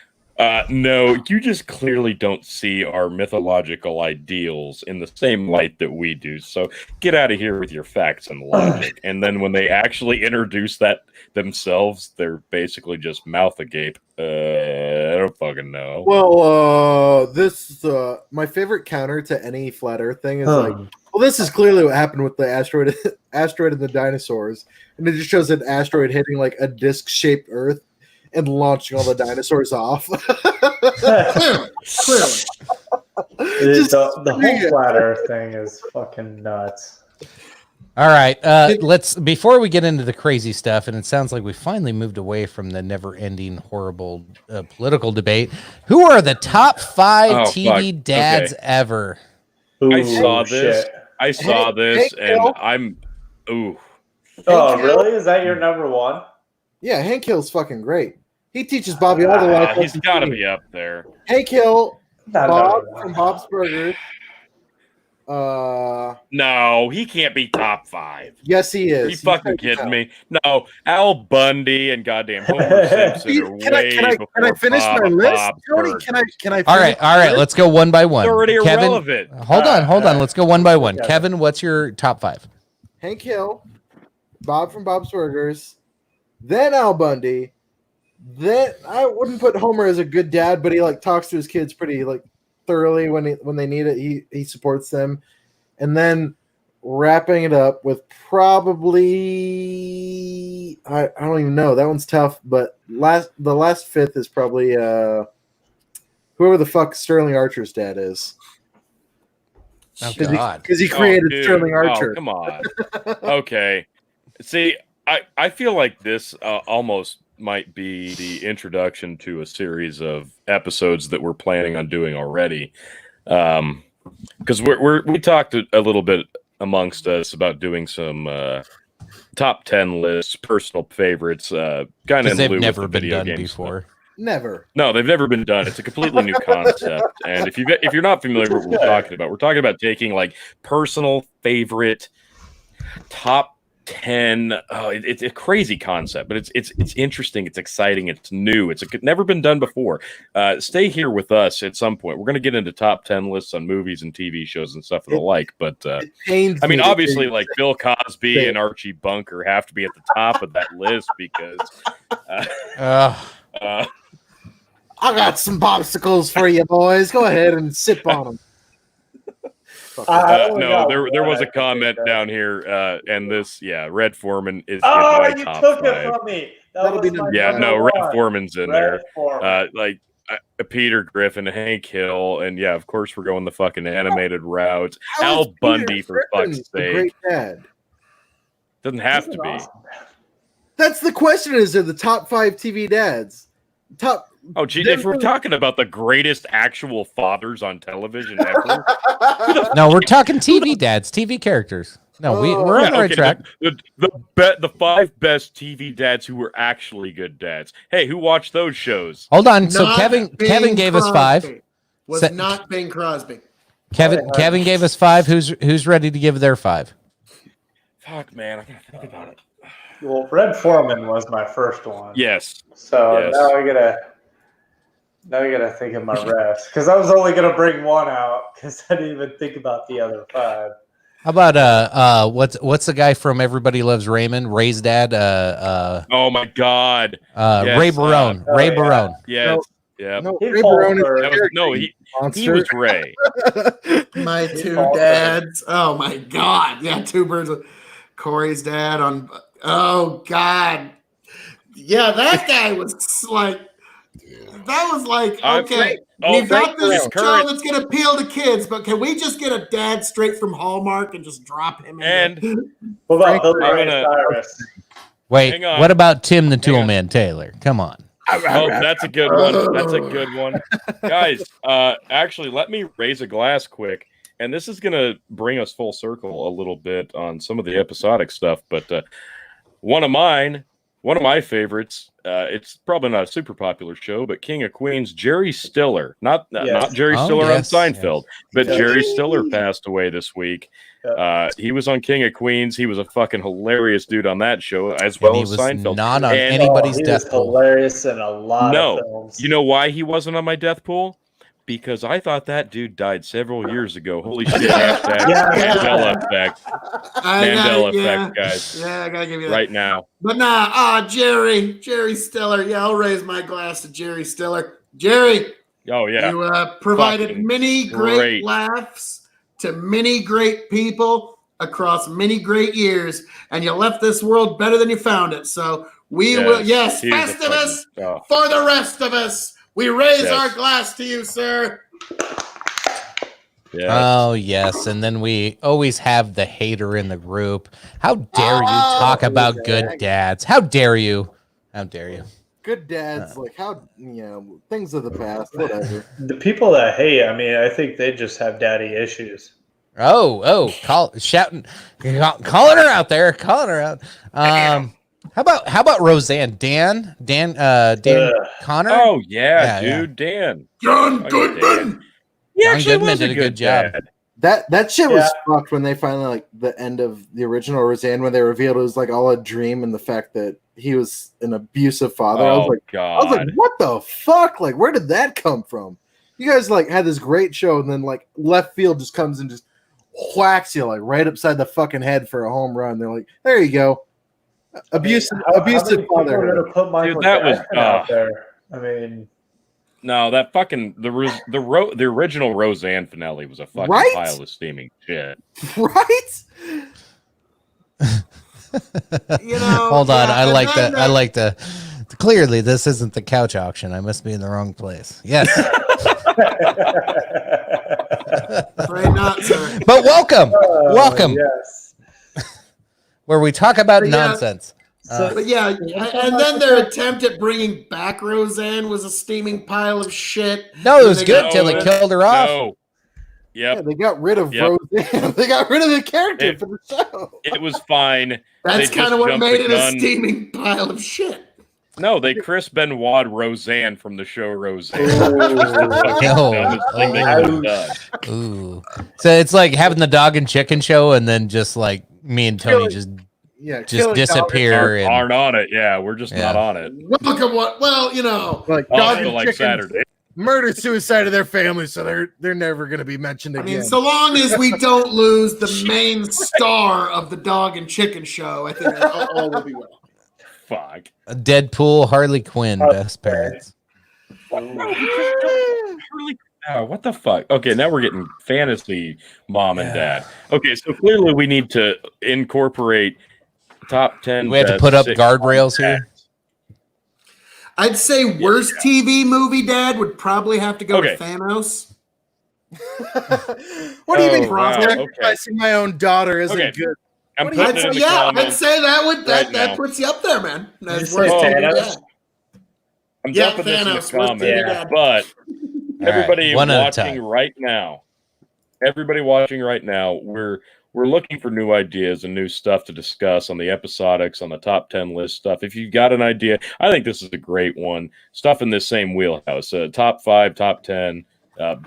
no, you just clearly don't see our mythological ideals in the same light that we do. So get out of here with your facts and logic. And then when they actually introduce that themselves, they're basically just mouth agape. I don't fucking know. Well, this my favorite counter to any flat Earth thing is like, well, this is clearly what happened with the asteroid and the dinosaurs, and it just shows an asteroid hitting like a disc-shaped Earth and launching all the dinosaurs off. Clearly. The whole flat Earth thing is fucking nuts. All right, let's before we get into the crazy stuff, and it sounds like we finally moved away from the never-ending horrible political debate. Who are the top 5 TV dads ever? I saw this. I saw this, and I'm ooh. Oh, really? Is that your number one? Yeah, Hank Hill's fucking great. He teaches Bobby all the life. He's got to be up there. Hank Hill, Not Bob number one. from Bob's Burgers. No, he can't be top 5. Yes, he is. Are you fucking kidding me? No, Al Bundy and goddamn Homer Simpson are way Can I finish my list, Tony? Can I? All right. Let's go one by one. It's already Kevin, irrelevant. hold on. Let's go one by one. Kevin, what's your top 5? Hank Hill, Bob from Bob's Burgers, then Al Bundy. Then I wouldn't put Homer as a good dad, but he like talks to his kids pretty like thoroughly when they need it. He supports them, and then wrapping it up with probably I don't even know, that one's tough, but the last 5th is probably whoever the fuck Sterling Archer's dad is. Oh God, because he created Sterling Archer. Oh, come on. Okay, see, I feel like this almost might be the introduction to a series of episodes that we're planning on doing already, because we talked a little bit amongst us about doing some top 10 lists, personal favorites, kind of. They've never been done before. Never. No, they've never been done. It's a completely new concept, and if you're not familiar with what we're talking about taking like personal favorite top 10. It's a crazy concept, but it's interesting, it's exciting, it's new, it's never been done before. Stay here with us at some point. We're going to get into top 10 lists on movies and TV shows and stuff of the like, but I mean, obviously like Bill Cosby and Archie Bunker have to be at the top of that list because I got some popsicles for you boys, go ahead and sip on them. No, there was a comment down here, and this, Red Foreman is in my you top took 5. it from me. Red Foreman's in Red there. Foreman. Like Peter Griffin, Hank Hill, and of course we're going the fucking animated route. Al Bundy, for fuck's sake. Great dad. Doesn't have to be. Awesome. That's the question. Is they're the top 5 TV dads? Top. Oh, gee, if we're talking about the greatest actual fathers on television ever, No, we're talking TV dads, TV characters. No, we're on the right track. The 5 best TV dads who were actually good dads. Hey, who watched those shows? Hold on. So Not Kevin Bing gave us Crosby. 5. Was not Bing Crosby. Kevin gave us 5. Who's ready to give their 5? Fuck, man, I gotta think about it. Well, Red Foreman was my first one. Yes. So Yes. now I gotta think of my rest, because I was only gonna bring one out because I didn't even think about the other 5. How about what's the guy from Everybody Loves Raymond? Ray's dad. Oh my God. Ray Barone. Ray yeah. Barone. Yes. No, Yeah. no, He Ray falls Barone is for- a That was, no, he monster. was Ray. My He 2 falls dads. Oh my God. Yeah, 2 birds. Corey's dad on. Oh God. Yeah, that guy was like. That was like, okay, we've got this show that's going to appeal to kids, but can we just get a dad straight from Hallmark and just drop him in? What about Billy I'm Ray gonna- Cyrus? Wait, Hang on. what about Tim the Toolman Taylor? Come on. Oh, that's a good one. That's a good one. Guys, actually, let me raise a glass quick. and this is going to bring us full circle a little bit on some of the episodic stuff. But one of my favorites. It's probably not a super popular show, but King of Queens, Jerry Stiller, not Jerry Stiller on Seinfeld, but Jerry Stiller passed away this week. He was on King of Queens. He was a fucking hilarious dude on that show, as well as Seinfeld. Not on anybody's death pool. Hilarious in a lot of films. You know why he wasn't on my death pool? Because I thought that dude died several years ago. Holy shit! Mandela effect. Mandela effect, guys. Yeah, I gotta give you that right now. But nah, Jerry Stiller. Yeah, I'll raise my glass to Jerry Stiller. Jerry. Oh yeah. You provided many great laughs to many great people across many great years, and you left this world better than you found it. So we will, Festivus for the rest of us. We raise our glass to you, sir. Yes. Oh, yes. And then we always have the hater in the group. How dare you talk about good dads? How dare you? How dare you? Good dads, like how, things of the past, whatever. The people that hate, I think they just have daddy issues. Shouting, calling her out there, calling her out. How about Roseanne? Dan Connor? Oh yeah, dude, Dan. John Goodman. John Goodman did a good job. That shit was fucked when they finally, like, the end of the original Roseanne, when they revealed it was like all a dream, and the fact that he was an abusive father. I was like, what the fuck? Like, where did that come from? You guys like had this great show, and then like left field just comes and just whacks you like right upside the fucking head for a home run. They're like, there you go. Abusive father. Dude, that was out there. No, that fucking the original Roseanne finale was a fucking pile of steaming shit. Right? Hold on. I like that. Clearly, this isn't the couch auction. I must be in the wrong place. Yes. Afraid not, sir. But welcome. Yes. Where we talk about nonsense. And then their attempt at bringing back Roseanne was a steaming pile of shit. No, it was good till they killed her off. No. Yeah, they got rid of Roseanne. They got rid of the character for the show. It was fine. That's kind of what made it a steaming pile of shit. No, they Chris Benoit Roseanne from the show Roseanne. Ooh. So it's like having the dog and chicken show, and then just like me and Tony just disappear. Aren't on it. Yeah, we're just not on it. Look at like dog and chicken. Saturday. Murder suicide of their family, so they're never going to be mentioned again. So long as we don't lose the main star of the dog and chicken show, I think all will be well. Fuck. Deadpool, Harley Quinn, best parents. What the fuck? Okay, now we're getting fantasy mom and dad. Okay, so clearly we need to incorporate top 10. We have to put up guardrails here. I'd say worst TV movie dad would probably have to go to Thanos. What do you mean? Sacrificing my own daughter isn't good. I'd say that puts you up there, man. That's worst TV dad. I'm jumping this in the comments, but everybody watching right now, we're looking for new ideas and new stuff to discuss on the episodics, on the top 10 list stuff. If you've got an idea, I think this is a great one. Stuff in this same wheelhouse. Top 5, top 10,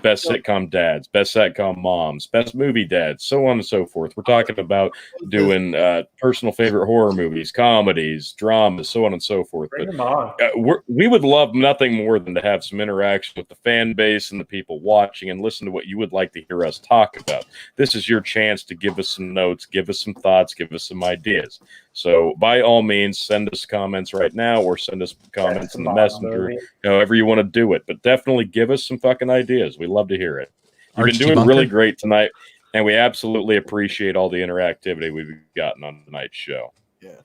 best sitcom dads, best sitcom moms, best movie dads, so on and so forth. We're talking about doing personal favorite horror movies, comedies, dramas, so on and so forth. Bring them on. We would love nothing more than to have some interaction with the fan base and the people watching and listen to what you would like to hear us talk about. This is your chance to give us some notes, give us some thoughts, give us some ideas. So by all means, send us comments right now or send us comments in the messenger, however you want to do it. But definitely give us some fucking ideas. We love to hear it. You've been doing really great tonight, and we absolutely appreciate all the interactivity we've gotten on tonight's show. Yeah.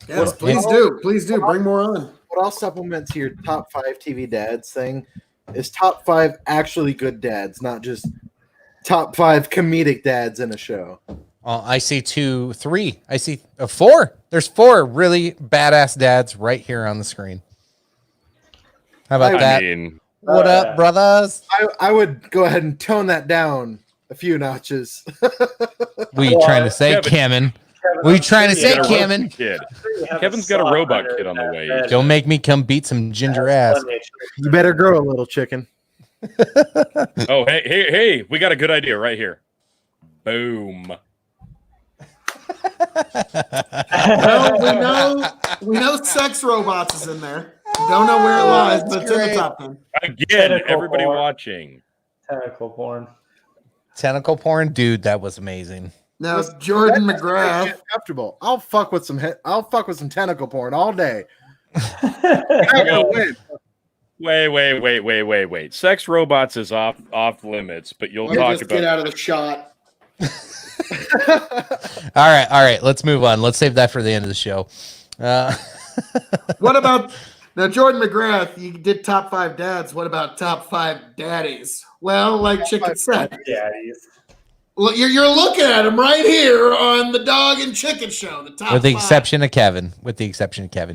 Yes, please do. Please do. Bring more on. What I'll supplement to your top 5 TV dads thing is top 5 actually good dads, not just top 5 comedic dads in a show. I see 2, 3. I see 4. There's 4 really badass dads right here on the screen. How about that? What up, brothers? I would go ahead and tone that down a few notches. What are you trying to say, Kevin? What are you trying to say, Kevin? Kid. Kevin's got a robot kid on the way. Don't make me come beat some ginger ass. You better grow a little, chicken. Oh, hey, we got a good idea right here. Boom. Well, we know sex robots is in there. Don't know where it lies, but it's in the top 10. Again, everybody watching. Tentacle porn. Tentacle porn, dude, that was amazing. Now, Jordan McGrath. Comfortable. I'll fuck with some tentacle porn all day. Wait. Sex robots is off limits, but you'll talk about get out of the shot. All right. Let's move on. Let's save that for the end of the show. What about now, Jordan McGrath? You did top 5 dads. What about top 5 daddies? Well, like Chicken said, Daddies. well, you're looking at him right here on the Dog and Chicken Show. The top With the 5. exception of Kevin.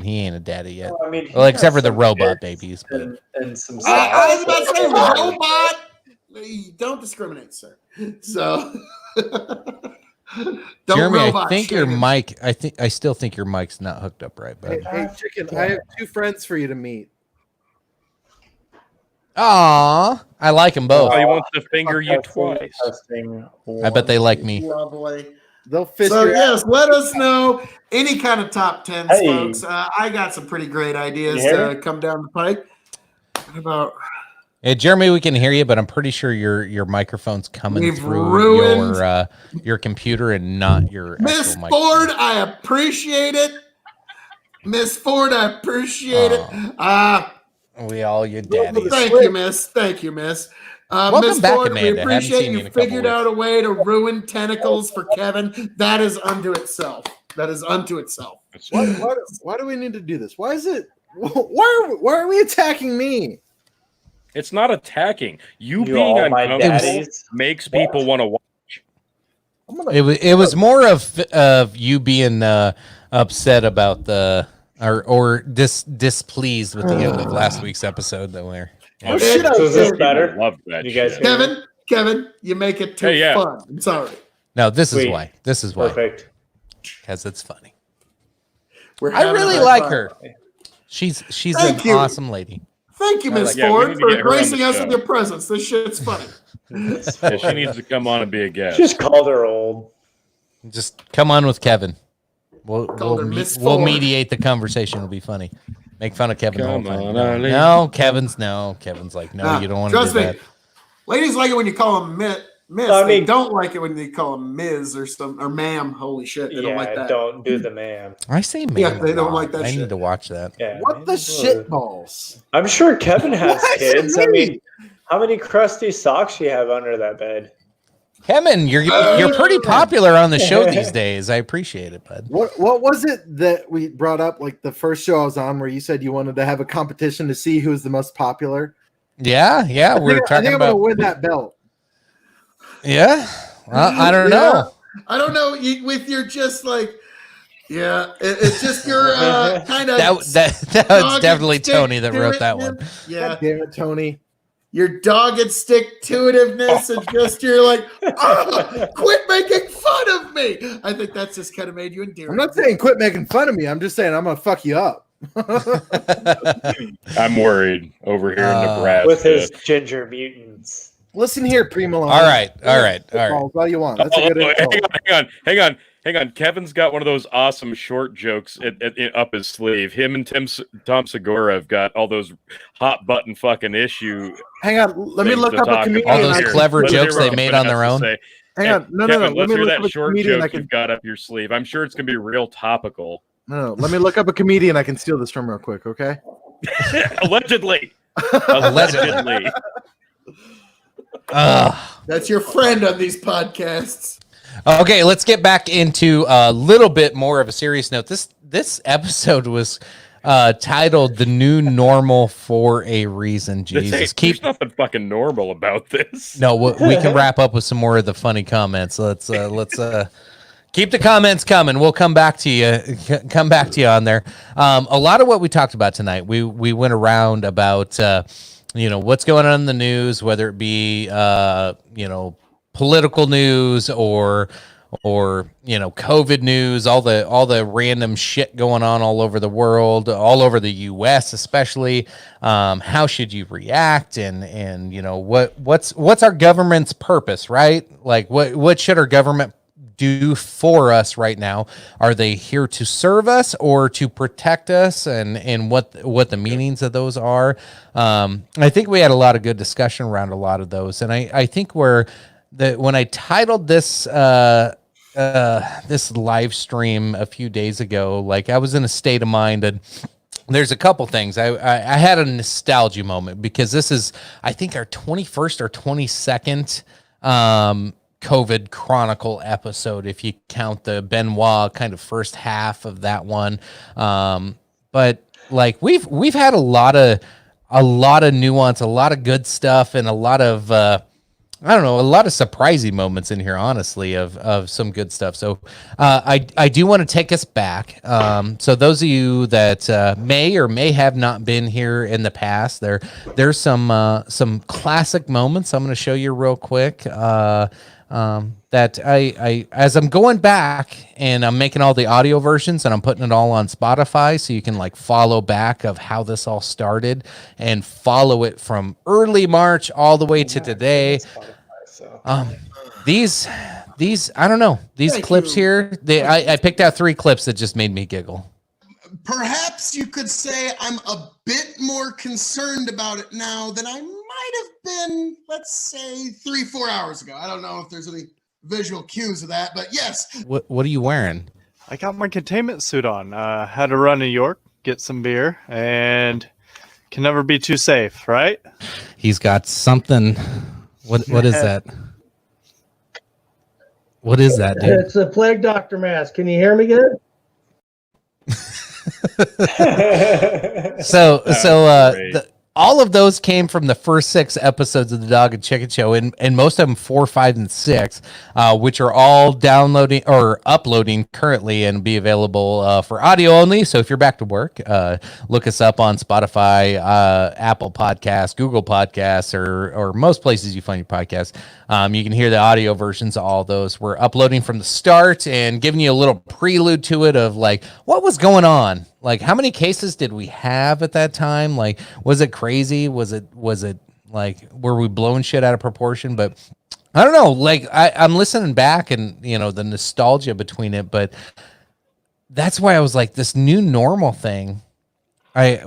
He ain't a daddy yet. Well, I mean, Well, except for the robot babies. But and some. I was about to say robot. Don't discriminate, sir. So, don't Jeremy, I robot think your shame. mic. I still think your mic's not hooked up right, bud. Hey, chicken, I have 2 friends for you to meet. Aw, I like them both. Oh, he wants to finger you twice. I bet they like me. Lovely. They'll fist So your yes, let us know any kind of top 10s, Hey. folks. I got some pretty great ideas to come down the pike. What about Hey, Jeremy, we can hear you, but I'm pretty sure your microphone's coming We've through ruined- your computer and not your Miss actual Ford? microphone. I appreciate it. Miss Ford, I appreciate it. We all your daddies. Thank you, Miss. Thank you, Miss. Welcome Miss back, Ford, Amanda. we Haven't appreciate seen you in you a couple figured out a way to ruin tentacles for Kevin. That is unto itself. That is unto itself. Why do we need to do this? Why is it? Why are we attacking me? It's not attacking. You being all my uncomfortable daddies. makes people want to watch. It was more of you being upset about or displeased with the end of last week's episode that we're. Oh, shit, So is this better? People love that You guys shit. hear Kevin, you make it too Hey, yeah. fun. I'm sorry. No, this is Sweet. why. This is why. Perfect. Because it's funny. We're I having really a high like five. her. She's Thank an you. awesome lady. Thank you, Miss Yeah, we Ford, need to for get her on the gracing us show. with your presence. This shit's funny. Yeah, she needs to come on and be a guest. Just called her old. Just come on with Kevin. Called her Miss We'll Ford. mediate the conversation. It'll be funny. Make fun of Kevin the whole Come time. on, No, Eileen. no, Kevin's like, no, Nah, you don't want to trust do me. that. Ladies like it when you call them Miss. I They mean- don't like it when they call them Ms. or ma'am. Holy shit, they don't like that. don't do the man. I say man. Yeah, they a don't lot. like that I shit. need to watch that. Yeah, What the shit balls? I'm sure Kevin has Why is it kids. I me? mean, how many crusty socks you have under that bed? Kevin, you're pretty popular on the show these days. I appreciate it, bud. What was it that we brought up like the first show I was on where you said you wanted to have a competition to see who was the most popular? Yeah, I we're think talking I'm gonna about. win that belt. Yeah, well, I don't know. I don't know. With your just like, it's just your kind of. That was definitely Tony that wrote that one. Yeah, God damn it, Tony. your dogged stick-to-itiveness and just you're like, quit making fun of me. I think that's just kind of made you endearing. I'm not saying quit making fun of me. I'm just saying I'm gonna fuck you up. I'm worried over here in Nebraska. With his ginger mutants. Listen here, Primo. All right. What do you want? That's a good insult. Hang on. Kevin's got one of those awesome short jokes up his sleeve. Him and Tom Segura have got all those hot button fucking issue. Hang on. Let me things look to up a talk comedian. All about those here. clever Let's jokes hear what they made Kevin on their has own. to say. Hang on. No. Kevin, Let let's me hear look up that a short comedian joke I can. you've got up your sleeve. I'm sure it's gonna be real topical. No. Let me look up a comedian I can steal this from real quick. Okay. Allegedly. That's your friend on these podcasts. Okay, let's get back into a little bit more of a serious note. This episode was titled "The New Normal" for a reason. Jesus, There's nothing fucking normal about this. No, we can wrap up with some more of the funny comments. Let's keep the comments coming. We'll come back to you. Come back to you on there. A lot of what we talked about tonight, we went around about what's going on in the news, whether it be political news or COVID news, all the random shit going on all over the world, all over the US especially. How should you react, and what's our government's purpose, right? Like what should our government do for us right now? Are they here to serve us or to protect us, and what the meanings of those are? I think we had a lot of good discussion around a lot of those, and I think when I titled this this live stream a few days ago, like I was in a state of mind, and there's a couple things. I had a nostalgia moment because this is, I think, our 21st or 22nd COVID Chronicle episode, if you count the Benoit kind of first half of that one. But like we've had a lot of nuance, a lot of good stuff, and a lot of a lot of surprising moments in here, honestly, of some good stuff. So I do want to take us back. So those of you that may or may have not been here in the past, there's some classic moments I'm going to show you real quick. That I as I'm going back and I'm making all the audio versions and I'm putting it all on Spotify, so you can like follow back of how this all started and follow it from early March all the way to today. These I don't know, these clips here, I picked out 3 clips that just made me giggle. Perhaps you could say I'm a bit more concerned about it now than I might have been, let's say, 3-4 hours ago. I don't know if there's any visual cues of that, but yes. What are you wearing? I got my containment suit on. Had to run to York, get some beer, and can never be too safe, right? He's got something. What is that? What is that, dude? It's a plague doctor mask. Can you hear me good? All of those came from the first 6 episodes of the Dog and Chicken Show, and most of them 4, 5, and 6, which are all downloading or uploading currently and be available for audio only. So if you're back to work, look us up on Spotify, Apple Podcasts, Google Podcasts, or most places you find your podcasts. You can hear the audio versions of all those. We're uploading from the start and giving you a little prelude to it of like what was going on. Like, how many cases did we have at that time? Like, was it crazy? Was it like, were we blowing shit out of proportion? But I don't know. Like, I'm listening back and, the nostalgia between it. But that's why I was like, this new normal thing. I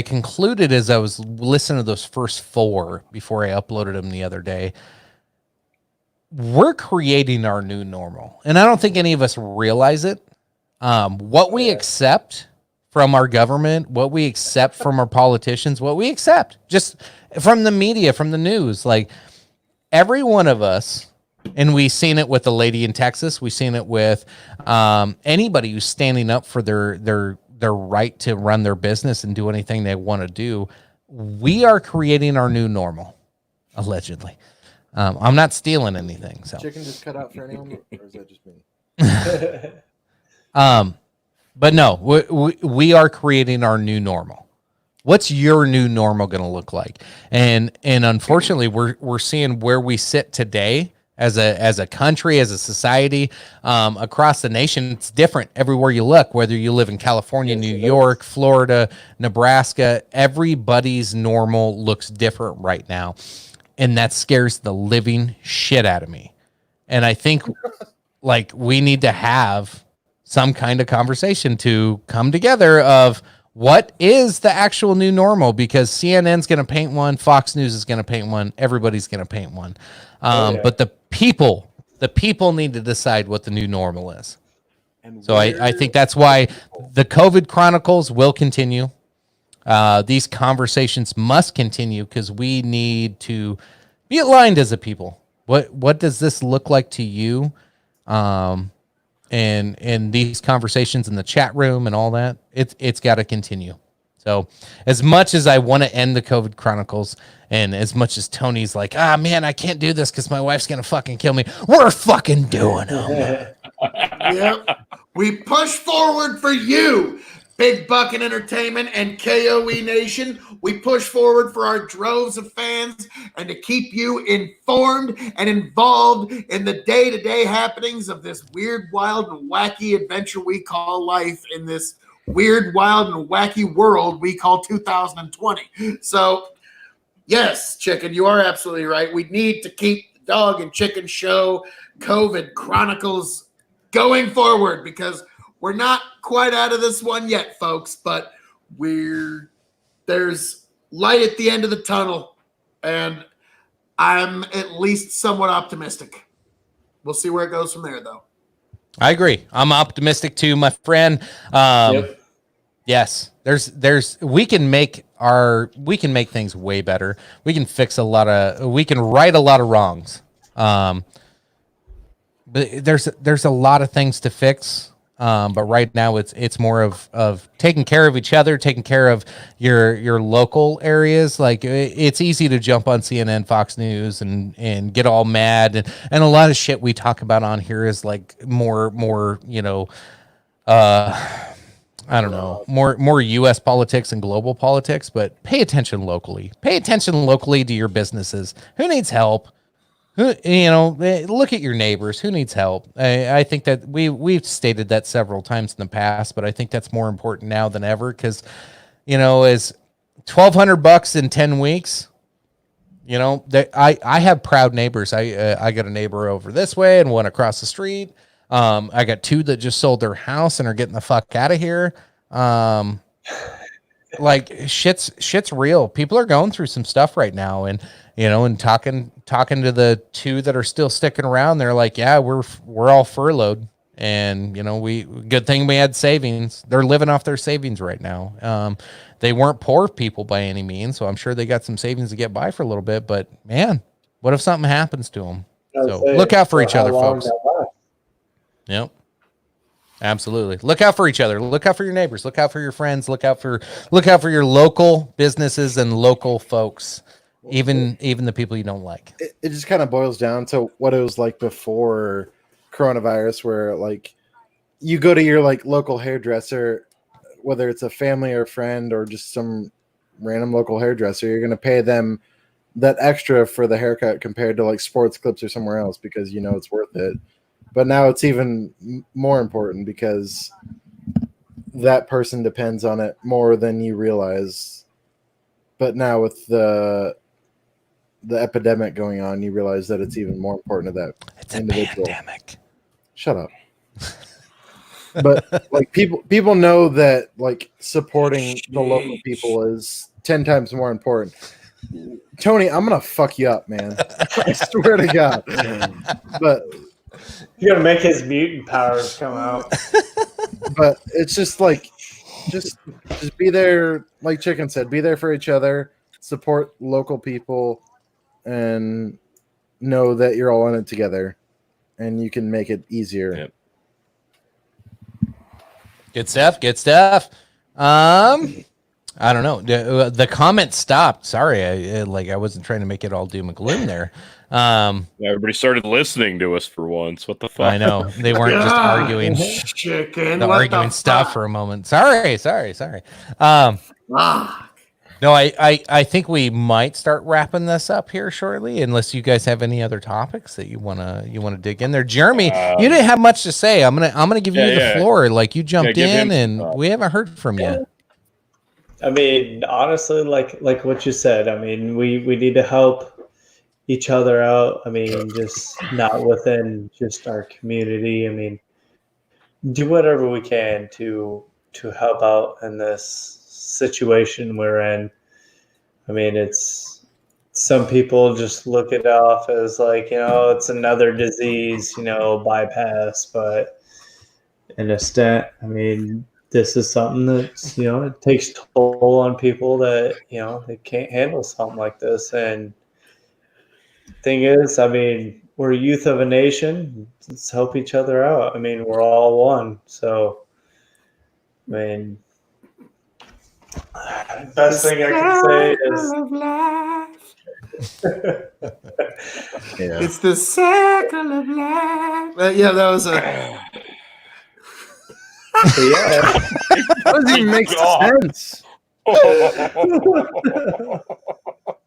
concluded as I was listening to those first 4 before I uploaded them the other day. We're creating our new normal. And I don't think any of us realize it. What we accept from our government, what we accept from our politicians, what we accept just from the media, from the news, like every one of us, and we've seen it with the lady in Texas. We've seen it with anybody who's standing up for their right to run their business and do anything they want to do. We are creating our new normal, allegedly. I'm not stealing anything. So Chicken just cut out for anyone, or is that just me? But no, we are creating our new normal. What's your new normal going to look like? And unfortunately, we're seeing where we sit today as a country, as a society, across the nation. It's different everywhere you look, whether you live in California, New York, Florida, Nebraska. Everybody's normal looks different right now. And that scares the living shit out of me. And I think like we need to have some kind of conversation to come together of what is the actual new normal, because CNN's going to paint one, Fox News is going to paint one, everybody's going to paint one. But the people need to decide what the new normal is. And so I think that's why the COVID Chronicles will continue. These conversations must continue because we need to be aligned as a people. What does this look like to you? And these conversations in the chat room and all that, it's got to continue. So as much as I want to end the COVID Chronicles, and as much as Tony's like, man, I can't do this because my wife's going to fucking kill me, we're fucking doing them. Yep. We push forward for you. Big Bucket Entertainment and KOE Nation, we push forward for our droves of fans and to keep you informed and involved in the day-to-day happenings of this weird, wild, and wacky adventure we call life in this weird, wild, and wacky world we call 2020. So, yes, Chicken, you are absolutely right. We need to keep the Dog and Chicken Show COVID Chronicles going forward because we're not quite out of this one yet, folks, but there's light at the end of the tunnel, and I'm at least somewhat optimistic. We'll see where it goes from there, though. I agree. I'm optimistic too, my friend. Yep. Yes, we can make things way better. We can we can right a lot of wrongs. But there's a lot of things to fix. But right now it's more of taking care of each other, taking care of your local areas. Like it's easy to jump on CNN, Fox News and get all mad. And a lot of shit we talk about on here is like more, I don't know, more U.S. politics and global politics, but pay attention locally. Pay attention locally to your businesses. Who needs help? Look at your neighbors. Who needs help? I think that we've stated that several times in the past, but I think that's more important now than ever because, as $1,200 in 10 weeks, I have proud neighbors. I got a neighbor over this way and one across the street. I got two that just sold their house and are getting the fuck out of here. Like shit's real. People are going through some stuff right now, and talking to the two that are still sticking around, they're like, yeah, we're all furloughed, and good thing we had savings. They're living off their savings right now. They weren't poor people by any means, so I'm sure they got some savings to get by for a little bit. But man, what if something happens to them? So look out for each other, folks. Yep. Absolutely. Look out for each other. Look out for your neighbors. Look out for your friends. Look out for your local businesses and local folks, even the people you don't like. It just kind of boils down to what it was like before coronavirus, where like you go to your like local hairdresser, whether it's a family or a friend or just some random local hairdresser, you're going to pay them that extra for the haircut compared to like Sports Clips or somewhere else because it's worth it. But now it's even more important because that person depends on it more than you realize. But now with the epidemic going on, you realize that it's even more important to that individual. A pandemic. Shut up. But like people know that like supporting the local people is 10 times more important. Tony, I'm gonna fuck you up, man. I swear to God. But you're gonna make his mutant powers come out. But it's just like just be there, like Chicken said, be there for each other, support local people, and know that you're all in it together and you can make it easier. Yep. Good stuff. I don't know. The comment stopped. Sorry, I wasn't trying to make it all doom and gloom there. Everybody started listening to us for once. What the fuck? I know they weren't just arguing, Chicken, stuff for a moment. Sorry. No, I think we might start wrapping this up here shortly, unless you guys have any other topics that you wanna dig in there. Jeremy, you didn't have much to say. I'm gonna give you the floor. Like you jumped in, and we haven't heard from you. I mean, honestly, like what you said. I mean, we need to help each other out. I mean, just not within just our community. I mean, do whatever we can to help out in this situation we're in. I mean, it's some people just look it off as like, it's another disease, bypass. But in a extent, I mean, this is something that, it takes toll on people that, they can't handle something like this. And thing is, I mean, we're youth of a nation. Let's help each other out. I mean, we're all one. So, I mean, best thing I can say is it's the circle of life. Yeah, that was a yeah. That doesn't even make sense.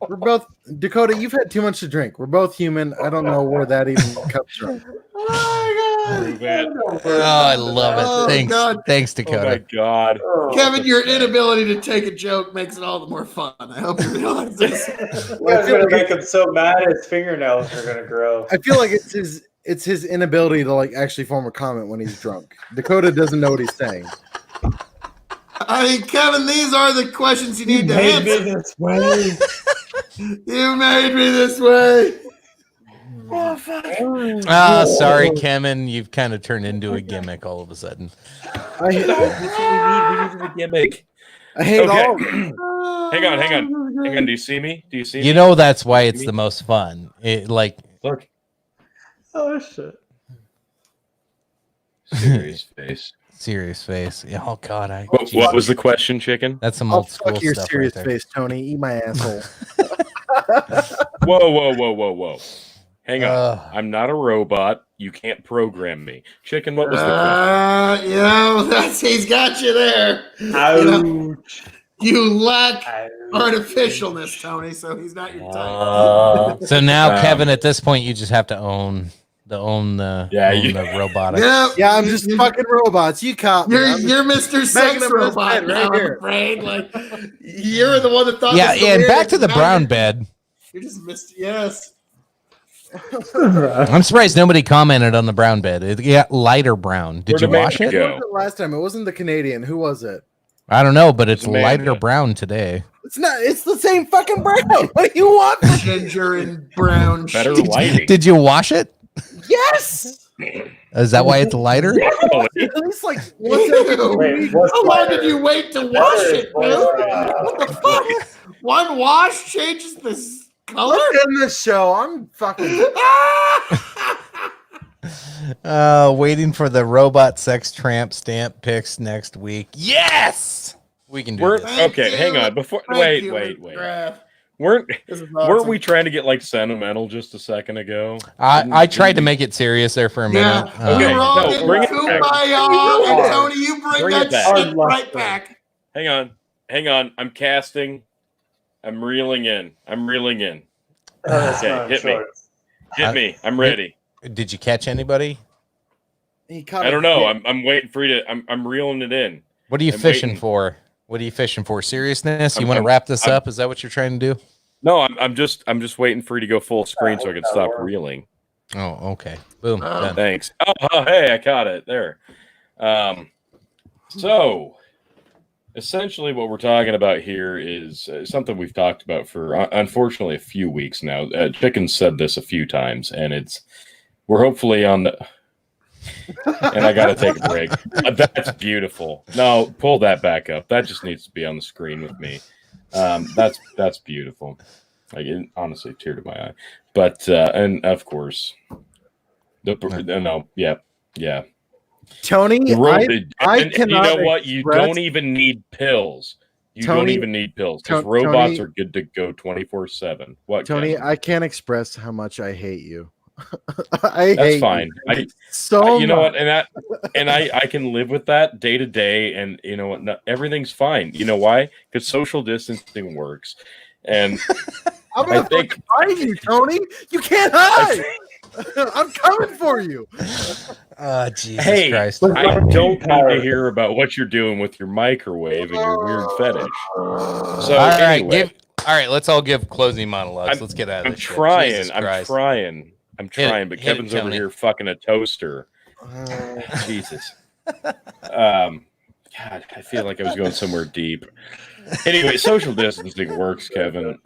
We're both Dakota. You've had too much to drink. We're both human. I don't know where that even comes from. Prove it. Oh, I love it. Oh, Thanks, God. thanks, Oh my Dakota. God. Kevin, your inability to take a joke makes it all the more fun. I hope you realize this. You guys are gonna make him so mad his fingernails are gonna grow. I feel like it's his inability to like actually form a comment when he's drunk. Dakota doesn't know what he's saying. I mean, Kevin, these are the questions you need to Made me answer. this way. You made me this way. Sorry, Kevin. You've kind of turned into a gimmick all of a sudden. I hate, We need a gimmick. I hate Okay. all. Hang on. Do you see me? You know that's why it's the most fun. Look. Oh shit. Serious face. Serious face. Yeah, oh God, What was the question, chicken? that's some I'll old school fuck your stuff serious right there. face, Tony. Eat my asshole. Whoa. Hang on. I'm I'm not a robot. You can't program me. Chicken, what was the question? He's got you there. Ouch. You lack Ouch. artificialness, Tony, so he's not your type. So now, Um, Kevin, at this point, you just have to own the robotic. Yeah, I'm just fucking robots. You caught me. You're Mr. Sex him in his Robot bed right now, I'm here. afraid. Like, you're the one that thought Yeah, this was and weird, back to the now brown you're- bed. You're just Mr. Yes. I'm surprised nobody commented on the brown bed. It got lighter brown. Did Where'd you Amanda wash it? go? Who was it last time? It wasn't the Canadian. Who was it? I don't know, but it's Amanda. lighter brown today. It's not. It's the same fucking brown. What do you want? Ginger and brown. Better shit. lighting. Did you wash it? Yes. Is that why it's lighter? Oh, At least like Ew. Wait, what's How long lighter? did you wait to wash it, dude? What the fuck? One wash changes the color? Look in this show. I'm fucking. Waiting for the robot sex tramp stamp picks next week. Yes, we can do We're, this. Thank okay, you. hang on. Before Thank you, wait. McGrath. Weren't This is weren't awesome. we trying to get like sentimental just a second ago? I tried to make it serious there for a minute. Yeah, Okay, we were all no, getting bring it back. kumbaya, and Tony, you bring Bring that it back. shit Hard right luster. back. Hang on. I'm casting. I'm reeling in. That's Okay, not hit me. short. Hit me. I'm ready. Did you catch anybody? He caught I don't a know. hit. I'm waiting for you to. I'm reeling it in. What are you I'm fishing waiting. for? What are you fishing for? Seriousness? You I'm- want to I'm- wrap this I'm- up? Is that what you're trying to do? No, I'm just waiting for you to go full screen so I can stop reeling. Oh, okay. Boom. Done. Thanks. Oh, hey, I caught it there. So essentially, what we're talking about here is something we've talked about for unfortunately a few weeks now. Chicken said this a few times, and we're hopefully on the. And I got to take a break. That's beautiful. No, pull that back up. That just needs to be on the screen with me. That's beautiful. Like it, honestly, tear to my eye. But and of course, yeah. Tony, I and you cannot know what? You express- don't even need pills. You don't Tony- even need pills because Tony- robots are good to go 24/7. What, Tony, Kevin? I can't express how much I hate you. I hate That's fine. you so You know much. what? And I can live with that day to day. And you know what? No, everything's fine. You know why? Because social distancing works. And I'm gonna I think- fucking find you, Tony. You can't hide. I'm coming for you. Jesus hey, Christ. I don't need to hear about what you're doing with your microwave and your weird fetish. So All right, anyway, let's all give closing monologues. Let's get out of I'm this shit. trying. Jesus I'm Christ. trying. I'm Hit it, trying, but hit it, Kevin's over Tony. here fucking a toaster. Jesus. God, I feel like I was going somewhere deep. Anyway, social distancing works, Kevin.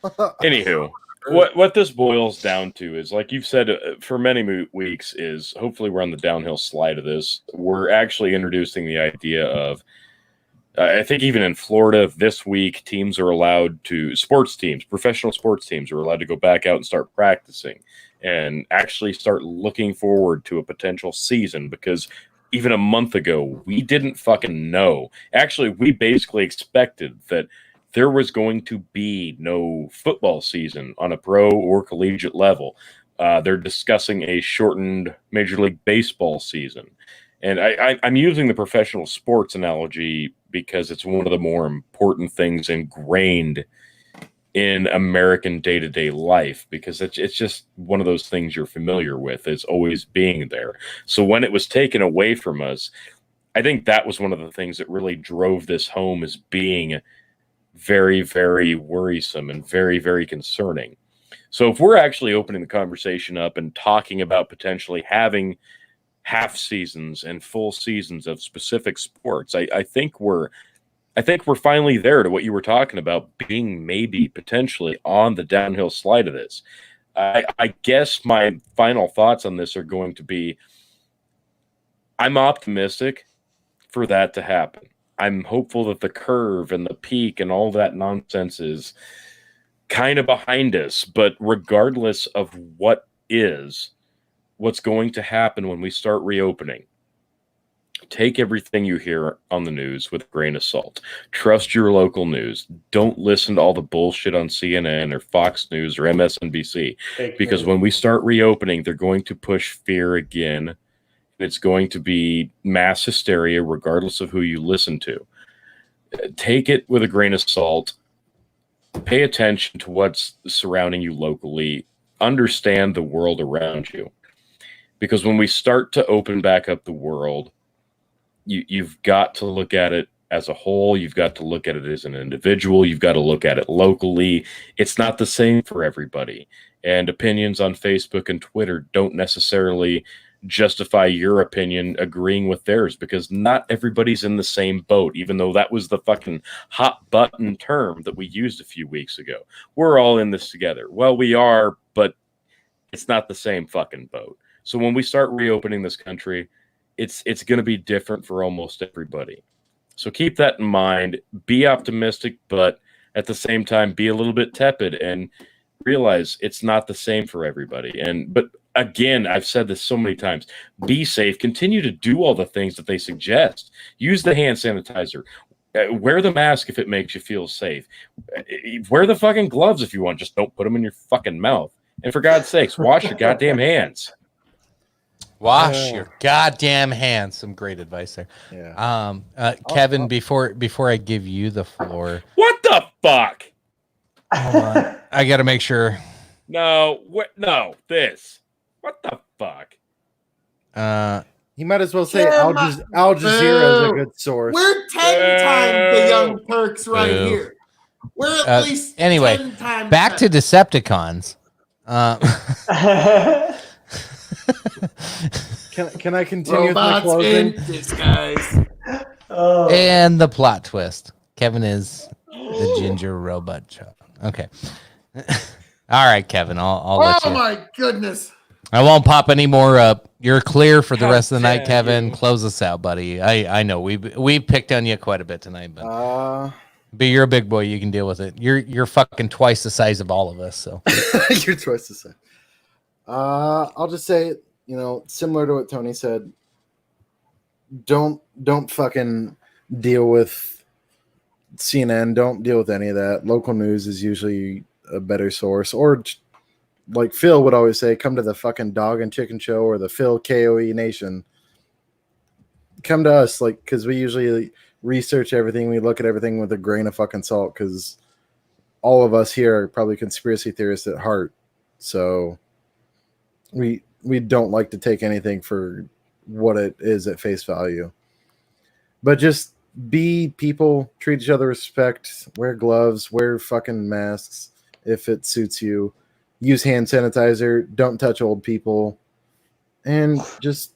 Anywho, what this boils down to is, like you've said for many weeks, is hopefully we're on the downhill slide of this. We're actually introducing the idea of, I think even in Florida this week, sports teams, professional sports teams are allowed to go back out and start practicing and actually start looking forward to a potential season, because even a month ago, we didn't fucking know. Actually, we basically expected that there was going to be no football season on a pro or collegiate level. They're discussing a shortened Major League Baseball season. And I'm using the professional sports analogy because it's one of the more important things ingrained in American day-to-day life, because it's just one of those things you're familiar with. It's always being there. So when it was taken away from us, I think that was one of the things that really drove this home as being very, very worrisome and very, very concerning. So if we're actually opening the conversation up and talking about potentially having half seasons and full seasons of specific sports, I think we're finally there to what you were talking about, being maybe potentially on the downhill slide of this. I guess my final thoughts on this are going to be, I'm optimistic for that to happen. I'm hopeful that the curve and the peak and all that nonsense is kind of behind us. But regardless of what's going to happen when we start reopening, take everything you hear on the news with a grain of salt. Trust your local news. Don't listen to all the bullshit on CNN or Fox News or MSNBC. Because when we start reopening, they're going to push fear again. It's going to be mass hysteria regardless of who you listen to. Take it with a grain of salt. Pay attention to what's surrounding you locally. Understand the world around you. Because when we start to open back up the world, you've got to look at it as a whole. You've got to look at it as an individual. You've got to look at it locally. It's not the same for everybody. And opinions on Facebook and Twitter don't necessarily justify your opinion agreeing with theirs, because not everybody's in the same boat, even though that was the fucking hot button term that we used a few weeks ago. We're all in this together. Well, we are, but it's not the same fucking boat. So when we start reopening this country, it's going to be different for almost everybody. So keep that in mind. Be optimistic, but at the same time, be a little bit tepid and realize it's not the same for everybody. But again, I've said this so many times, be safe. Continue to do all the things that they suggest. Use the hand sanitizer. Wear the mask if it makes you feel safe. Wear the fucking gloves if you want. Just don't put them in your fucking mouth. And for God's sakes, wash your goddamn hands. Wash your goddamn hands. Some great advice there. Yeah. Kevin, before I give you the floor. What the fuck? Hold on. I got to make sure. No, this. What the fuck? You might as well say Al Jazeera is a good source. We're 10 times the Young Turks right here. We're at least anyway, 10 times back to Decepticons. Can I continue with my closing? In disguise. And the plot twist. Kevin is the ginger robot chop. Okay. All right, Kevin. I'll let you. Oh my goodness. I won't pop any more up. You're clear for the rest of the night, Kevin. Close us out, buddy. I know we picked on you quite a bit tonight, but you're a big boy. You can deal with it. You're fucking twice the size of all of us. So you're twice the size. I'll just say, similar to what Tony said. Don't fucking deal with CNN. Don't deal with any of that. Local news is usually a better source, or like Phil would always say, come to the fucking Dog and Chicken Show or the Phil KOE Nation. Come to us, because we usually research everything. We look at everything with a grain of fucking salt, because all of us here are probably conspiracy theorists at heart. So we don't like to take anything for what it is at face value. But just be people, treat each other with respect, wear gloves, wear fucking masks if it suits you. Use hand sanitizer, don't touch old people, and just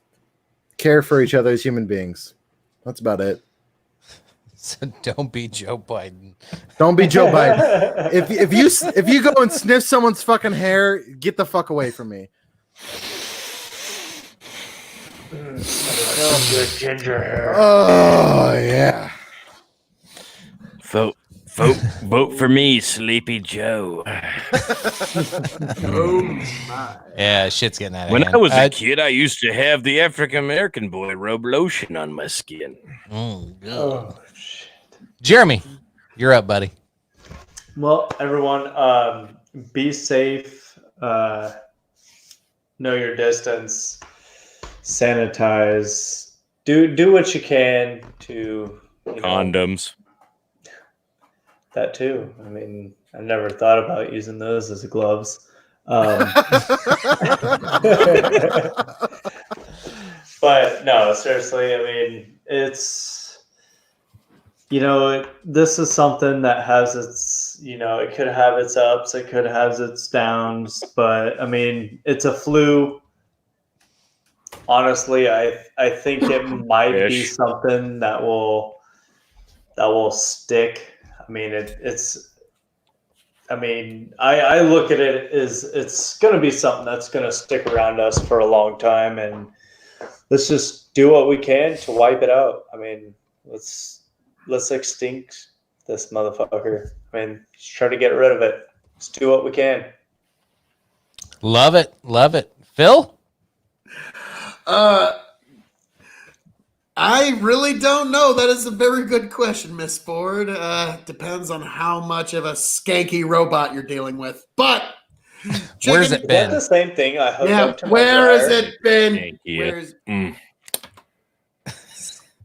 care for each other as human beings. That's about it. So don't be Joe Biden. Don't be Joe Biden. If you go and sniff someone's fucking hair, get the fuck away from me. Good ginger hair. Oh yeah. Vote for me, Sleepy Joe. Oh my. Yeah, shit's getting out of When hand. I was a kid, I used to have the African American boy rub lotion on my skin. Oh shit. Jeremy, you're up, buddy. Well, everyone, be safe. Know your distance. Sanitize. do what you can to Condoms. That too. I mean, I never thought about using those as gloves. But no, seriously, I mean, it's, this is something that has its, it could have its ups, it could have its downs, but I mean, it's a flu. Honestly, I think it might be something that will stick. I mean, I look at it as it's going to be something that's going to stick around us for a long time, and let's just do what we can to wipe it out. I mean, let's extinct this motherfucker. I mean, just try to get rid of it. Let's do what we can. Love it. Phil? I really don't know. That is a very good question, Miss Ford. Depends on how much of a skanky robot you're dealing with. But where's it been? That's the same thing. I hooked up to where my has dryer. it been?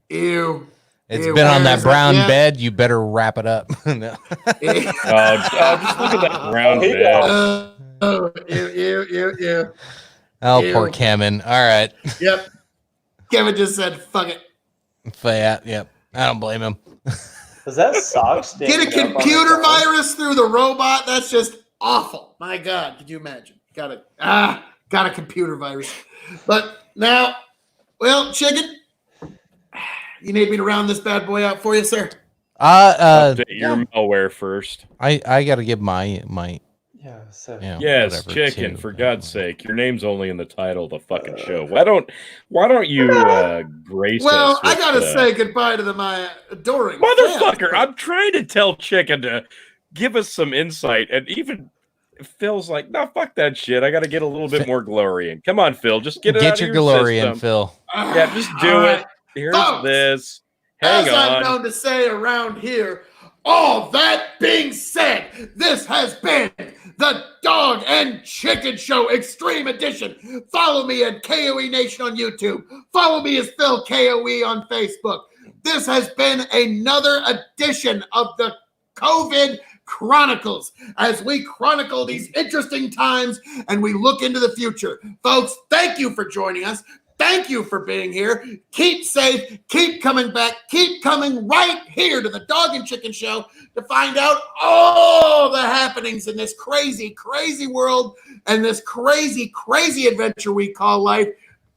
Ew. It's been on that brown bed. You better wrap it up. No. Just look at that brown bed. Ew. Oh, Ew. poor Kevin. All right. Yep. Kevin just said, fuck it. Yep. I don't blame him. Was that socks? Get a computer virus through the robot? That's just awful. My God, could you imagine? Got a computer virus. But now, well, Chicken, you need me to round this bad boy out for you, sir? Update your malware first. I got to give my yes, Chicken. For God's sake, your name's only in the title of the fucking show. Why don't you grace us? Well, I gotta say goodbye to my adoring motherfucker. fans. I'm trying to tell Chicken to give us some insight, and even Phil's like, "No, fuck that shit. I got to get a little bit more glory in." Come on, Phil, just get your glory in, Phil. Yeah, just do it. Here's folks, this. Hang as on. I'm known to say around here, all that being said, this has been the Dog and Chicken Show Extreme Edition. Follow me at KOE Nation on YouTube. Follow me as Phil KOE on Facebook. This has been another edition of the COVID Chronicles as we chronicle these interesting times and we look into the future. Folks, thank you for joining us. Thank you for being here. Keep safe. Keep coming back. Keep coming right here to the Dog and Chicken Show to find out all the happenings in this crazy, crazy world and this crazy, crazy adventure we call life.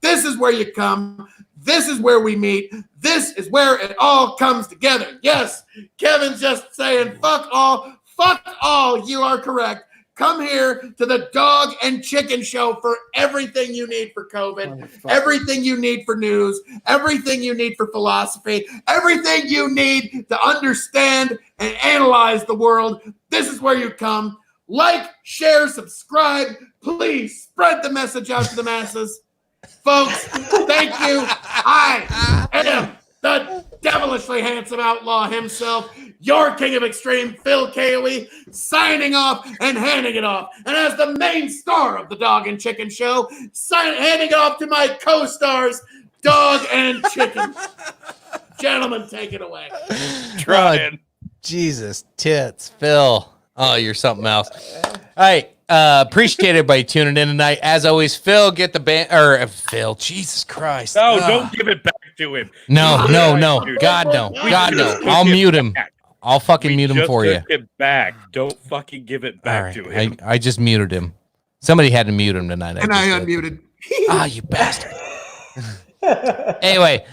This is where you come. This is where we meet. This is where it all comes together. Yes, Kevin's just saying, fuck all. Fuck all. You are correct. Come here to the Dog and Chicken Show for everything you need for COVID, everything you need for news, everything you need for philosophy, everything you need to understand and analyze the world. This is where you come. Like, share, subscribe. Please spread the message out to the masses. Folks, thank you. I am the devilishly handsome outlaw himself, your king of extreme, Phil KOE, signing off and handing it off. And as the main star of the Dog and Chicken Show, handing it off to my co-stars, Dog and Chicken. Gentlemen, take it away. Trying. Jesus, tits, Phil. Oh, you're something else. All right. Appreciate everybody tuning in tonight. As always, Phil, get the band, or Phil, Jesus Christ. No, don't give it back to him. No. God, no. I'll mute him. I'll fucking mute him for you. Give it back. Don't fucking give it back to him. I just muted him. Somebody had to mute him tonight. And I unmuted. You bastard. Anyway,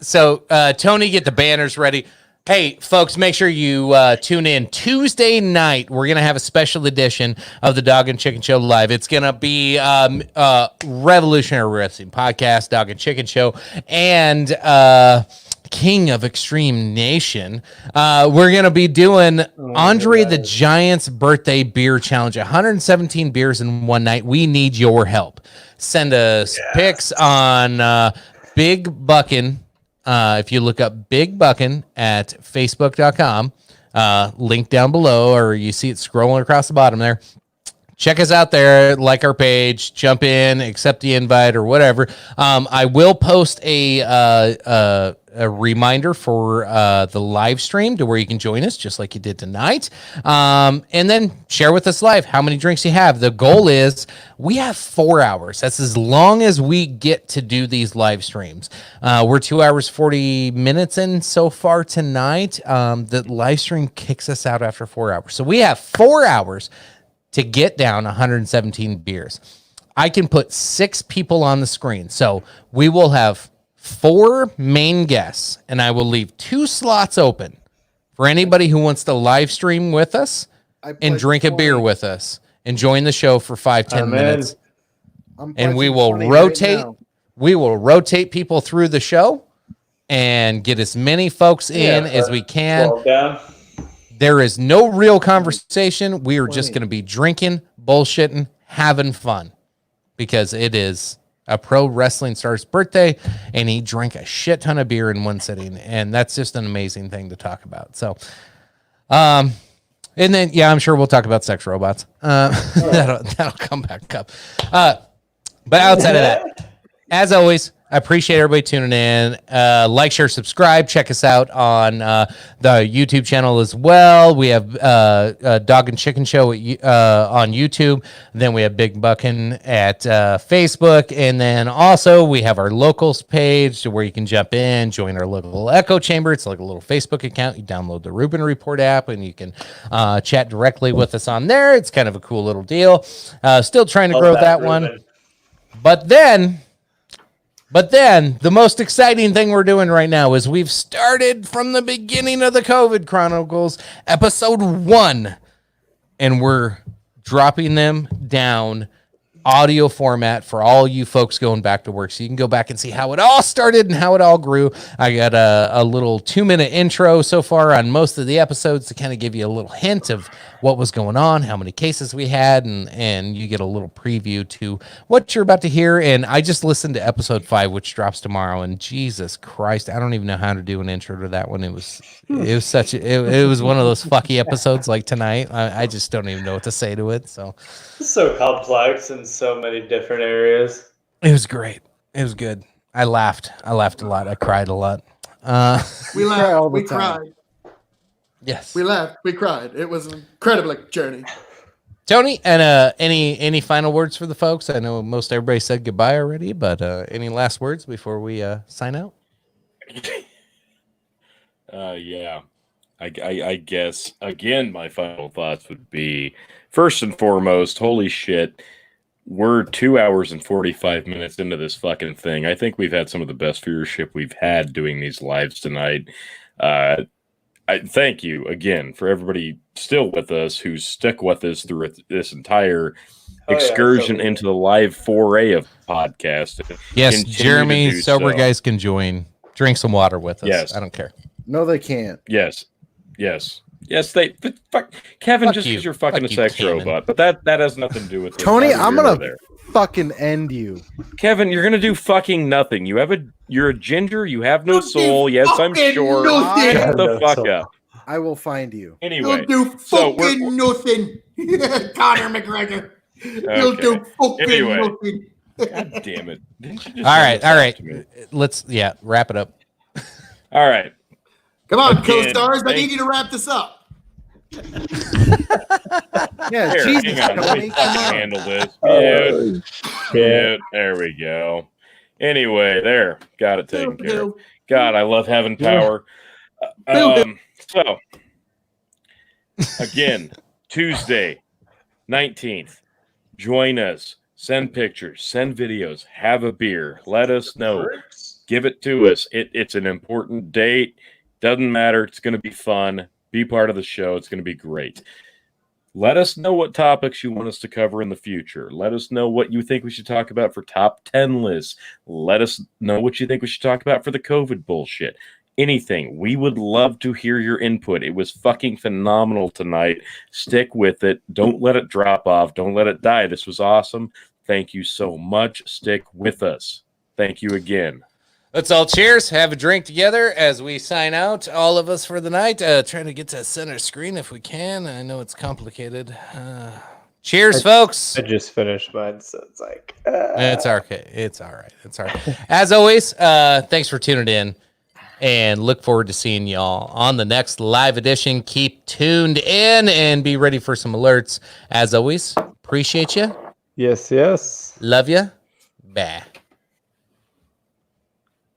so Tony, get the banners ready. Hey, folks, make sure you tune in Tuesday night. We're going to have a special edition of the Dog and Chicken Show Live. It's going to be Revolutionary Wrestling Podcast, Dog and Chicken Show, and King of Extreme Nation. We're going to be doing Andre the Giant's birthday beer challenge, 117 beers in one night. We need your help. Send us pics on Big Buckin'. If you look up Big Buckin' at facebook.com, link down below, or you see it scrolling across the bottom there. check us out there, like our page, jump in, accept the invite or whatever. I will post a reminder for the live stream to where you can join us just like you did tonight. And then share with us live how many drinks you have. The goal is we have 4 hours. That's as long as we get to do these live streams. We're 2 hours, 40 minutes in so far tonight. The live stream kicks us out after 4 hours. So we have 4 hours to get down 117 beers. I can put 6 people on the screen. So we will have 4 main guests, and I will leave 2 slots open for anybody who wants to live stream with us and drink a beer with us and join the show for 5-10 minutes. And we will rotate. We will rotate people through the show and get as many folks in as we can. There is no real conversation. We are just going to be drinking, bullshitting, having fun because it is a pro wrestling star's birthday, and he drank a shit ton of beer in one sitting, and that's just an amazing thing to talk about. So, and then I'm sure we'll talk about sex robots. That'll come back up. But outside of that, as always, I appreciate everybody tuning in. Like, share, subscribe. Check us out on the YouTube channel as well. We have Dog and Chicken Show on YouTube. Then we have Big Buckin' at Facebook. And then also we have our locals page where you can jump in, join our local echo chamber. It's like a little Facebook account. You download the Rubin Report app and you can chat directly with us on there. It's kind of a cool little deal. Still trying to grow that one. But then the most exciting thing we're doing right now is we've started from the beginning of the COVID Chronicles, episode 1, and we're dropping them down audio format for all you folks going back to work. So you can go back and see how it all started and how it all grew. I got a little 2-minute intro so far on most of the episodes to kind of give you a little hint of what was going on, how many cases we had, and you get a little preview to what you're about to hear. And I just listened to episode 5, which drops tomorrow, and Jesus Christ, I don't even know how to do an intro to that one. It was such it was one of those fucky episodes like tonight. I just don't even know what to say to it. So complex in so many different areas. It was great. It was good. I laughed a lot. I cried a lot. We laughed. We cried. Yes. We laughed. We cried. It was an incredible journey. Tony, and any final words for the folks? I know most everybody said goodbye already, but any last words before we sign out? Yeah. I guess, again, my final thoughts would be, first and foremost, holy shit, we're 2 hours and 45 minutes into this fucking thing. I think we've had some of the best viewership we've had doing these lives tonight. I thank you again for everybody still with us who's stuck with us through this entire excursion into the live foray of podcast. Yes, Jeremy, sober guys can join. Drink some water with us. Yes. I don't care. No, they can't. Yes. Fuck Kevin, Fuck just you. because you're fucking Fuck a you, sex Kevin. robot, but that has nothing to do with Tony, this. I'm gonna fucking end you. Kevin, you're gonna do fucking nothing. You're a ginger. You have no soul. Yes, I'm sure. Nothing. Shut the fuck up. I will find you. Anyway, You'll do so fucking nothing. Conor McGregor. You'll do fucking Anyway. nothing. God damn it! Didn't you just All send right. this out to me? Let's wrap it up. All right. Come on, Again, co-stars. I thank- need you to wrap this up. Yeah, Here, Jesus, hang on. Let Tony, me come fucking on. handle this. Yeah, there we go. Anyway, there. Got it taken care of. God, I love having power. So, again, Tuesday, 19th, join us. Send pictures, send videos, have a beer. Let us know. Give it to us. It's an important date. Doesn't matter. It's going to be fun. Be part of the show. It's going to be great. Let us know what topics you want us to cover in the future. Let us know what you think we should talk about for top 10 lists. Let us know what you think we should talk about for the COVID bullshit. Anything. We would love to hear your input. It was fucking phenomenal tonight. Stick with it. Don't let it drop off. Don't let it die. This was awesome. Thank you so much. Stick with us. Thank you again. Let's all cheers. Have a drink together as we sign out, all of us, for the night. Trying to get to center screen if we can. I know it's complicated. Cheers, folks. I just finished mine, so it's like It's okay. It's all right. It's all right. As always, thanks for tuning in, and look forward to seeing y'all on the next live edition. Keep tuned in and be ready for some alerts. As always, appreciate you. yes. Love you. Bye.